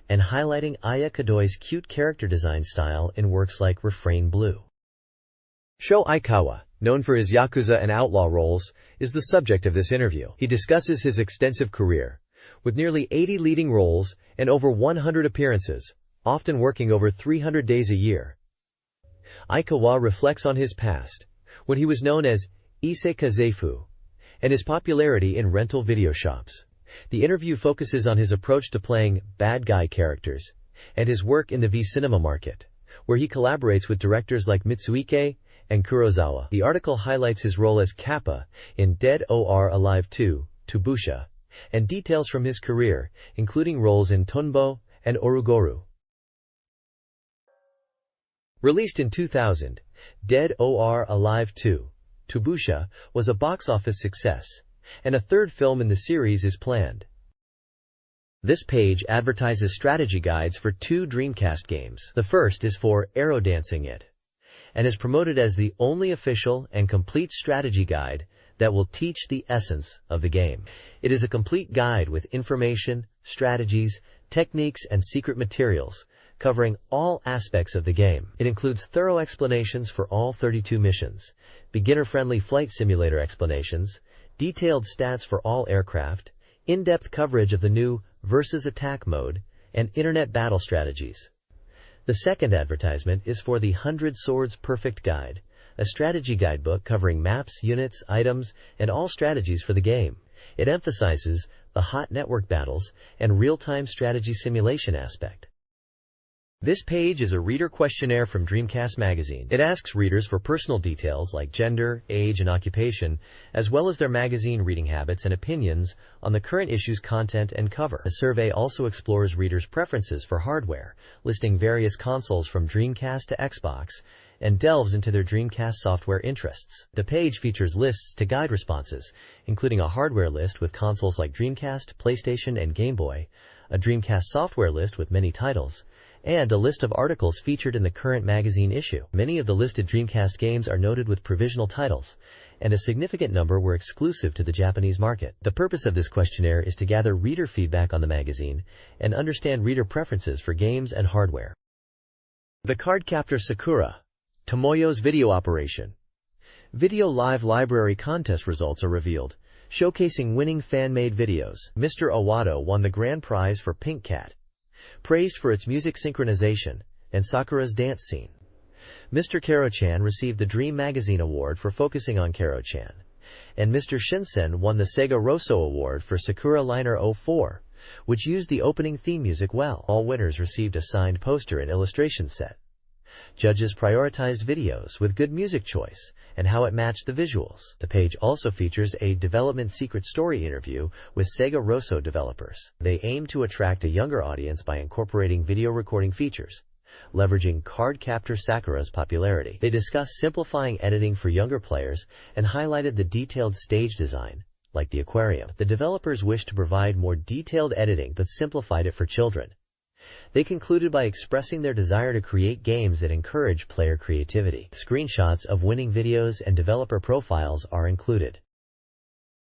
and highlighting Aya Kadoi's cute character design style in works like Refrain Blue. Sho Aikawa, known for his Yakuza and outlaw roles, is the subject of this interview. He discusses his extensive career, with nearly 80 leading roles and over 100 appearances, often working over 300 days a year. Aikawa reflects on his past, when he was known as Ise Kazefu, and his popularity in rental video shops. The interview focuses on his approach to playing bad guy characters, and his work in the V-cinema market, where he collaborates with directors like Mitsuike and Kurosawa. The article highlights his role as Kappa in Dead or Alive 2, Tubusha, and details from his career, including roles in Tonbo and Orugoru. Released in 2000, Dead or Alive 2, Tubusha was a box office success, and a third film in the series is planned. This page advertises strategy guides for two Dreamcast games. The first is for Aerodancing It, and is promoted as the only official and complete strategy guide that will teach the essence of the game. It is a complete guide with information, strategies, techniques, and secret materials, covering all aspects of the game. It includes thorough explanations for all 32 missions, beginner-friendly flight simulator explanations, detailed stats for all aircraft, in-depth coverage of the new versus attack mode, and internet battle strategies. The second advertisement is for the 100 Swords Perfect Guide, a strategy guidebook covering maps, units, items, and all strategies for the game. It emphasizes the hot network battles and real-time strategy simulation aspect. This page is a reader questionnaire from Dreamcast Magazine. It asks readers for personal details like gender, age, and occupation, as well as their magazine reading habits and opinions on the current issue's content and cover. The survey also explores readers' preferences for hardware, listing various consoles from Dreamcast to Xbox, and delves into their Dreamcast software interests. The page features lists to guide responses, including a hardware list with consoles like Dreamcast, PlayStation, and Game Boy, a Dreamcast software list with many titles, and a list of articles featured in the current magazine issue. Many of the listed Dreamcast games are noted with provisional titles, and a significant number were exclusive to the Japanese market. The purpose of this questionnaire is to gather reader feedback on the magazine and understand reader preferences for games and hardware. The Cardcaptor Sakura, Tomoyo's video operation. Video Live Library contest results are revealed, showcasing winning fan-made videos. Mr. Awato won the grand prize for Pink Cat, praised for its music synchronization and Sakura's dance scene. Mr. Karo-chan received the Dream Magazine Award for focusing on Karo-chan, and Mr. Shinsen won the Sega Rosso Award for Sakura Liner 04, which used the opening theme music well. All winners received a signed poster and illustration set. Judges prioritized videos with good music choice and how it matched the visuals. The page also features a development secret story interview with Sega Rosso developers. They aim to attract a younger audience by incorporating video recording features, leveraging Cardcaptor Sakura's popularity. They discussed simplifying editing for younger players and highlighted the detailed stage design, like the aquarium. The developers wished to provide more detailed editing but simplified it for children. They concluded by expressing their desire to create games that encourage player creativity. Screenshots of winning videos and developer profiles are included.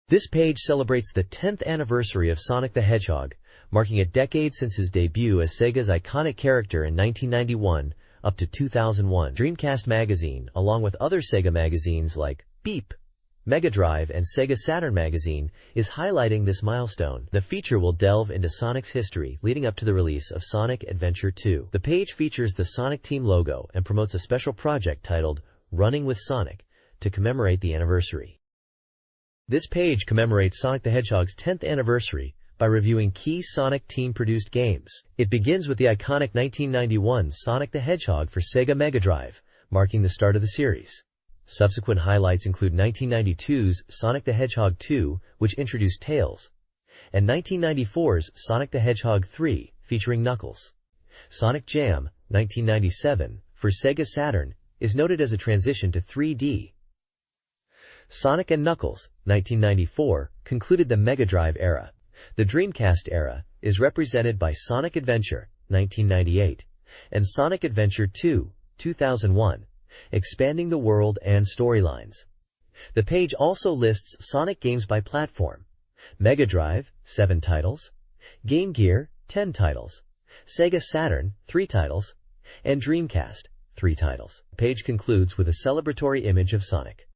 This page celebrates the 10th anniversary of Sonic the Hedgehog, marking a decade since his debut as Sega's iconic character in 1991 up to 2001. Dreamcast Magazine, along with other Sega magazines like Beep, Mega Drive, and Sega Saturn magazine, is highlighting this milestone. The feature will delve into Sonic's history leading up to the release of Sonic Adventure 2. The page features the Sonic Team logo and promotes a special project titled Running with Sonic to commemorate the anniversary. This page commemorates Sonic the Hedgehog's 10th anniversary by reviewing key Sonic Team-produced games. It begins with the iconic 1991 Sonic the Hedgehog for Sega Mega Drive, marking the start of the series. Subsequent highlights include 1992's Sonic the Hedgehog 2, which introduced Tails, and 1994's Sonic the Hedgehog 3, featuring Knuckles. Sonic Jam, 1997, for Sega Saturn, is noted as a transition to 3D. Sonic and Knuckles, 1994, concluded the Mega Drive era. The Dreamcast era is represented by Sonic Adventure, 1998, and Sonic Adventure 2, 2001, expanding the world and storylines. The page also lists Sonic games by platform: Mega Drive, 7 titles, Game Gear, 10 titles, Sega Saturn, 3 titles, and Dreamcast, 3 titles. The page concludes with a celebratory image of Sonic.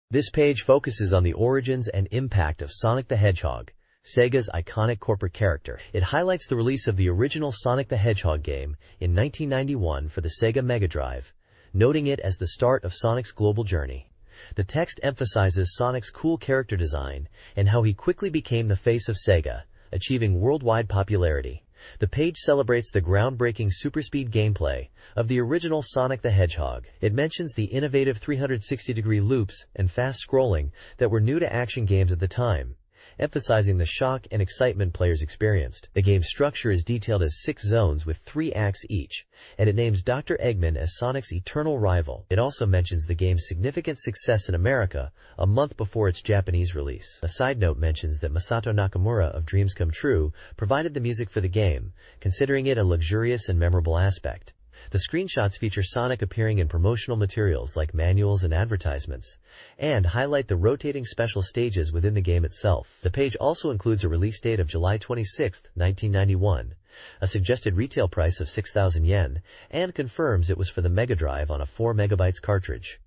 This page focuses on the origins and impact of Sonic the Hedgehog, Sega's iconic corporate character. It highlights the release of the original Sonic the Hedgehog game in 1991 for the Sega Mega Drive, noting it as the start of Sonic's global journey. The text emphasizes Sonic's cool character design and how he quickly became the face of Sega, achieving worldwide popularity. The page celebrates the groundbreaking superspeed gameplay of the original Sonic the Hedgehog. It mentions the innovative 360-degree loops and fast scrolling that were new to action games at the time, emphasizing the shock and excitement players experienced. The game's structure is detailed as 6 zones with 3 acts each, and it names Dr. Eggman as Sonic's eternal rival. It also mentions the game's significant success in America a month before its Japanese release. A side note mentions that Masato Nakamura of Dreams Come True provided the music for the game, considering it a luxurious and memorable aspect. The screenshots feature Sonic appearing in promotional materials like manuals and advertisements, and highlight the rotating special stages within the game itself. The page also includes a release date of July 26, 1991, a suggested retail price of 6,000 yen, and confirms it was for the Mega Drive on a 4 MB cartridge.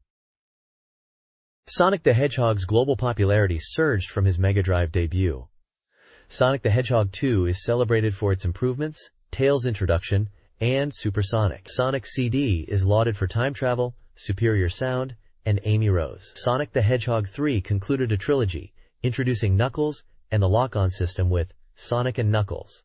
Sonic the Hedgehog's global popularity surged from his Mega Drive debut. Sonic the Hedgehog 2 is celebrated for its improvements, Tails' introduction, and Supersonic. Sonic CD is lauded for time travel, superior sound, and Amy Rose. Sonic the Hedgehog 3 concluded a trilogy, introducing Knuckles and the lock-on system with Sonic and Knuckles.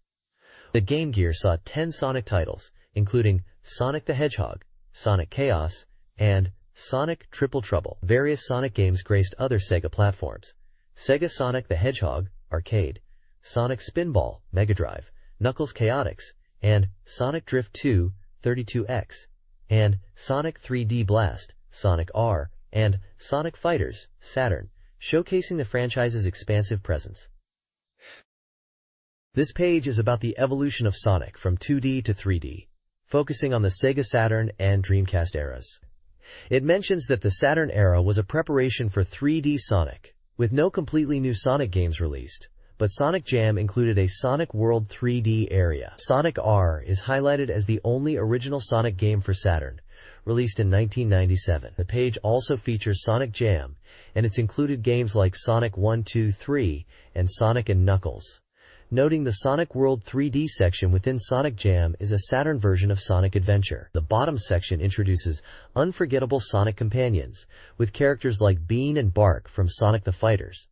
The Game Gear saw 10 Sonic titles, including Sonic the Hedgehog, Sonic Chaos, and Sonic Triple Trouble. Various Sonic games graced other Sega platforms: Sega Sonic the Hedgehog, Arcade, Sonic Spinball, Mega Drive, Knuckles Chaotix, and Sonic Drift 2, 32X, and Sonic 3D Blast, Sonic R, and Sonic Fighters, Saturn, showcasing the franchise's expansive presence. This page is about the evolution of Sonic from 2D to 3D, focusing on the Sega Saturn and Dreamcast eras. It mentions that the Saturn era was a preparation for 3D Sonic, with no completely new Sonic games released, but Sonic Jam included a Sonic World 3D area. Sonic R is highlighted as the only original Sonic game for Saturn, released in 1997. The page also features Sonic Jam, and it's included games like Sonic 1, 2, 3, and Sonic and Knuckles. Noting the Sonic World 3D section within Sonic Jam is a Saturn version of Sonic Adventure. The bottom section introduces unforgettable Sonic companions, with characters like Bean and Bark from Sonic the Fighters,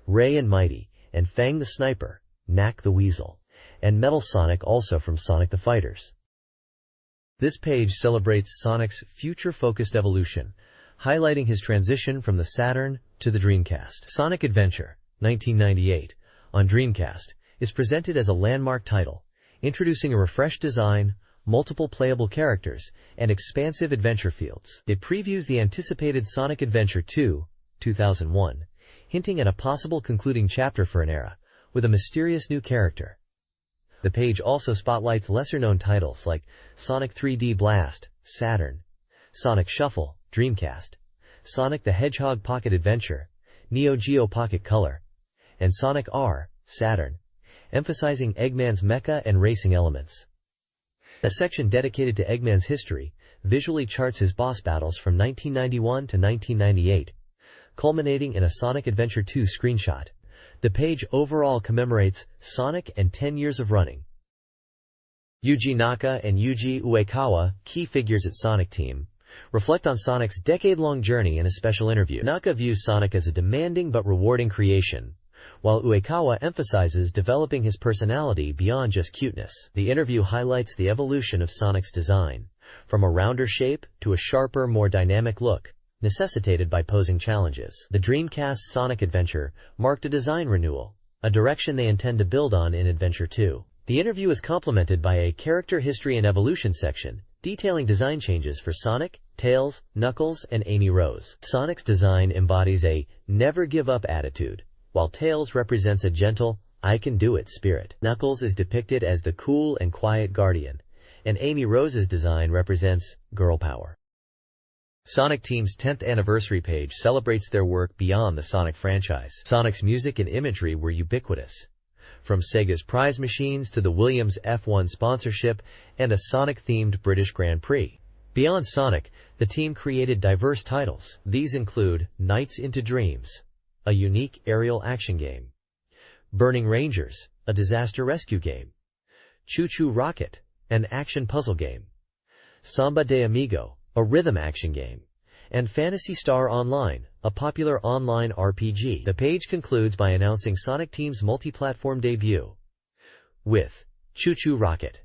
Ray and Mighty, and Fang the Sniper, Knack the Weasel, and Metal Sonic also from Sonic the Fighters. This page celebrates Sonic's future-focused evolution, highlighting his transition from the Saturn to the Dreamcast. Sonic Adventure, 1998, on Dreamcast, is presented as a landmark title, introducing a refreshed design, multiple playable characters, and expansive adventure fields. It previews the anticipated Sonic Adventure 2, 2001, hinting at a possible concluding chapter for an era, with a mysterious new character. The page also spotlights lesser-known titles like Sonic 3D Blast, Saturn, Sonic Shuffle, Dreamcast, Sonic the Hedgehog Pocket Adventure, Neo Geo Pocket Color, and Sonic R, Saturn, emphasizing Eggman's mecha and racing elements. A section dedicated to Eggman's history visually charts his boss battles from 1991 to 1998, culminating in a Sonic Adventure 2 screenshot. The page overall commemorates Sonic and 10 years of running. Yuji Naka and Yuji Uekawa, key figures at Sonic Team, reflect on Sonic's decade-long journey in a special interview. Naka views Sonic as a demanding but rewarding creation, while Uekawa emphasizes developing his personality beyond just cuteness. The interview highlights the evolution of Sonic's design, from a rounder shape to a sharper, more dynamic look, necessitated by posing challenges. The Dreamcast Sonic Adventure marked a design renewal, a direction they intend to build on in Adventure 2. The interview is complemented by a character history and evolution section, detailing design changes for Sonic, Tails, Knuckles, and Amy Rose. Sonic's design embodies a never-give-up attitude, while Tails represents a gentle, I-can-do-it spirit. Knuckles is depicted as the cool and quiet guardian, and Amy Rose's design represents girl power. Sonic Team's 10th anniversary page celebrates their work beyond the Sonic franchise. Sonic's music and imagery were ubiquitous, from Sega's prize machines to the Williams F1 sponsorship and a Sonic-themed British Grand Prix. Beyond Sonic, the team created diverse titles. These include Nights into Dreams, a unique aerial action game; Burning Rangers, a disaster rescue game; Choo Choo Rocket, an action puzzle game; Samba de Amigo, a rhythm action game; and Phantasy Star Online, a popular online RPG. The page concludes by announcing Sonic Team's multi-platform debut, with Choo Choo Rocket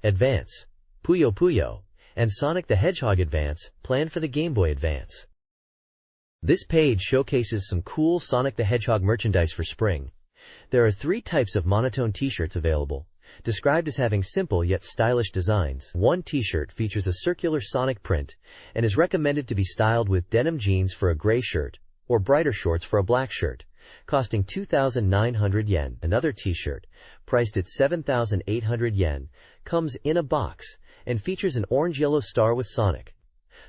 Advance, Puyo Puyo, and Sonic the Hedgehog Advance planned for the Game Boy Advance. This page showcases some cool Sonic the Hedgehog merchandise for spring. There are 3 types of monotone t-shirts available, described as having simple yet stylish designs. One t-shirt features a circular Sonic print and is recommended to be styled with denim jeans for a gray shirt or brighter shorts for a black shirt, costing 2,900 yen. Another t-shirt, priced at 7,800 yen, comes in a box and features an orange-yellow star with Sonic.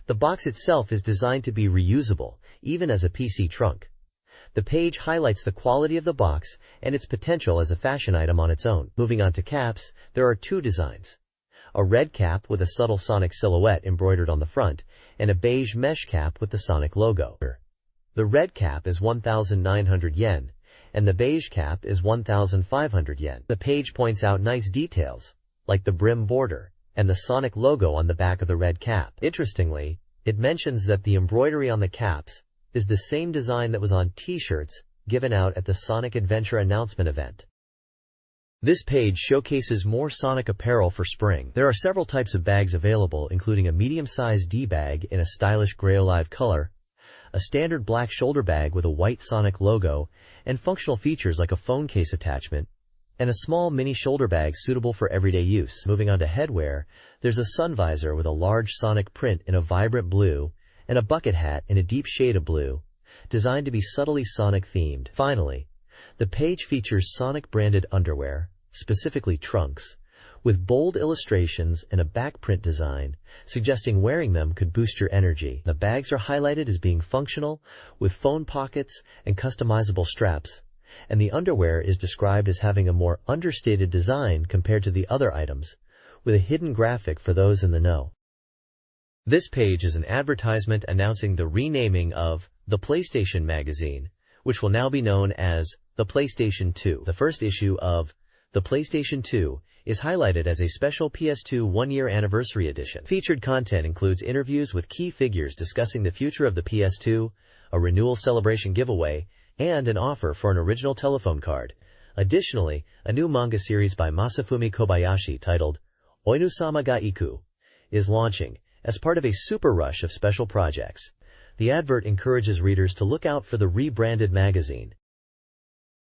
The box itself is designed to be reusable, even as a PC trunk. The page highlights the quality of the box and its potential as a fashion item on its own. Moving on to caps, there are 2 designs: a red cap with a subtle Sonic silhouette embroidered on the front, and a beige mesh cap with the Sonic logo. The red cap is 1,900 yen, and the beige cap is 1,500 yen. The page points out nice details, like the brim border and the Sonic logo on the back of the red cap. Interestingly, it mentions that the embroidery on the caps is the same design that was on t-shirts given out at the Sonic Adventure announcement event. This page showcases more Sonic apparel for spring. There are several types of bags available, including a medium-sized D-bag in a stylish gray olive color, a standard black shoulder bag with a white Sonic logo, and functional features like a phone case attachment, and a small mini shoulder bag suitable for everyday use. Moving on to headwear, there's a sun visor with a large Sonic print in a vibrant blue, and a bucket hat in a deep shade of blue, designed to be subtly Sonic-themed. Finally, the page features Sonic-branded underwear, specifically trunks, with bold illustrations and a backprint design, suggesting wearing them could boost your energy. The bags are highlighted as being functional, with phone pockets and customizable straps, and the underwear is described as having a more understated design compared to the other items, with a hidden graphic for those in the know. This page is an advertisement announcing the renaming of the PlayStation Magazine, which will now be known as the PlayStation 2. The first issue of the PlayStation 2 is highlighted as a special PS2 one-year anniversary edition. Featured content includes interviews with key figures discussing the future of the PS2, a renewal celebration giveaway, and an offer for an original telephone card. Additionally, a new manga series by Masafumi Kobayashi titled Oinu-sama ga Iku is launching as part of a super rush of special projects. The advert encourages readers to look out for the rebranded magazine.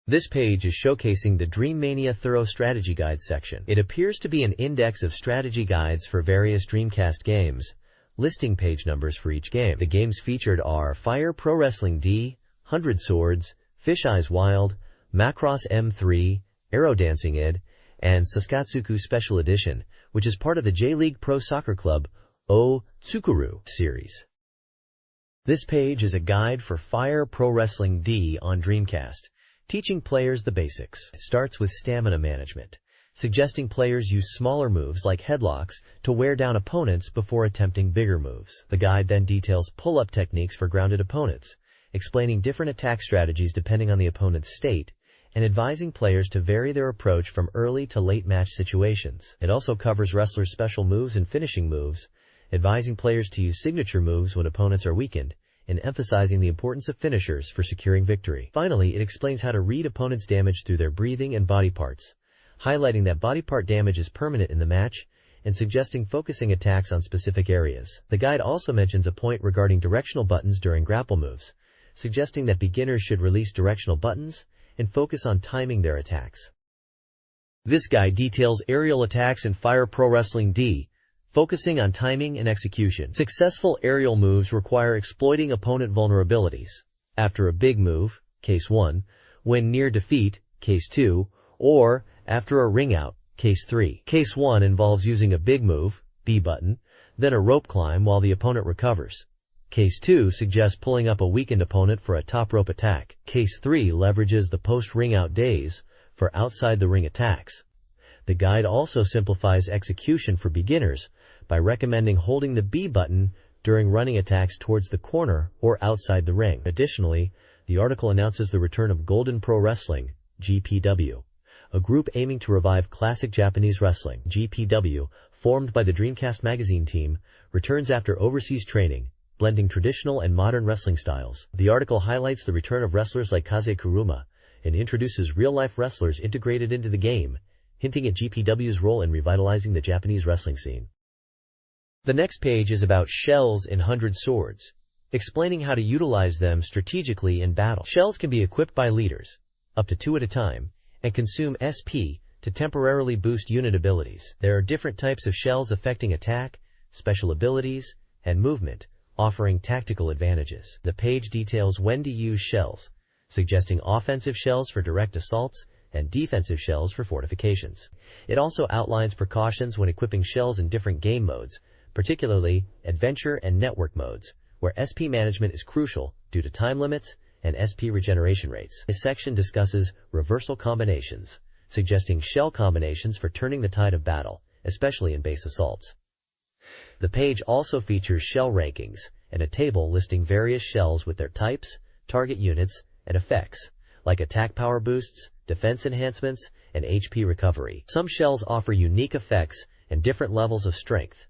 This page is showcasing the Dream Mania Thorough Strategy Guides section. It appears to be an index of strategy guides for various Dreamcast games, listing page numbers for each game. The games featured are Fire Pro Wrestling D, 100 Swords, Fish Eyes Wild, Macross M3, Aero Dancing ID, and Saskatsuku Special Edition, which is part of the J-League Pro Soccer Club O Tsukuru series. This page is a guide for Fire Pro Wrestling D on Dreamcast. teaching players the basics. It starts with stamina management, suggesting players use smaller moves like headlocks to wear down opponents before attempting bigger moves. The guide then details pull-up techniques for grounded opponents, explaining different attack strategies depending on the opponent's state, and advising players to vary their approach from early to late match situations. It also covers wrestlers' special moves and finishing moves, advising players to use signature moves when opponents are weakened, and emphasizing the importance of finishers for securing victory. Finally, it explains how to read opponents' damage through their breathing and body parts, highlighting that body part damage is permanent in the match, and suggesting focusing attacks on specific areas. The guide also mentions a point regarding directional buttons during grapple moves, suggesting that beginners should release directional buttons and focus on timing their attacks. This guide details aerial attacks in Fire Pro Wrestling D, focusing on timing and execution. Successful aerial moves require exploiting opponent vulnerabilities. After a big move, case 1, when near defeat, case 2, or after a ring out, case 3. Case 1 involves using a big move, B button, then a rope climb while the opponent recovers. Case 2 suggests pulling up a weakened opponent for a top rope attack. Case 3 leverages the post-ring out days for outside-the-ring attacks. The guide also simplifies execution for beginners by recommending holding the B button during running attacks towards the corner or outside the ring. Additionally, the article announces the return of Golden Pro Wrestling, GPW, a group aiming to revive classic Japanese wrestling. GPW, formed by the Dreamcast Magazine team, returns after overseas training, blending traditional and modern wrestling styles. The article highlights the return of wrestlers like Kaze Kuruma and introduces real-life wrestlers integrated into the game, hinting at GPW's role in revitalizing the Japanese wrestling scene. The next page is about shells in 100 Swords, explaining how to utilize them strategically in battle. Shells can be equipped by leaders, up to 2 at a time, and consume SP to temporarily boost unit abilities. There are different types of shells affecting attack, special abilities, and movement, offering tactical advantages. The page details when to use shells, suggesting offensive shells for direct assaults and defensive shells for fortifications. It also outlines precautions when equipping shells in different game modes, particularly adventure and network modes, where SP management is crucial due to time limits and SP regeneration rates. This section discusses reversal combinations, suggesting shell combinations for turning the tide of battle, especially in base assaults. The page also features shell rankings and a table listing various shells with their types, target units, and effects, like attack power boosts, defense enhancements, and HP recovery. Some shells offer unique effects and different levels of strength.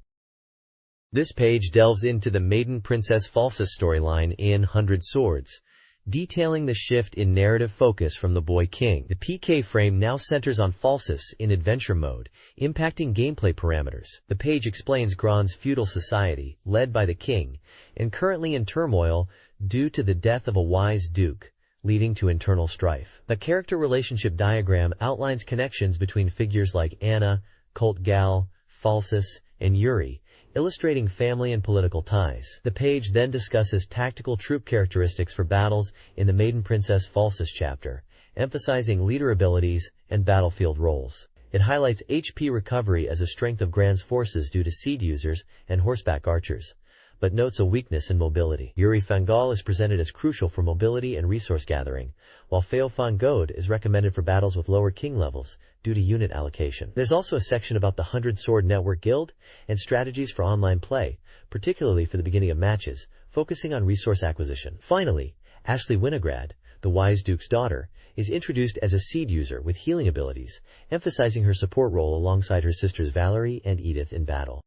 This page delves into the Maiden Princess Falsis storyline in 100 Swords, detailing the shift in narrative focus from the Boy King. The PK frame now centers on Falsis in adventure mode, impacting gameplay parameters. The page explains Gron's feudal society, led by the king, and currently in turmoil due to the death of a wise duke, leading to internal strife. The character relationship diagram outlines connections between figures like Anna, Cult Gal, Falsis, and Yuri, illustrating family and political ties. The page then discusses tactical troop characteristics for battles in the Maiden Princess Falsis chapter, emphasizing leader abilities and battlefield roles. It highlights HP recovery as a strength of Gran's forces due to seed users and horseback archers, but notes a weakness in mobility. Yuri Fangal is presented as crucial for mobility and resource gathering, while Feo Fangod is recommended for battles with lower king levels due to unit allocation. There's also a section about the 100 Sword Network Guild and strategies for online play, particularly for the beginning of matches, focusing on resource acquisition. Finally, Ashley Winograd, the Wise Duke's daughter, is introduced as a seed user with healing abilities, emphasizing her support role alongside her sisters Valerie and Edith in battle.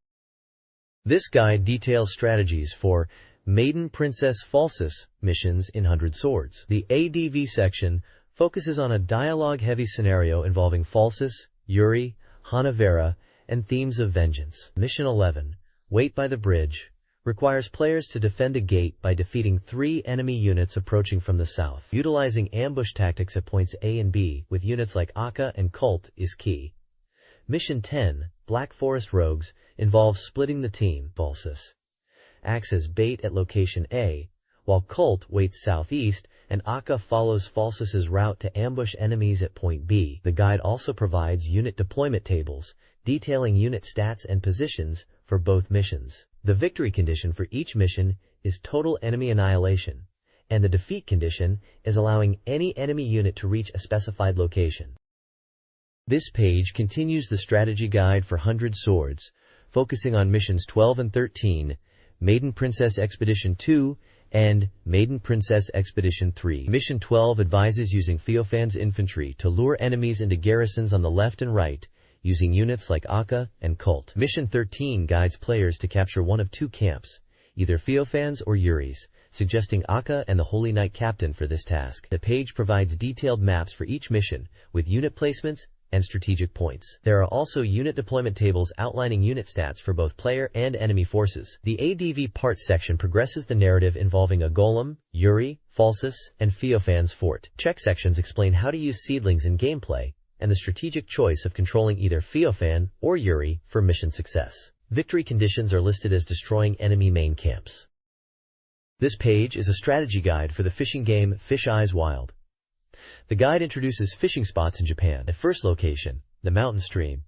This guide details strategies for Maiden Princess Falsis missions in 100 Swords. The ADV section focuses on a dialogue-heavy scenario involving Falsis, Yuri, Hanavera, and themes of vengeance. Mission 11, Wait by the Bridge, requires players to defend a gate by defeating 3 enemy units approaching from the south. Utilizing ambush tactics at points A and B with units like Akka and Cult is key. Mission 10, Black Forest Rogues, involves splitting the team. Falsis acts as bait at location A, while Cult waits southeast and Akka follows Falsis's route to ambush enemies at point B. The guide also provides unit deployment tables, detailing unit stats and positions for both missions. The victory condition for each mission is total enemy annihilation, and the defeat condition is allowing any enemy unit to reach a specified location. This page continues the strategy guide for 100 Swords, focusing on missions 12 and 13, Maiden Princess Expedition 2, and Maiden Princess Expedition 3. Mission 12 advises using Theophan's infantry to lure enemies into garrisons on the left and right, using units like Akka and Cult. Mission 13 guides players to capture one of two camps, either Theophan's or Yuri's, suggesting Akka and the Holy Knight Captain for this task. The page provides detailed maps for each mission, with unit placements and strategic points. There are also unit deployment tables outlining unit stats for both player and enemy forces. The ADV parts section progresses the narrative involving a golem, Yuri, Falsus, and Theophan's fort. Check sections explain how to use seedlings in gameplay and the strategic choice of controlling either Theophan or Yuri for mission success. Victory conditions are listed as destroying enemy main camps. This page is a strategy guide for the fishing game Fish Eyes Wild. The guide introduces fishing spots in Japan. The first location, the mountain stream,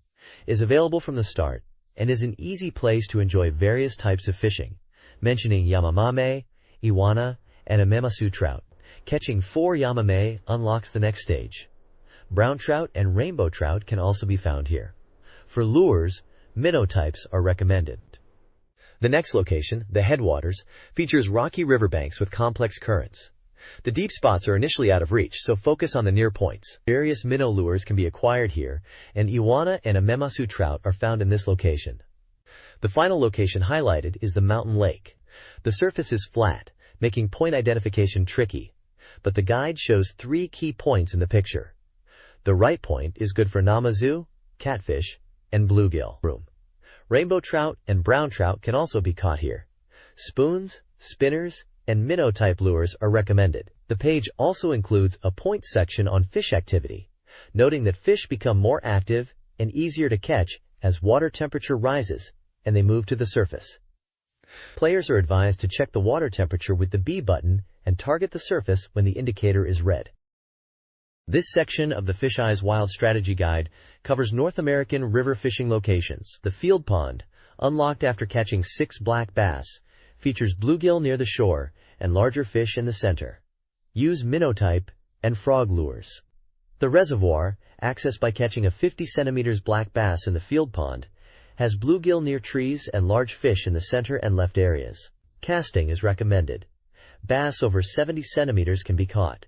is available from the start and is an easy place to enjoy various types of fishing, mentioning yamamame, iwana, and amemasu trout. Catching 4 yamame unlocks the next stage. Brown trout and rainbow trout can also be found here. For lures, minnow types are recommended. The next location, the headwaters, features rocky riverbanks with complex currents. The deep spots are initially out of reach, so focus on the near points. Various minnow lures can be acquired here, and iwana and amemasu trout are found in this location. The final location highlighted is the mountain lake. The surface is flat, making point identification tricky, but the guide shows 3 key points in the picture. The right point is good for namazu, catfish, and bluegill. Rainbow trout and brown trout can also be caught here. Spoons, spinners, and minnow-type lures are recommended. The page also includes a point section on fish activity, noting that fish become more active and easier to catch as water temperature rises and they move to the surface. Players are advised to check the water temperature with the B button and target the surface when the indicator is red. This section of the Fish Eyes Wild Strategy Guide covers North American river fishing locations. The field pond, unlocked after catching 6 black bass, features bluegill near the shore and larger fish in the center. Use minnow type and frog lures. The reservoir, accessed by catching a 50 centimeters black bass in the field pond, has bluegill near trees and large fish in the center and left areas. Casting is recommended. Bass over 70 centimeters can be caught.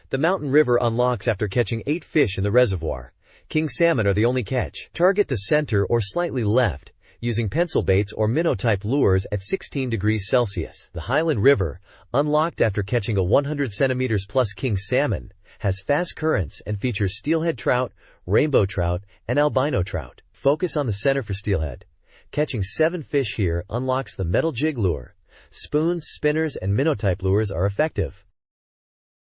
The mountain river unlocks after catching 8 fish in the reservoir. King salmon are the only catch. Target the center or slightly left, using pencil baits or minnow-type lures at 16 degrees Celsius. The Highland River, unlocked after catching a 100 centimeters plus king salmon, has fast currents and features steelhead trout, rainbow trout, and albino trout. Focus on the center for steelhead. Catching 7 fish here unlocks the metal jig lure. Spoons, spinners, and minnow-type lures are effective.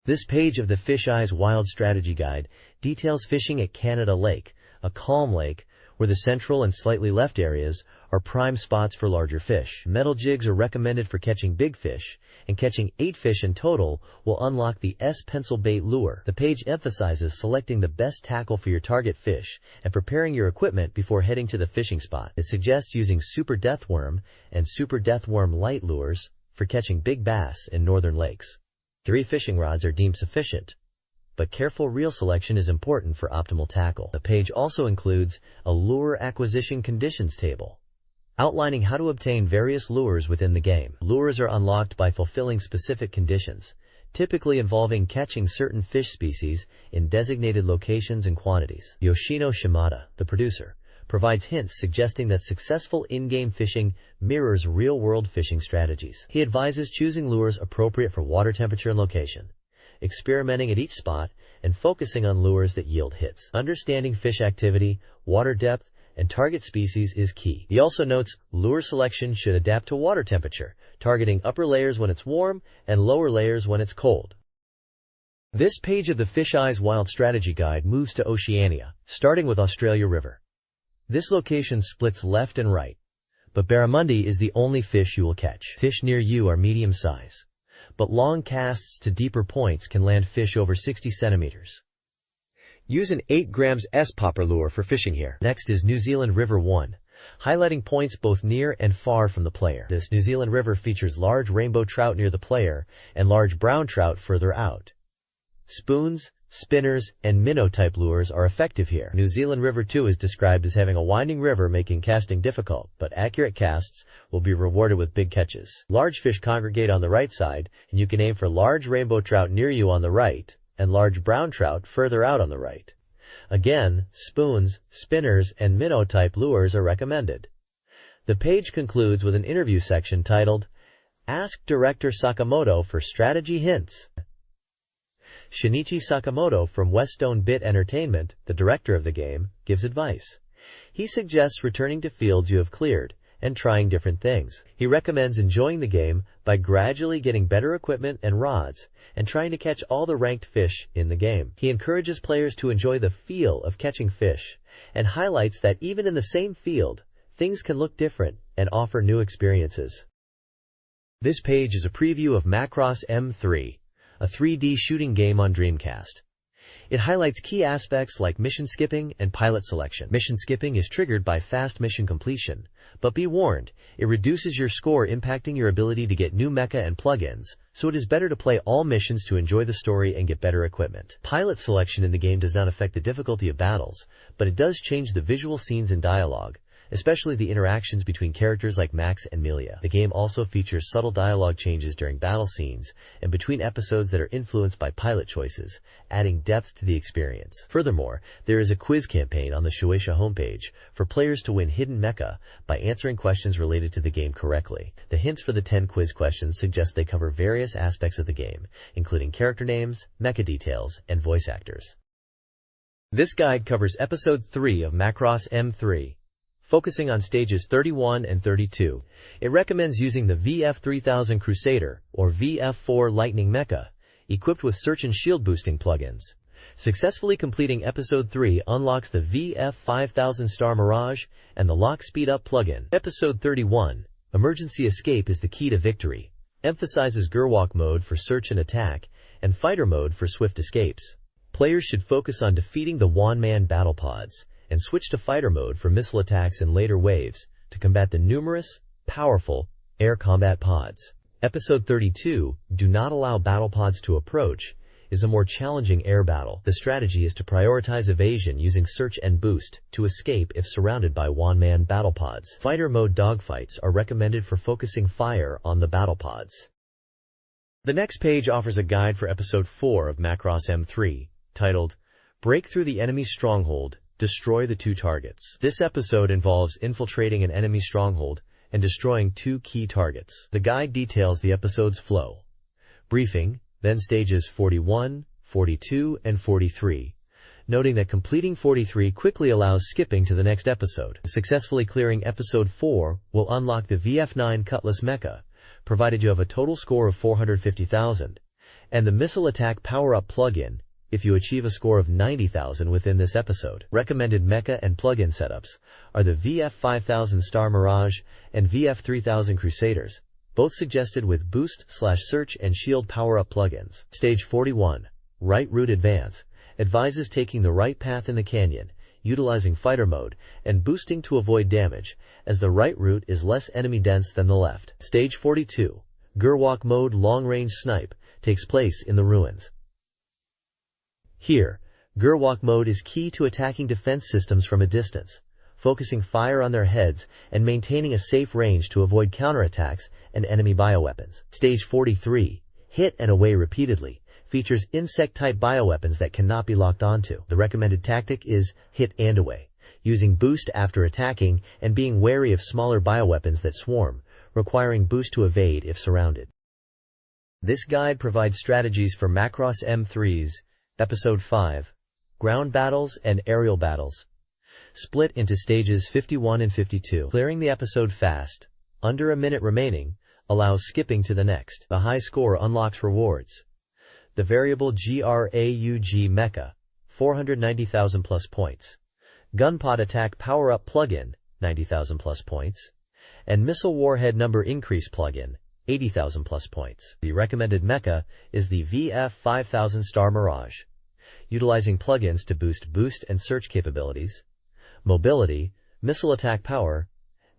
This page of the Fish Eyes Wild Strategy Guide details fishing at Canada Lake, a calm lake where the central and slightly left areas are prime spots for larger fish. Metal jigs are recommended for catching big fish, and catching 8 fish in total will unlock the S pencil bait lure. The page emphasizes selecting the best tackle for your target fish and preparing your equipment before heading to the fishing spot. It suggests using Super Deathworm and Super Deathworm light lures for catching big bass in northern lakes. 3 fishing rods are deemed sufficient, but careful reel selection is important for optimal tackle. The page also includes a lure acquisition conditions table, outlining how to obtain various lures within the game. Lures are unlocked by fulfilling specific conditions, typically involving catching certain fish species in designated locations and quantities. Yoshino Shimada, the producer, provides hints suggesting that successful in-game fishing mirrors real-world fishing strategies. He advises choosing lures appropriate for water temperature and location, experimenting at each spot, and focusing on lures that yield hits. Understanding fish activity, water depth, and target species is key. He also notes lure selection should adapt to water temperature, targeting upper layers when it's warm and lower layers when it's cold. This page of the Fish Eyes Wild Strategy Guide moves to Oceania, starting with Australia River. This location splits left and right, but barramundi is the only fish you will catch. Fish near you are medium size, but long casts to deeper points can land fish over 60 centimeters. Use an 8 grams S popper lure for fishing here. Next is New Zealand River 1, highlighting points both near and far from the player. This New Zealand river features large rainbow trout near the player and large brown trout further out. Spoons, spinners, and minnow-type lures are effective here. New Zealand River 2 is described as having a winding river making casting difficult, but accurate casts will be rewarded with big catches. Large fish congregate on the right side, and you can aim for large rainbow trout near you on the right, and large brown trout further out on the right. Again, spoons, spinners, and minnow-type lures are recommended. The page concludes with an interview section titled, Ask Director Sakamoto for Strategy Hints. Shinichi Sakamoto from Westone Bit Entertainment, the director of the game, gives advice. He suggests returning to fields you have cleared and trying different things. He recommends enjoying the game by gradually getting better equipment and rods and trying to catch all the ranked fish in the game. He encourages players to enjoy the feel of catching fish and highlights that even in the same field, things can look different and offer new experiences. This page is a preview of Macross M3, a 3D shooting game on Dreamcast. It highlights key aspects like mission skipping and pilot selection. Mission skipping is triggered by fast mission completion, but be warned, it reduces your score, impacting your ability to get new mecha and plugins, so it is better to play all missions to enjoy the story and get better equipment. Pilot selection in the game does not affect the difficulty of battles, but it does change the visual scenes and dialogue, especially the interactions between characters like Max and Melia. The game also features subtle dialogue changes during battle scenes and between episodes that are influenced by pilot choices, adding depth to the experience. Furthermore, there is a quiz campaign on the Shueisha homepage for players to win hidden mecha by answering questions related to the game correctly. The hints for the 10 quiz questions suggest they cover various aspects of the game, including character names, mecha details, and voice actors. This guide covers Episode 3 of Macross M3. Focusing on stages 31 and 32. It recommends using the VF3000 Crusader or VF4 Lightning Mecha, equipped with search and shield boosting plugins. Successfully completing Episode 3 unlocks the VF5000 Star Mirage and the Lock Speed Up plugin. Episode 31, Emergency Escape is the key to victory, emphasizes Gerwalk mode for search and attack, and fighter mode for swift escapes. Players should focus on defeating the one-man battle pods, and switch to fighter mode for missile attacks in later waves to combat the numerous, powerful, air combat pods. Episode 32, Do Not Allow Battle Pods to Approach, is a more challenging air battle. The strategy is to prioritize evasion using search and boost to escape if surrounded by one-man battle pods. Fighter mode dogfights are recommended for focusing fire on the battle pods. The next page offers a guide for Episode 4 of Macross M3, titled, Break Through the Enemy's Stronghold, Destroy the 2 targets. This episode involves infiltrating an enemy stronghold and destroying 2 key targets. The guide details the episode's flow. Briefing, then stages 41, 42, and 43, noting that completing 43 quickly allows skipping to the next episode. Successfully clearing Episode 4 will unlock the VF9 Cutlass Mecha, provided you have a total score of 450,000, and the Missile Attack Power-Up plugin, if you achieve a score of 90,000 within this episode. Recommended mecha and plugin setups are the VF5000 Star Mirage and VF3000 Crusaders, both suggested with Boost/Search and Shield power-up plugins. Stage 41, Right Route Advance, advises taking the right path in the canyon, utilizing fighter mode, and boosting to avoid damage, as the right route is less enemy dense than the left. Stage 42, Gerwalk mode long-range snipe, takes place in the ruins. Here, Gerwalk mode is key to attacking defense systems from a distance, focusing fire on their heads and maintaining a safe range to avoid counterattacks and enemy bioweapons. Stage 43, Hit and Away Repeatedly, features insect-type bioweapons that cannot be locked onto. The recommended tactic is Hit and Away, using boost after attacking and being wary of smaller bioweapons that swarm, requiring boost to evade if surrounded. This guide provides strategies for Macross M3's Episode 5, Ground Battles and Aerial Battles, split into stages 51 and 52. Clearing the episode fast, under a minute remaining, allows skipping to the next. The high score unlocks rewards. The variable GRAUG Mecha, 490,000 plus points. Gunpod Attack Power-Up plugin, 90,000 plus points. And Missile Warhead Number Increase plugin, 80,000 plus points. The recommended mecha is the VF5000 Star Mirage, utilizing plugins to boost and search capabilities, mobility, missile attack power,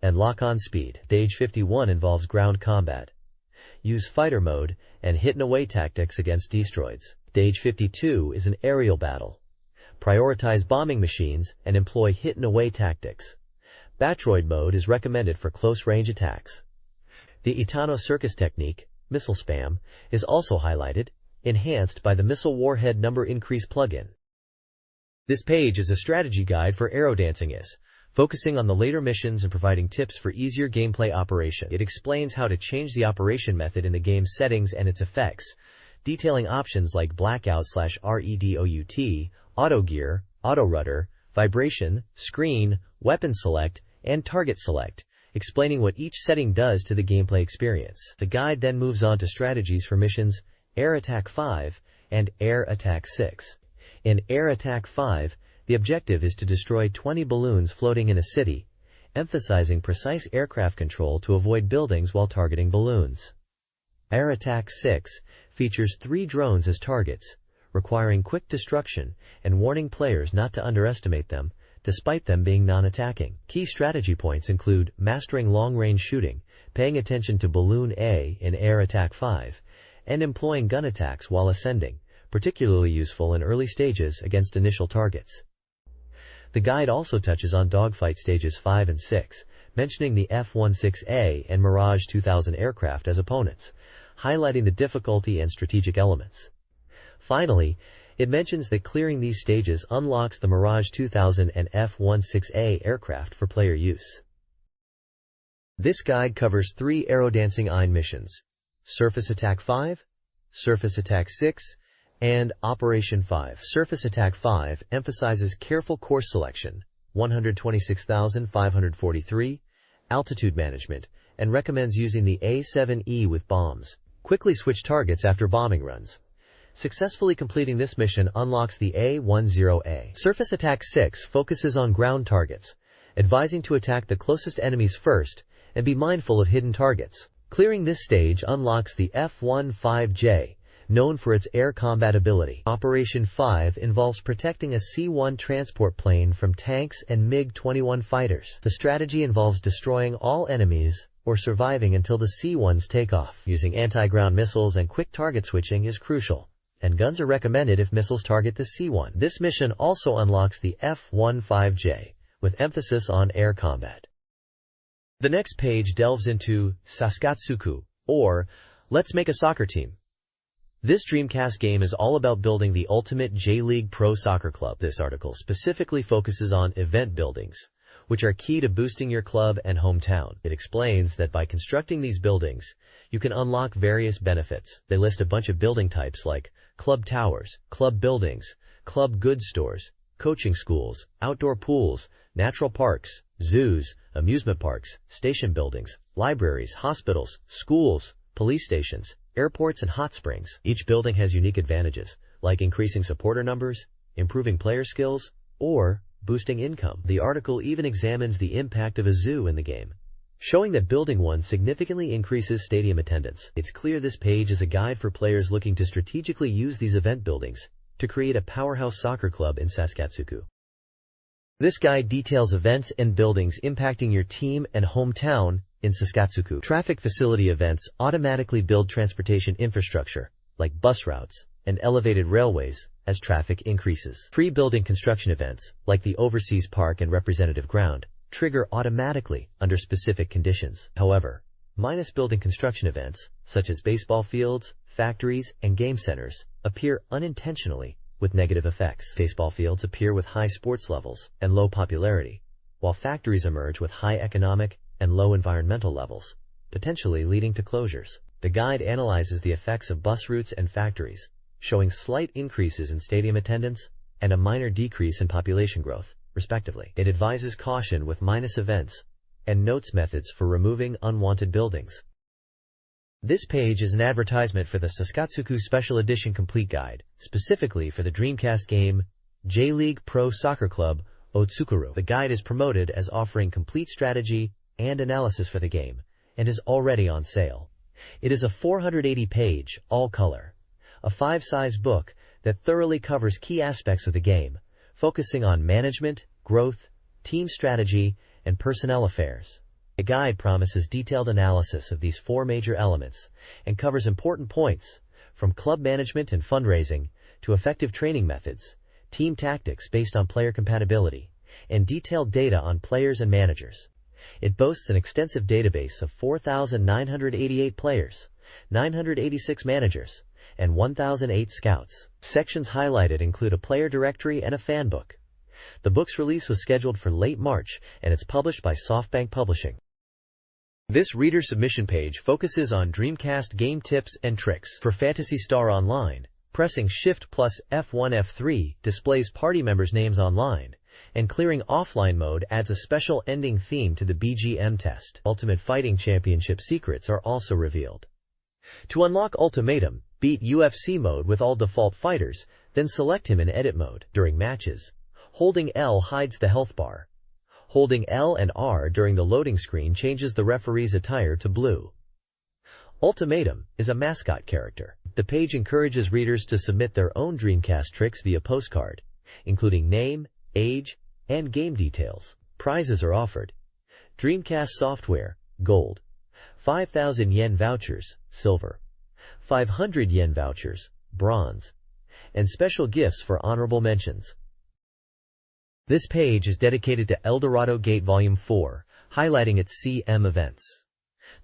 and lock-on speed. Stage 51 involves ground combat. Use fighter mode and hit-and-away tactics against destroids. Stage 52 is an aerial battle. Prioritize bombing machines and employ hit-and-away tactics. Batroid mode is recommended for close-range attacks. The Itano Circus technique, missile spam, is also highlighted, enhanced by the Missile Warhead Number Increase plugin. This page is a strategy guide for aerodancing, focusing on the later missions and providing tips for easier gameplay operation. It explains how to change the operation method in the game's settings and its effects, detailing options like blackout/redout, auto gear, auto rudder, vibration, screen, weapon select, and target select, explaining what each setting does to the gameplay experience. The guide then moves on to strategies for missions Air Attack 5 and Air Attack 6. In Air Attack 5, the objective is to destroy 20 balloons floating in a city, emphasizing precise aircraft control to avoid buildings while targeting balloons. Air Attack 6 features 3 drones as targets, requiring quick destruction and warning players not to underestimate them, despite them being non-attacking. Key strategy points include mastering long-range shooting, paying attention to Balloon A in Air Attack 5, and employing gun attacks while ascending, particularly useful in early stages against initial targets. The guide also touches on dogfight stages 5 and 6, mentioning the F-16A and Mirage 2000 aircraft as opponents, highlighting the difficulty and strategic elements. Finally, it mentions that clearing these stages unlocks the Mirage 2000 and F-16A aircraft for player use. This guide covers 3 aerodancing Ein missions: Surface Attack 5, Surface Attack 6, and Operation 5. Surface Attack 5 emphasizes careful course selection, 126,543, altitude management, and recommends using the A-7E with bombs. Quickly switch targets after bombing runs. Successfully completing this mission unlocks the A-10A. Surface Attack 6 focuses on ground targets, advising to attack the closest enemies first and be mindful of hidden targets. Clearing this stage unlocks the F-15J, known for its air combat ability. Operation 5 involves protecting a C-1 transport plane from tanks and MiG-21 fighters. The strategy involves destroying all enemies or surviving until the C-1s take off. Using anti-ground missiles and quick target switching is crucial, and guns are recommended if missiles target the C-1. This mission also unlocks the F-15J, with emphasis on air combat. The next page delves into Saskatsuku, or Let's Make a Soccer Team. This Dreamcast game is all about building the ultimate J-League Pro Soccer Club. This article specifically focuses on event buildings, which are key to boosting your club and hometown. It explains that by constructing these buildings, you can unlock various benefits. They list a bunch of building types like club towers, club buildings, club goods stores, coaching schools, outdoor pools, natural parks, zoos, amusement parks, station buildings, libraries, hospitals, schools, police stations, airports, and hot springs. Each building has unique advantages, like increasing supporter numbers, improving player skills, or boosting income. The article even examines the impact of a zoo in the game, showing that building one significantly increases stadium attendance. It's clear this page is a guide for players looking to strategically use these event buildings to create a powerhouse soccer club in Saskatsuku. This guide details events and buildings impacting your team and hometown in Saskatsuku. Traffic facility events automatically build transportation infrastructure, like bus routes and elevated railways, as traffic increases. Free building construction events, like the Overseas Park and Representative Ground, trigger automatically under specific conditions. However, minus building construction events, such as baseball fields, factories, and game centers, appear unintentionally with negative effects. Baseball fields appear with high sports levels and low popularity, while factories emerge with high economic and low environmental levels, potentially leading to closures. The guide analyzes the effects of bus routes and factories, showing slight increases in stadium attendance and a minor decrease in population growth, respectively. It advises caution with minus events and notes methods for removing unwanted buildings. This page is an advertisement for the Saskatsuku Special Edition Complete Guide, specifically for the Dreamcast game J-League Pro Soccer Club Otsukuru. The guide is promoted as offering complete strategy and analysis for the game, and is already on sale. It is a 480-page, all-color, a 5-size book that thoroughly covers key aspects of the game, focusing on management, growth, team strategy, and personnel affairs. The guide promises detailed analysis of these four major elements and covers important points, from club management and fundraising to effective training methods, team tactics based on player compatibility, and detailed data on players and managers. It boasts an extensive database of 4,988 players, 986 managers, and 1,008 scouts. Sections highlighted include a player directory and a fan book. The book's release was scheduled for late March, and it's published by SoftBank Publishing. This reader submission page focuses on Dreamcast game tips and tricks. For Phantasy Star Online, pressing Shift plus F1 F3 displays party members' names online, and clearing offline mode adds a special ending theme to the BGM test. Ultimate Fighting Championship secrets are also revealed. To unlock Ultimatum, beat UFC mode with all default fighters, then select him in edit mode. During matches, holding L hides the health bar. Holding L and R during the loading screen changes the referee's attire to blue. Ultimatum is a mascot character. The page encourages readers to submit their own Dreamcast tricks via postcard, including name, age, and game details. Prizes are offered: Dreamcast software, gold; 5,000 yen vouchers, silver; 500 yen vouchers, bronze; and special gifts for honorable mentions. This page is dedicated to Eldorado Gate Volume 4, highlighting its CM events.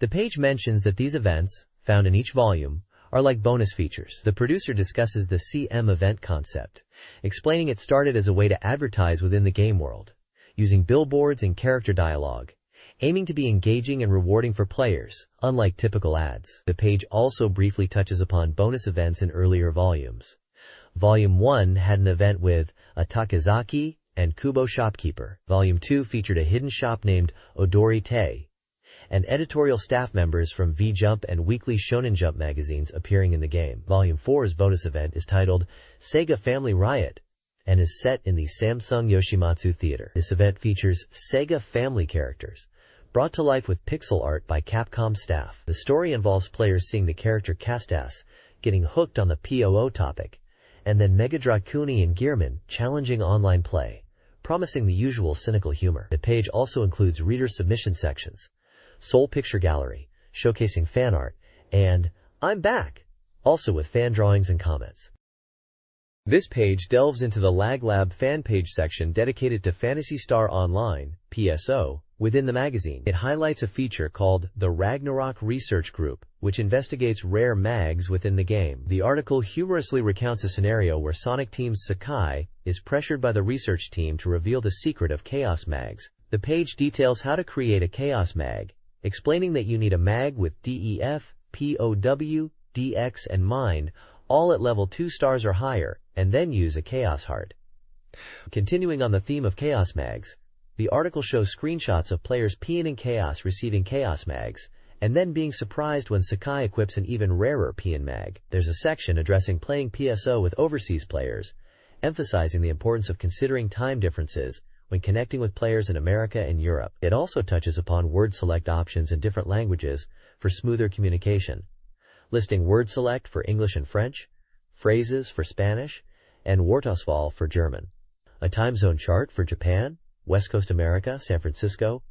The page mentions that these events, found in each volume, are like bonus features. The producer discusses the CM event concept, explaining it started as a way to advertise within the game world, using billboards and character dialogue, aiming to be engaging and rewarding for players, unlike typical ads. The page also briefly touches upon bonus events in earlier volumes. Volume 1 had an event with a Takazaki and Kubo shopkeeper. Volume 2 featured a hidden shop named Authoritative, and editorial staff members from V-Jump and Weekly Shonen Jump magazines appearing in the game. Volume 4's bonus event is titled Sega Family Riot and is set in the Samsung Yoshimatsu Theater. This event features Sega Family characters, brought to life with pixel art by Capcom staff. The story involves players seeing the character Castas getting hooked on the POO topic, and then Megadrakuni and Gearman challenging online play, promising the usual cynical humor. The page also includes reader submission sections, Soul Picture Gallery, showcasing fan art, and I'm Back, also with fan drawings and comments. This page delves into the LagLab fan page section dedicated to Phantasy Star Online, PSO, within the magazine. It highlights a feature called the Ragnarok Research Group, which investigates rare mags within the game. The article humorously recounts a scenario where Sonic Team's Sakai is pressured by the research team to reveal the secret of Chaos Mags. The page details how to create a Chaos Mag, explaining that you need a mag with DEF, POW, DX, and Mind, all at level 2 stars or higher, and then use a Chaos Heart. Continuing on the theme of Chaos Mags, the article shows screenshots of players peeing in Chaos receiving Chaos Mags, and then being surprised when Sakai equips an even rarer Peon Mag. There's a section addressing playing PSO with overseas players, emphasizing the importance of considering time differences when connecting with players in America and Europe. It also touches upon word select options in different languages for smoother communication, listing word select for English and French, phrases for Spanish, and Wortauswahl for German. A time zone chart for Japan, West Coast America, San Francisco,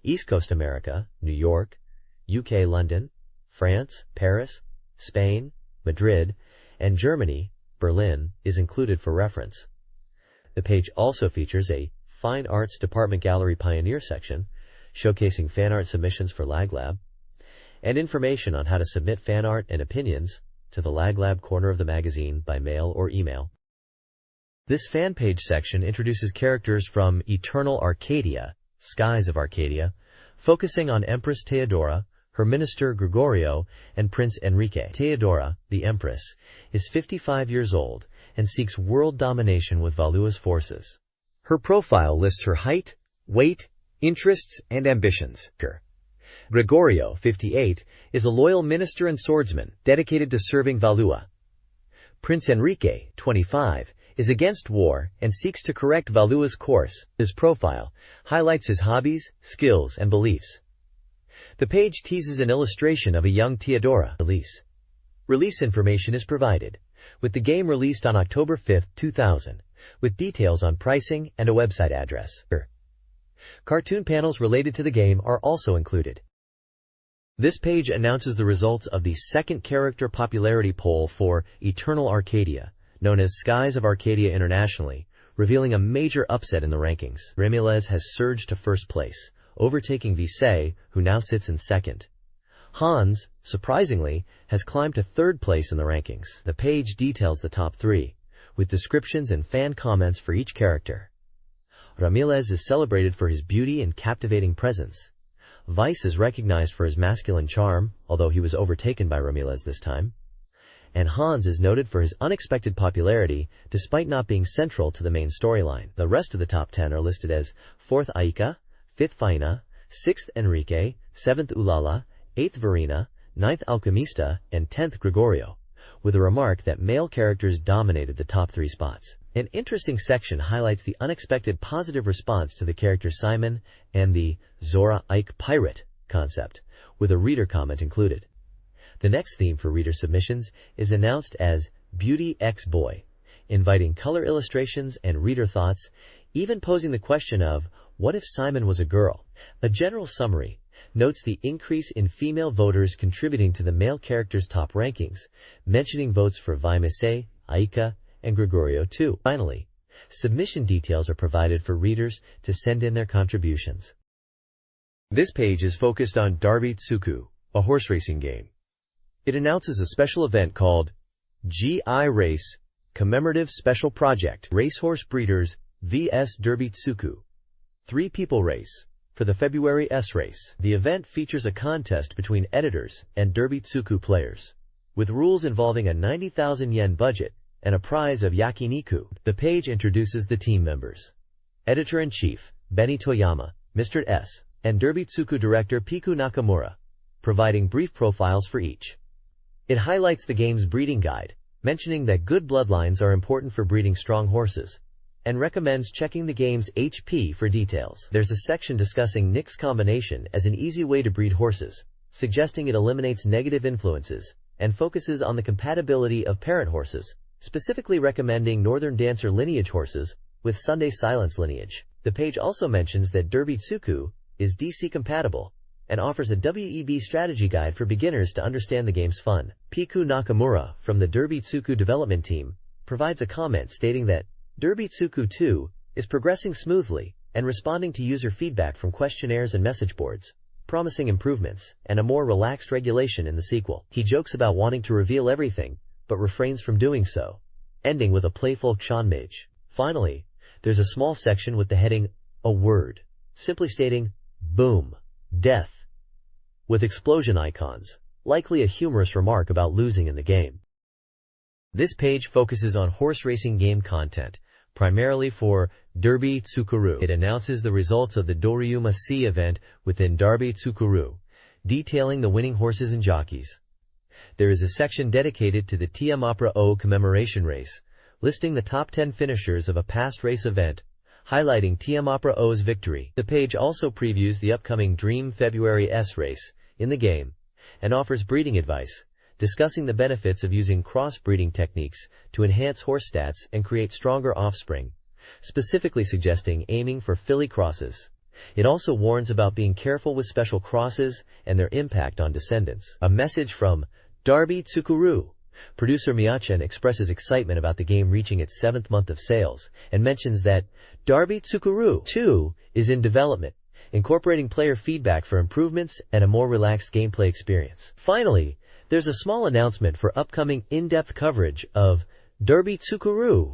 East Coast America, New York, UK, London, France, Paris, Spain, Madrid, and Germany, Berlin, is included for reference. The page also features a Fine Arts Department Gallery Pioneer section, showcasing fan art submissions for LagLab, and information on how to submit fan art and opinions to the LagLab corner of the magazine by mail or email. This fan page section introduces characters from Eternal Arcadia, Skies of Arcadia, focusing on Empress Theodora, her minister Gregorio, and Prince Enrique. Theodora, the Empress, is 55 years old and seeks world domination with Valua's forces. Her profile lists her height, weight, interests, and ambitions. Gregorio, 58, is a loyal minister and swordsman dedicated to serving Valua. Prince Enrique, 25, is against war and seeks to correct Valua's course. His profile highlights his hobbies, skills, and beliefs. The page teases an illustration of a young Theodora. Release information is provided, with the game released on October 5, 2000, with details on pricing and a website address. Cartoon panels related to the game are also included. This page announces the results of the second character popularity poll for Eternal Arcadia, known as Skies of Arcadia internationally, revealing a major upset in the rankings. Revolutionize has surged to first place, overtaking Visay, who now sits in second. Hans, surprisingly, has climbed to third place in the rankings. The page details the top three, with descriptions and fan comments for each character. Revolutionize is celebrated for his beauty and captivating presence. Vice is recognized for his masculine charm, although he was overtaken by Revolutionize this time. And Hans is noted for his unexpected popularity, despite not being central to the main storyline. The rest of the top 10 are listed as 4th Aika, 5th Faina, 6th Enrique, 7th Ulala, 8th Verena, 9th Alchemista, and 10th Gregorio, with a remark that male characters dominated the top 3 spots. An interesting section highlights the unexpected positive response to the character Simon and the Zora Ike pirate concept, with a reader comment included. The next theme for reader submissions is announced as Beauty X Boy, inviting color illustrations and reader thoughts, even posing the question of, what if Simon was a girl? A general summary notes the increase in female voters contributing to the male characters' top rankings, mentioning votes for Vimise, Aika, and Gregorio too. Finally, submission details are provided for readers to send in their contributions. This page is focused on Derby Tsuku, a horse racing game. It announces a special event called GI Race Commemorative Special Project Racehorse Breeders vs Derby Tsuku 3-people race for the February S race. The event features a contest between editors and Derby Tsuku players, with rules involving a 90,000 yen budget and a prize of yakiniku. The page introduces the team members. Editor-in-Chief, Benny Toyama, Mr. S, and Derby Tsuku Director Piku Nakamura, providing brief profiles for each. It highlights the game's breeding guide, mentioning that good bloodlines are important for breeding strong horses, and recommends checking the game's HP for details. There's a section discussing Nix combination as an easy way to breed horses, suggesting it eliminates negative influences, and focuses on the compatibility of parent horses, specifically recommending Northern Dancer lineage horses with Sunday Silence lineage. The page also mentions that Derby Tsuku is DC compatible, and offers a WEB strategy guide for beginners to understand the game's fun. Piku Nakamura, from the Derby Tsuku development team, provides a comment stating that Derby Tsuku 2 is progressing smoothly and responding to user feedback from questionnaires and message boards, promising improvements and a more relaxed regulation in the sequel. He jokes about wanting to reveal everything, but refrains from doing so, ending with a playful Chanmage. Finally, there's a small section with the heading, A Word, simply stating, Boom, Death, with explosion icons, likely a humorous remark about losing in the game. This page focuses on horse racing game content, primarily for Derby Tsukuru. It announces the results of the Doryuma C event within Derby Tsukuru, detailing the winning horses and jockeys. There is a section dedicated to the Tiamapra O commemoration race, listing the top 10 finishers of a past race event, highlighting Tiamapra O's victory. The page also previews the upcoming Dream February S race in the game, and offers breeding advice, discussing the benefits of using cross-breeding techniques to enhance horse stats and create stronger offspring, specifically suggesting aiming for filly crosses. It also warns about being careful with special crosses and their impact on descendants. A message from Derby Tsukuru. Producer Miyachen expresses excitement about the game reaching its 7th month of sales, and mentions that Derby Tsukuru 2 is in development, incorporating player feedback for improvements and a more relaxed gameplay experience. Finally, there's a small announcement for upcoming in-depth coverage of Derby Tsukuru.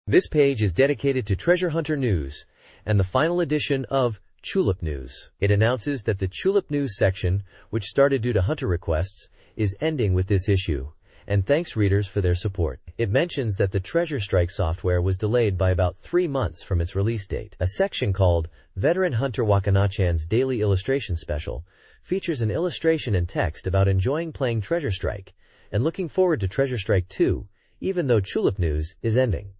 This page is dedicated to Treasure Hunter News and the final edition of Tulip News. It announces that the Tulip News section, which started due to hunter requests, is ending with this issue, and thanks readers for their support. It mentions that the Treasure Strike software was delayed by about 3 months from its release date. A section called Veteran Hunter Wakanachan's Daily Illustration Special features an illustration and text about enjoying playing Treasure Strike and looking forward to Treasure Strike 2, even though Tulip News is ending.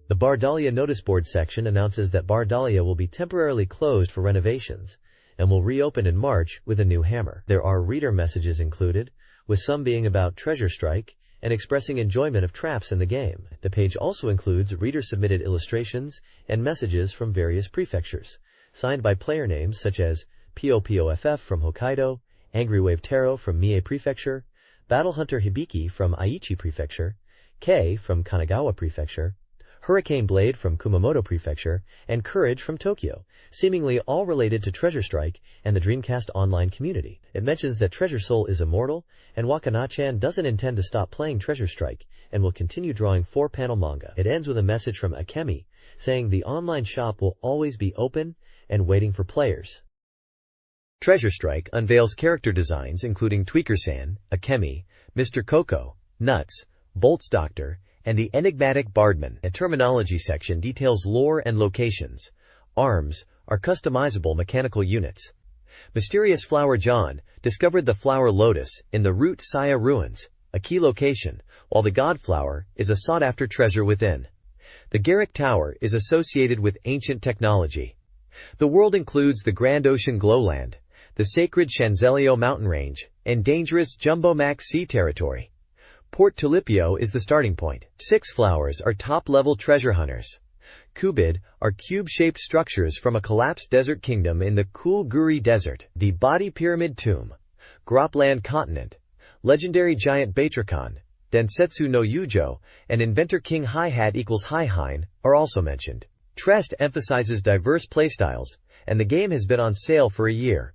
The Bardalia notice board section announces that Bardalia will be temporarily closed for renovations and will reopen in March with a new hammer. There are reader messages included, with some being about Treasure Strike and expressing enjoyment of traps in the game. The page also includes reader-submitted illustrations and messages from various prefectures, signed by player names such as POPOFF from Hokkaido, Angry Wave Taro from Mie Prefecture, Battle Hunter Hibiki from Aichi Prefecture, K from Kanagawa Prefecture, Hurricane Blade from Kumamoto Prefecture, and Courage from Tokyo, seemingly all related to Treasure Strike and the Dreamcast online community. It mentions that Treasure Soul is immortal, and Wakana-chan doesn't intend to stop playing Treasure Strike and will continue drawing 4-panel manga. It ends with a message from Akemi, saying the online shop will always be open and waiting for players. Treasure Strike unveils character designs including Tweaker-san, Akemi, Mr. Coco, Nuts, Bolt's Doctor, and the enigmatic Bardman. A terminology section details lore and locations. Arms are customizable mechanical units. Mysterious Flower John discovered the flower lotus in the Root Saya ruins, a key location, while the Godflower is a sought-after treasure within. The Garrick Tower is associated with ancient technology. The world includes the Grand Ocean Glowland, the sacred Shanzelio mountain range, and dangerous Jumbo Max Sea territory. Port Tulipio is the starting point. 6 flowers are top-level treasure hunters. Kubid are cube-shaped structures from a collapsed desert kingdom in the Kulguri Desert. The Body Pyramid Tomb, Gropland Continent, legendary giant Batricon, Densetsu no Yujo, and inventor King Hi-Hat equals Hi-Hein are also mentioned. Trest emphasizes diverse playstyles, and the game has been on sale for a year.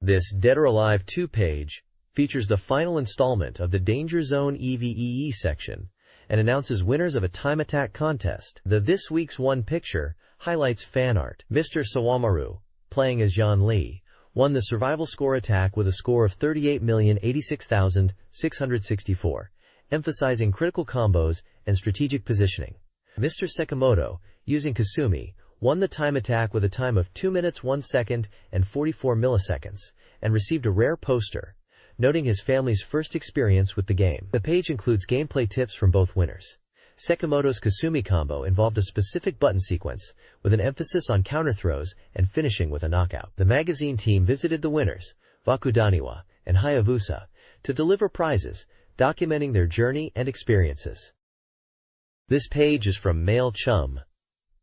This Dead or Alive 2 page features the final installment of the Danger Zone EVEE section and announces winners of a time attack contest. The This Week's One picture highlights fan art. Mr. Sawamaru, playing as Yan Li, won the survival score attack with a score of 38,086,664, emphasizing critical combos and strategic positioning. Mr. Sekimoto, using Kasumi, won the time attack with a time of 2 minutes 1 second and 44 milliseconds, and received a rare poster, noting his family's first experience with the game. The page includes gameplay tips from both winners. Sekimoto's Kasumi combo involved a specific button sequence, with an emphasis on counter throws and finishing with a knockout. The magazine team visited the winners, Vakudaniwa and Hayabusa, to deliver prizes, documenting their journey and experiences. This page is from Mail Chum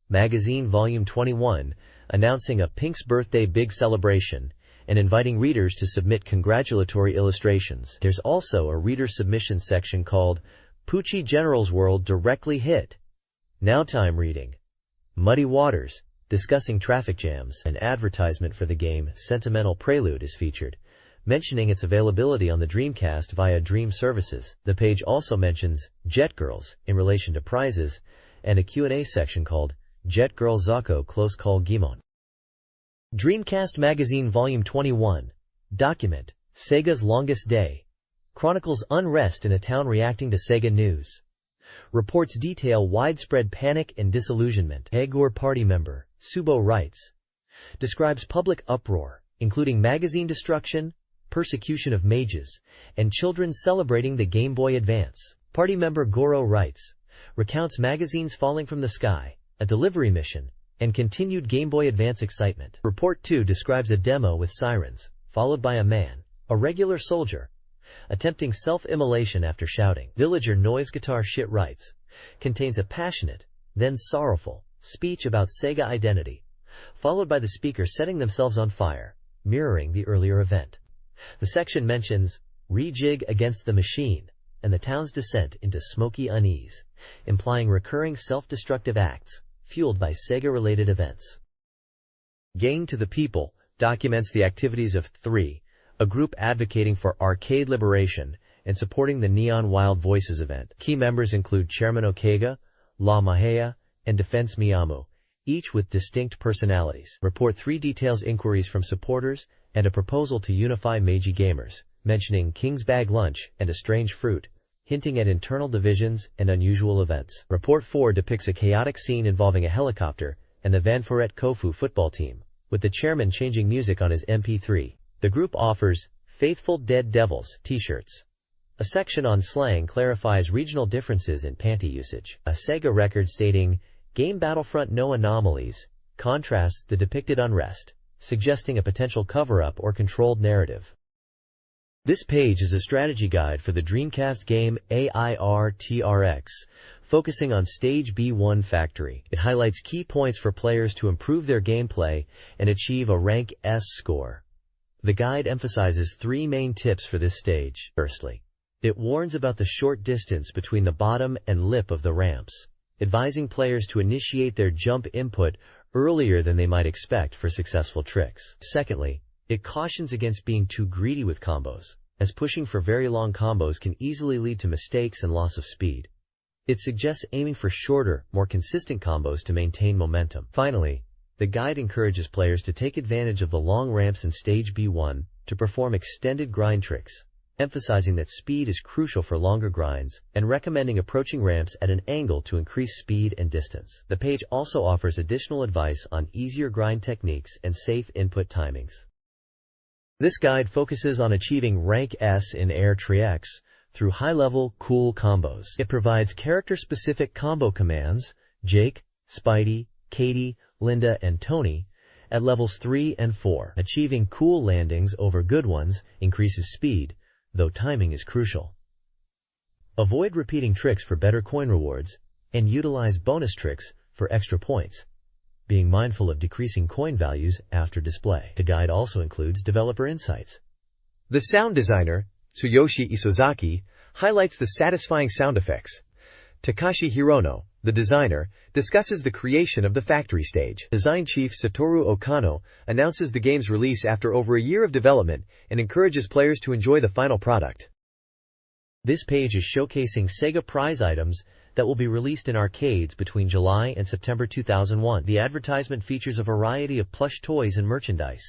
Magazine Volume 21, announcing a Pink's Birthday Big Celebration and inviting readers to submit congratulatory illustrations. There's also a reader submission section called Poochie General's World Directly Hit. Now time reading. Muddy Waters, discussing traffic jams. An advertisement for the game Sentimental Prelude is featured, mentioning its availability on the Dreamcast via Dream Services. The page also mentions Jet Girls in relation to prizes and a Q&A section called Jet Girl Zako Close Call Gimon. Dreamcast Magazine Volume 21. Document, Sega's Longest Day. Chronicles unrest in a town reacting to Sega news. Reports detail widespread panic and disillusionment. Egor party member, Subo writes. Describes public uproar, including magazine destruction, persecution of mages, and children celebrating the Game Boy Advance. Party member Goro writes. Recounts magazines falling from the sky, a delivery mission, and continued Game Boy Advance excitement. Report 2 describes a demo with sirens, followed by a man, a regular soldier, attempting self-immolation after shouting. Villager Noise Guitar Shit writes. Contains a passionate, then sorrowful, speech about Sega identity, followed by the speaker setting themselves on fire, mirroring the earlier event. The section mentions rejig against the machine and the town's descent into smoky unease, implying recurring self-destructive acts fueled by Sega-related events. Game to the People documents the activities of 3, a group advocating for arcade liberation and supporting the Neon Wild Voices event. Key members include Chairman Okega, La Mahea, and Defense Miyamu, each with distinct personalities. Report 3 details inquiries from supporters and a proposal to unify Meiji gamers, mentioning King's Bag Lunch and a strange fruit, hinting at internal divisions and unusual events. Report 4 depicts a chaotic scene involving a helicopter and the Vanforet Kofu football team, with the chairman changing music on his MP3. The group offers Faithful Dead Devils t-shirts. A section on slang clarifies regional differences in panty usage. A Sega record stating, Game Battlefront No Anomalies, contrasts the depicted unrest, suggesting a potential cover-up or controlled narrative. This page is a strategy guide for the Dreamcast game AIRTRX, focusing on Stage B1 Factory. It highlights key points for players to improve their gameplay and achieve a rank S score. The guide emphasizes three main tips for this stage. Firstly, it warns about the short distance between the bottom and lip of the ramps, advising players to initiate their jump input earlier than they might expect for successful tricks. Secondly, it cautions against being too greedy with combos, as pushing for very long combos can easily lead to mistakes and loss of speed. It suggests aiming for shorter, more consistent combos to maintain momentum. Finally, the guide encourages players to take advantage of the long ramps in Stage B1 to perform extended grind tricks, emphasizing that speed is crucial for longer grinds and recommending approaching ramps at an angle to increase speed and distance. The page also offers additional advice on easier grind techniques and safe input timings. This guide focuses on achieving rank S in AIRTRX through high-level, cool combos. It provides character-specific combo commands, Jake, Spidey, Katie, Linda, and Tony, at levels 3 and 4. Achieving cool landings over good ones increases speed, though timing is crucial. Avoid repeating tricks for better coin rewards, and utilize bonus tricks for extra points, being mindful of decreasing coin values after display. The guide also includes developer insights. The sound designer, Tsuyoshi Isozaki, highlights the satisfying sound effects. Takashi Hirono, the designer, discusses the creation of the factory stage. Design chief Satoru Okano announces the game's release after over a year of development and encourages players to enjoy the final product. This page is showcasing Sega prize items that will be released in arcades between July and September 2001. The advertisement features a variety of plush toys and merchandise.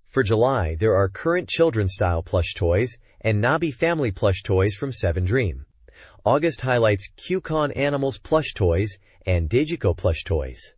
For July, there are current children's-style plush toys and Nabi family plush toys from 7 Dream. August highlights Q-Con Animals plush toys and Dejiko plush toys.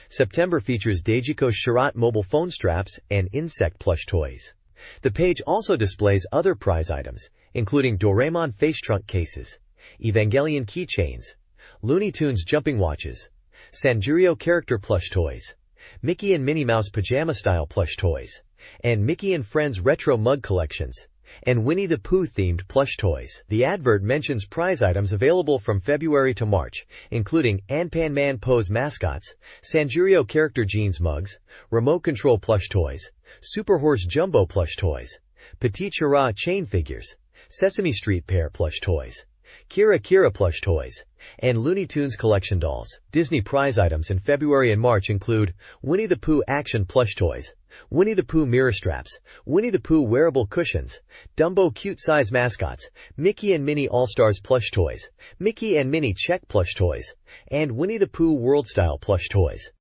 September features Dejiko Shirat mobile phone straps and insect plush toys. The page also displays other prize items, including Doraemon face trunk cases, Evangelion keychains, Looney Tunes jumping watches, Sanjurio character plush toys, Mickey and Minnie Mouse pajama-style plush toys, and Mickey and Friends retro mug collections, and Winnie the Pooh themed plush toys. The advert mentions prize items available from February to March, including Anpan Man pose mascots, Sanjurio character jeans mugs, remote control plush toys, Super Horse jumbo plush toys, Petit Chira chain figures, Sesame Street pair plush toys, Kira Kira plush toys, and Looney Tunes collection dolls. Disney prize items in February and March include Winnie the Pooh action plush toys, Winnie the Pooh mirror straps, Winnie the Pooh wearable cushions, Dumbo cute size mascots, Mickey and Minnie All-Stars plush toys, Mickey and Minnie check plush toys, and Winnie the Pooh world style plush toys.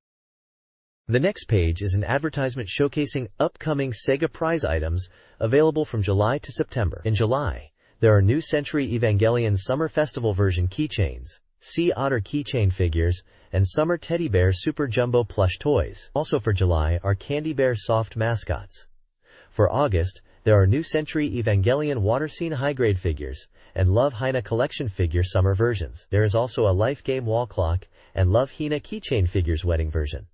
The next page is an advertisement showcasing upcoming Sega prize items available from July to September. In July, there are New Century Evangelion Summer Festival version keychains, Sea Otter keychain figures, and Summer Teddy Bear Super Jumbo plush toys. Also for July are Candy Bear soft mascots. For August, there are New Century Evangelion Water Scene high-grade figures and Love Hina collection figure summer versions. There is also a Life Game wall clock and Love Hina keychain figures wedding version.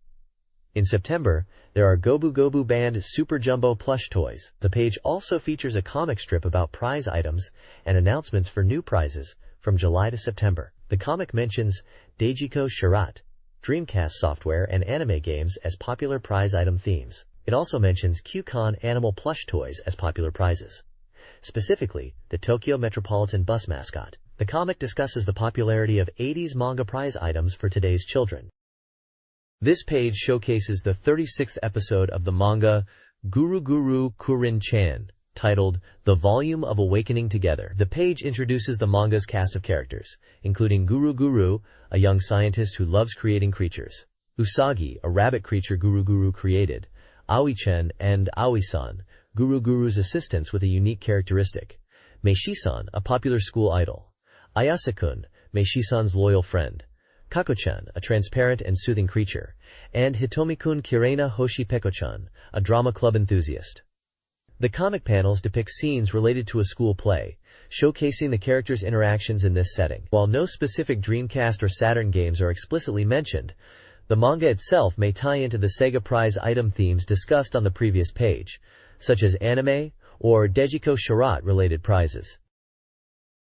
In September, there are Gobu Gobu Band Super Jumbo plush toys. The page also features a comic strip about prize items and announcements for new prizes from July to September. The comic mentions Dejiko Shirat, Dreamcast software and anime games as popular prize item themes. It also mentions Q-Con Animal plush toys as popular prizes, specifically the Tokyo Metropolitan bus mascot. The comic discusses the popularity of 80s manga prize items for today's children. This page showcases the 36th episode of the manga Guru Guru Kurin-chan, titled The Volume of Awakening Together. The page introduces the manga's cast of characters, including Guru Guru, a young scientist who loves creating creatures, Usagi, a rabbit creature Guru Guru created, Aoi-chen and Aoi-san, Guru Guru's assistants with a unique characteristic, Meishi-san, a popular school idol, Ayase-kun, Meishi-san's loyal friend, Kako-chan, a transparent and soothing creature, and Hitomi-kun Kirena Hoshi Peko-chan, a drama club enthusiast. The comic panels depict scenes related to a school play, showcasing the characters' interactions in this setting. While no specific Dreamcast or Saturn games are explicitly mentioned, the manga itself may tie into the Sega prize item themes discussed on the previous page, such as anime or Dejiko Sharat-related prizes.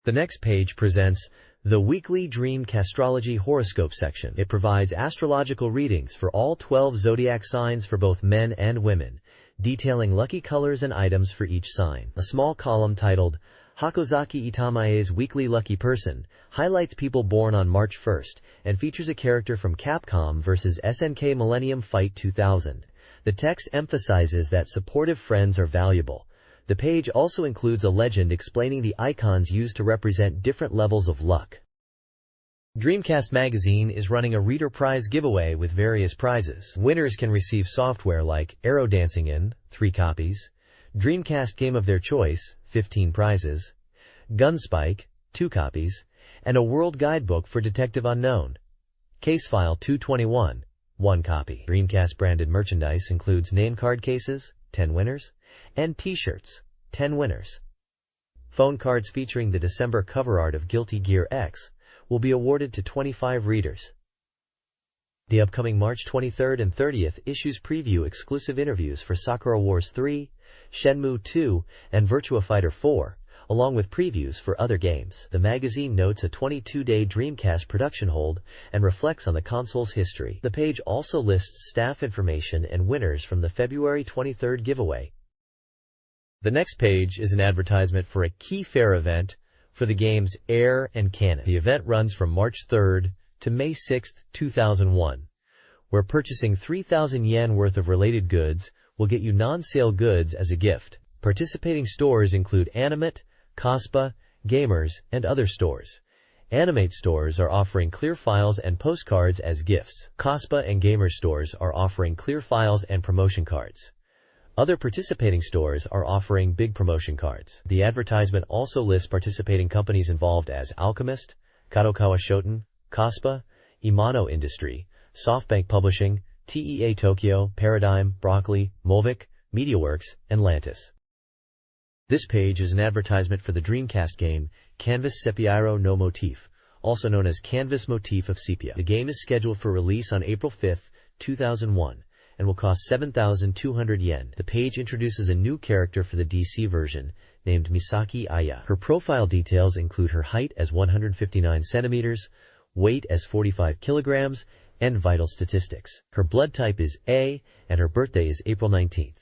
The next page presents the weekly Dreamcastrology horoscope section. It provides astrological readings for all 12 zodiac signs for both men and women, detailing lucky colors and items for each sign. A small column titled Hakozaki Itamae's Weekly Lucky Person highlights people born on March 1st and features a character from Capcom vs. SNK Millennium Fight 2000. The text emphasizes that supportive friends are valuable. The page also includes a legend explaining the icons used to represent different levels of luck. Dreamcast Magazine is running a reader prize giveaway with various prizes. Winners can receive software like Arrow Dancing In, 3 copies, Dreamcast Game of their choice, 15 prizes, Gunspike, 2 copies, and a World Guidebook for Detective Unknown. Case File 221, 1 copy. Dreamcast branded merchandise includes name card cases, 10 winners, and t-shirts, 10 winners. Phone cards featuring the December cover art of Guilty Gear X will be awarded to 25 readers. The upcoming March 23rd and 30th issues preview exclusive interviews for Sakura Wars 3, Shenmue 2, and Virtua Fighter 4, along with previews for other games. The magazine notes a 22-day Dreamcast production hold and reflects on the console's history. The page also lists staff information and winners from the February 23rd giveaway. The next page is an advertisement for a key fair event for the games Air and Canon. The event runs from March 3rd to May 6, 2001, where purchasing 3,000 yen worth of related goods will get you non-sale goods as a gift. Participating stores include Animate, Cospa, Gamers, and other stores. Animate stores are offering clear files and postcards as gifts. Cospa and Gamer stores are offering clear files and promotion cards. Other participating stores are offering big promotion cards. The advertisement also lists participating companies involved as Alchemist, Kadokawa Shoten, Cospa, Imano Industry, SoftBank Publishing, TEA Tokyo, Paradigm, Broccoli, Molvik, MediaWorks, and Lantis. This page is an advertisement for the Dreamcast game Canvas Sephiroth no Motif, also known as Canvas Motif of Sepia. The game is scheduled for release on April 5, 2001. And will cost 7,200 yen. The page introduces a new character for the DC version, named Misaki Aya. Her profile details include her height as 159 centimeters, weight as 45 kilograms, and vital statistics. Her blood type is A, and her birthday is April 19th.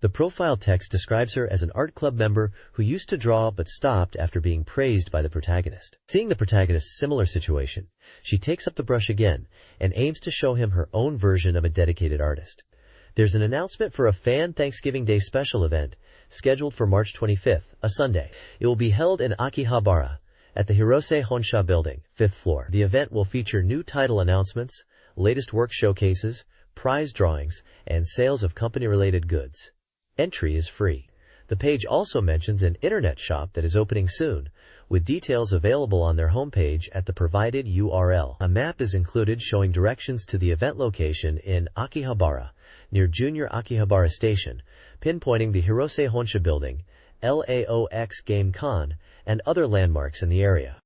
The profile text describes her as an art club member who used to draw but stopped after being praised by the protagonist. Seeing the protagonist's similar situation, she takes up the brush again and aims to show him her own version of a dedicated artist. There's an announcement for a fan Thanksgiving Day special event scheduled for March 25th, a Sunday. It will be held in Akihabara at the Hirose Honsha building, 5th floor. The event will feature new title announcements, latest work showcases, prize drawings, and sales of company-related goods. Entry is free. The page also mentions an internet shop that is opening soon, with details available on their homepage at the provided URL. A map is included showing directions to the event location in Akihabara, near Junior Akihabara Station, pinpointing the Hirose Honsha building, LAOX Game Con, and other landmarks in the area.